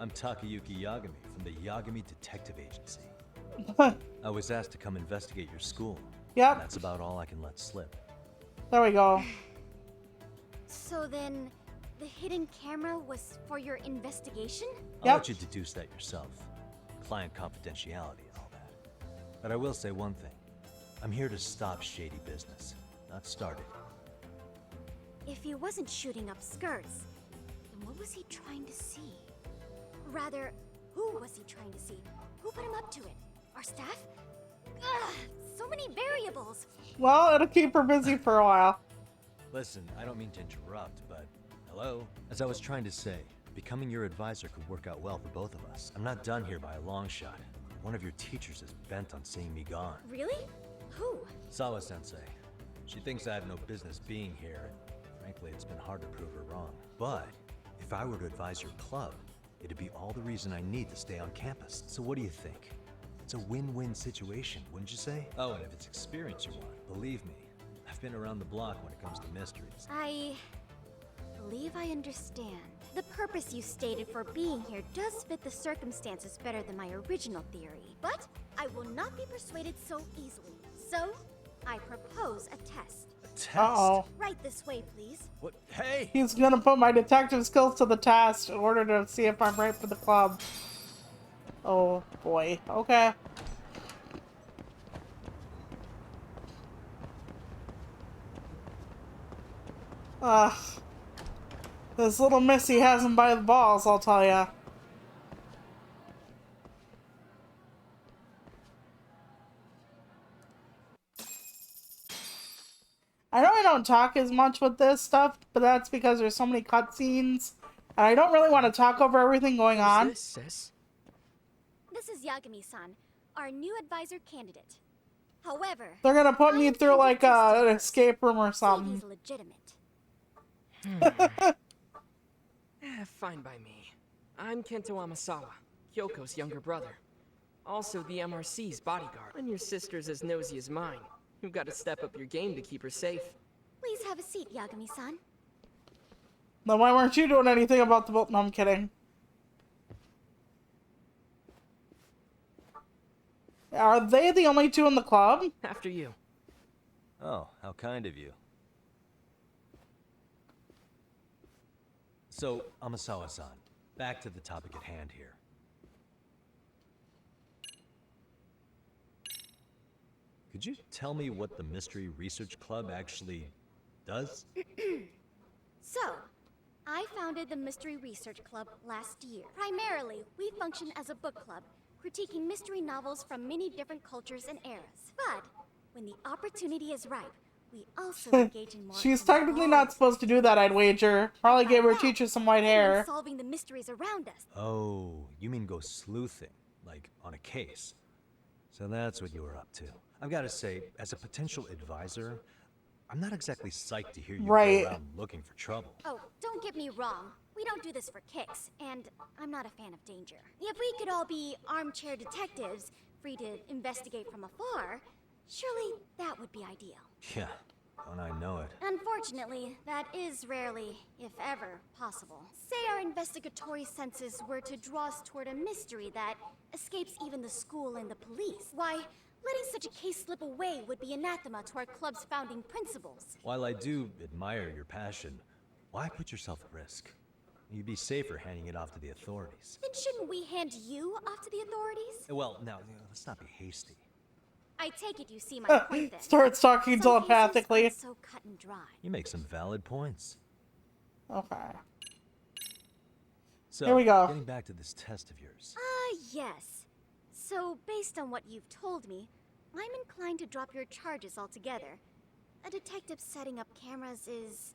I'm Takayuki Yagami from the Yagami Detective Agency. I was asked to come investigate your school. Yep. That's about all I can let slip. There we go. So then, the hidden camera was for your investigation? I'll let you deduce that yourself. Client confidentiality and all that. But I will say one thing. I'm here to stop shady business, not start it. If he wasn't shooting up skirts, then what was he trying to see? Rather, who was he trying to see? Who put him up to it? Our staff? Ugh, so many variables. Well, it'll keep her busy for a while. Listen, I don't mean to interrupt, but hello? As I was trying to say, becoming your advisor could work out well for both of us. I'm not done here by a long shot. One of your teachers is bent on seeing me gone. Really? Who? Sawa-sensei. She thinks I have no business being here, and frankly, it's been hard to prove her wrong. But if I were to advise your club, it'd be all the reason I need to stay on campus. So what do you think? It's a win-win situation, wouldn't you say? Oh, and if it's experience you want, believe me, I've been around the block when it comes to mysteries. I believe I understand. The purpose you stated for being here does fit the circumstances better than my original theory, but I will not be persuaded so easily. So, I propose a test. A test? Uh-oh. Right this way, please. What? Hey! He's gonna put my detective skills to the test in order to see if I'm right for the club. Oh, boy. Okay. This little Missy has him by the balls, I'll tell ya. I know I don't talk as much with this stuff, but that's because there's so many cutscenes, and I don't really want to talk over everything going on. This is Yagami-san, our new advisor candidate. However, They're gonna put me through like an escape room or something. he's legitimate. Fine by me. I'm Kento Amasawa, Kyoko's younger brother. Also the MRC's bodyguard. When your sister's as nosy as mine, you've got to step up your game to keep her safe. Please have a seat, Yagami-san. Then why weren't you doing anything about the boat? No, I'm kidding. Are they the only two in the club? After you. Oh, how kind of you. So, Amasawa-san, back to the topic at hand here. Could you tell me what the Mystery Research Club actually does? So, I founded the Mystery Research Club last year. Primarily, we function as a book club, critiquing mystery novels from many different cultures and eras. But, when the opportunity is ripe, we also engage in more She's technically not supposed to do that, I'd wager. Probably gave her teacher some white hair. solving the mysteries around us. Oh, you mean go sleuthing, like on a case. So that's what you were up to. I've got to say, as a potential advisor, I'm not exactly psyched to hear you go around looking for trouble. Oh, don't get me wrong. We don't do this for kicks, and I'm not a fan of danger. If we could all be armchair detectives, free to investigate from afar, surely that would be ideal. Yeah, don't I know it. Unfortunately, that is rarely, if ever, possible. Say our investigatory senses were to draw us toward a mystery that escapes even the school and the police. Why, letting such a case slip away would be anathema to our club's founding principles. While I do admire your passion, why put yourself at risk? You'd be safer handing it off to the authorities. Then shouldn't we hand you off to the authorities? Well, now, let's not be hasty. I take it you see my point then. Starts talking Some telepathically. cases aren't so cut and dry. You make some valid points. Okay. So, Here we go. Getting back to this test of yours. Yes. So, based on what you've told me, I'm inclined to drop your charges altogether. A detective setting up cameras is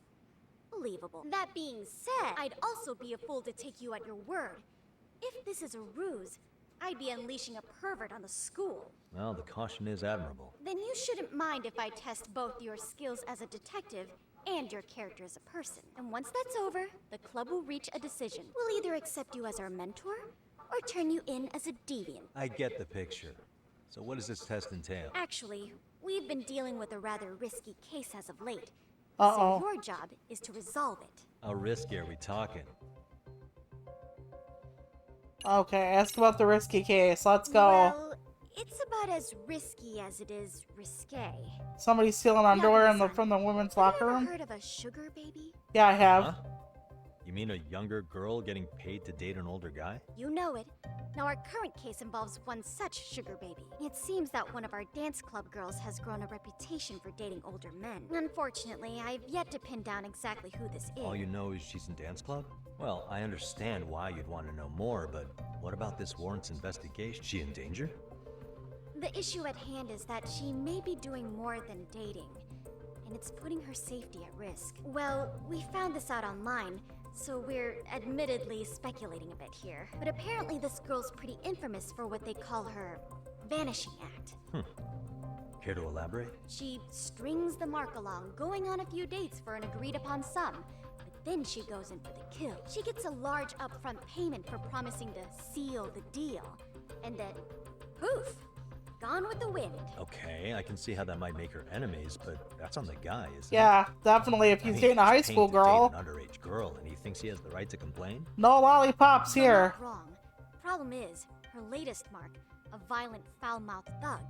believable. That being said, I'd also be a fool to take you at your word. If this is a ruse, I'd be unleashing a pervert on the school. Well, the caution is admirable. Then you shouldn't mind if I test both your skills as a detective and your character as a person. And once that's over, the club will reach a decision. We'll either accept you as our mentor, or turn you in as a deviant. I get the picture. So what does this test entail? Actually, we've been dealing with a rather risky case as of late. Uh-oh. So your job is to resolve it. How risky are we talking? Okay, ask about the risky case. Let's go. Well, it's about as risky as it is risque. Somebody stealing underwear from the women's locker Ever room? heard of a sugar baby? Yeah, I have. Huh? You mean a younger girl getting paid to date an older guy? You know it. Now our current case involves one such sugar baby. It seems that one of our dance club girls has grown a reputation for dating older men. Unfortunately, I've yet to pin down exactly who this is. All you know is she's in dance club? Well, I understand why you'd want to know more, but what about this warrants investigation? Is she in danger? The issue at hand is that she may be doing more than dating, and it's putting her safety at risk. Well, we found this out online, so we're admittedly speculating a bit here. But apparently this girl's pretty infamous for what they call her vanishing act. Care to elaborate? She strings the mark along, going on a few dates for an agreed upon sum. But then she goes in for the kill. She gets a large upfront payment for promising to seal the deal. And then, poof! Gone with the wind. Okay, I can see how that might make her enemies, but that's on the guy, isn't it? Yeah, definitely. If he's dating a high school girl. An underage girl, and he thinks he has the right to complain? No lollipops You're here. not wrong. Problem is, her latest mark, a violent, foul-mouthed thug,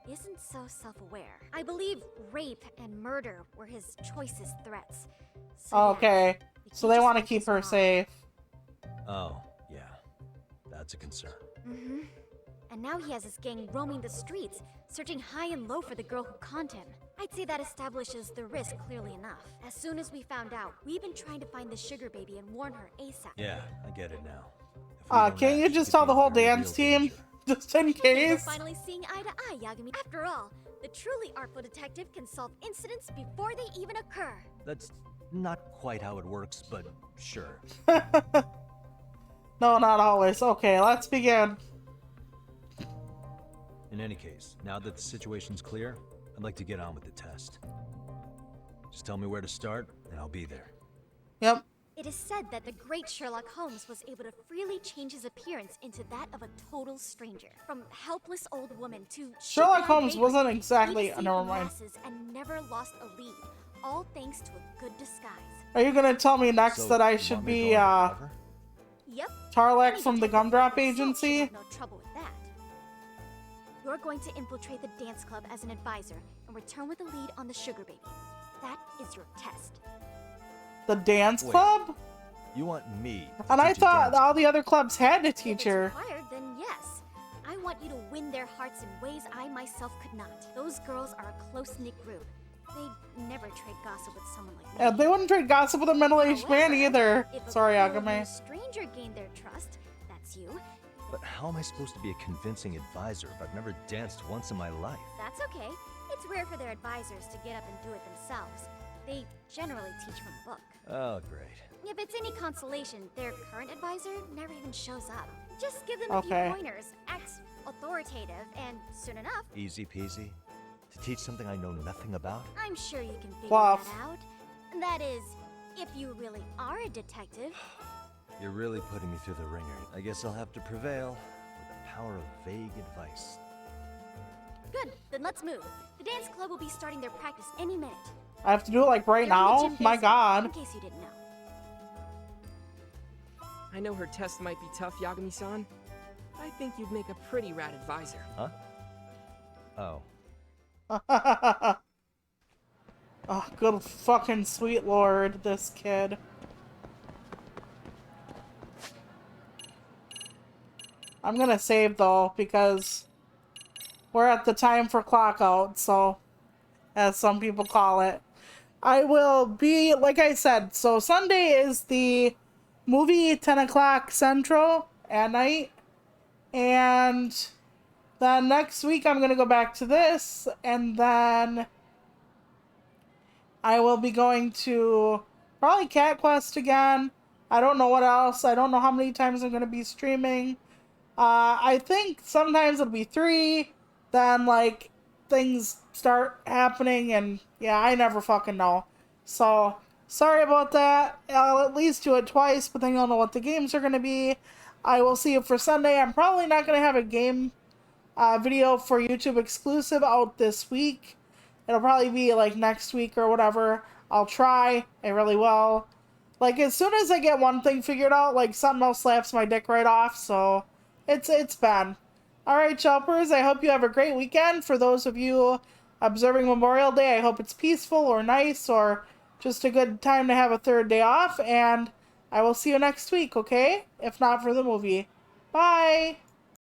isn't so self-aware. I believe rape and murder were his choicest threats. So yeah, Okay, so they want to keep her safe. Oh, yeah. That's a concern. Mm-hmm. And now he has his gang roaming the streets, searching high and low for the girl who conned him. I'd say that establishes the risk clearly enough. As soon as we found out, we've been trying to find the sugar baby and warn her ASAP. Yeah, I get it now. Can't you just tell the whole dance team? Just in We're case? finally seeing eye to eye, Yagami. After all, the truly artful detective can solve incidents before they even occur. That's not quite how it works, but sure. No, not always. Okay, let's begin. In any case, now that the situation's clear, I'd like to get on with the test. Just tell me where to start, and I'll be there. Yep. It is said that the great Sherlock Holmes was able to freely change his appearance into that of a total stranger. From helpless old woman to Sherlock shut-down Holmes bakery, wasn't exactly. he deceived Never the mind. masses and never lost a lead, all thanks to a good disguise. Are you gonna tell me next So, that I you should want me to be go undercover? Yep. Tarlek Any from the detective Gumdrop like yourself should Agency? have no trouble with that. You're going to infiltrate the dance club as an advisor and return with a lead on the sugar baby. That is your test. The dance Wait. club? You want me? to And I teach you thought dance? all the other clubs had to If teach it's her. required, then yes. I want you to win their hearts in ways I myself could not. Those girls are a close-knit group. They'd never trade gossip with someone like me. Yeah, they wouldn't trade gossip with a middle-aged man either. If Sorry, a cool new Agame. stranger gained their trust, that's you. But how am I supposed to be a convincing advisor if I've never danced once in my life? That's okay. It's rare for their advisors to get up and do it themselves. They generally teach from a book. Oh, great. If it's any consolation, their current advisor never even shows up. Just give them Okay. a few pointers, act authoritative, and soon enough, Easy peasy? To teach something I know nothing about? I'm sure you can figure Bluff. that out. That is, if you really are a detective. You're really putting me through the ringer. I guess I'll have to prevail with the power of vague advice. Good, then let's move. The dance club will be starting their practice any minute. I have to do it like right They're in the now? gym My basement, god. In case you didn't know. I know her test might be tough, Yagami-san. I think you'd make a pretty rad advisor. Huh? Oh. Oh, good fucking sweet lord, this kid. I'm gonna save though, because we're at the time for clock out, so, as some people call it. I will be, like I said, so Sunday is the movie 10 o'clock Central at night, and then next week I'm gonna go back to this, and then I will be going to probably Cat Quest again. I don't know what else. I don't know how many times I'm gonna be streaming. I think sometimes it'll be 3, then like things start happening, and yeah, I never fucking know. So sorry about that. I'll at least do it twice, but then you'll know what the games are gonna be. I will see you for Sunday. I'm probably not gonna have a game video for YouTube exclusive out this week. It'll probably be like next week or whatever. I'll try. I really will. Like as soon as I get one thing figured out, like something else slaps my dick right off. So it's bad. Alright, Chelpers, I hope you have a great weekend. For those of you observing Memorial Day, I hope it's peaceful or nice or just a good time to have a third day off. And I will see you next week, okay? If not for the movie. Bye!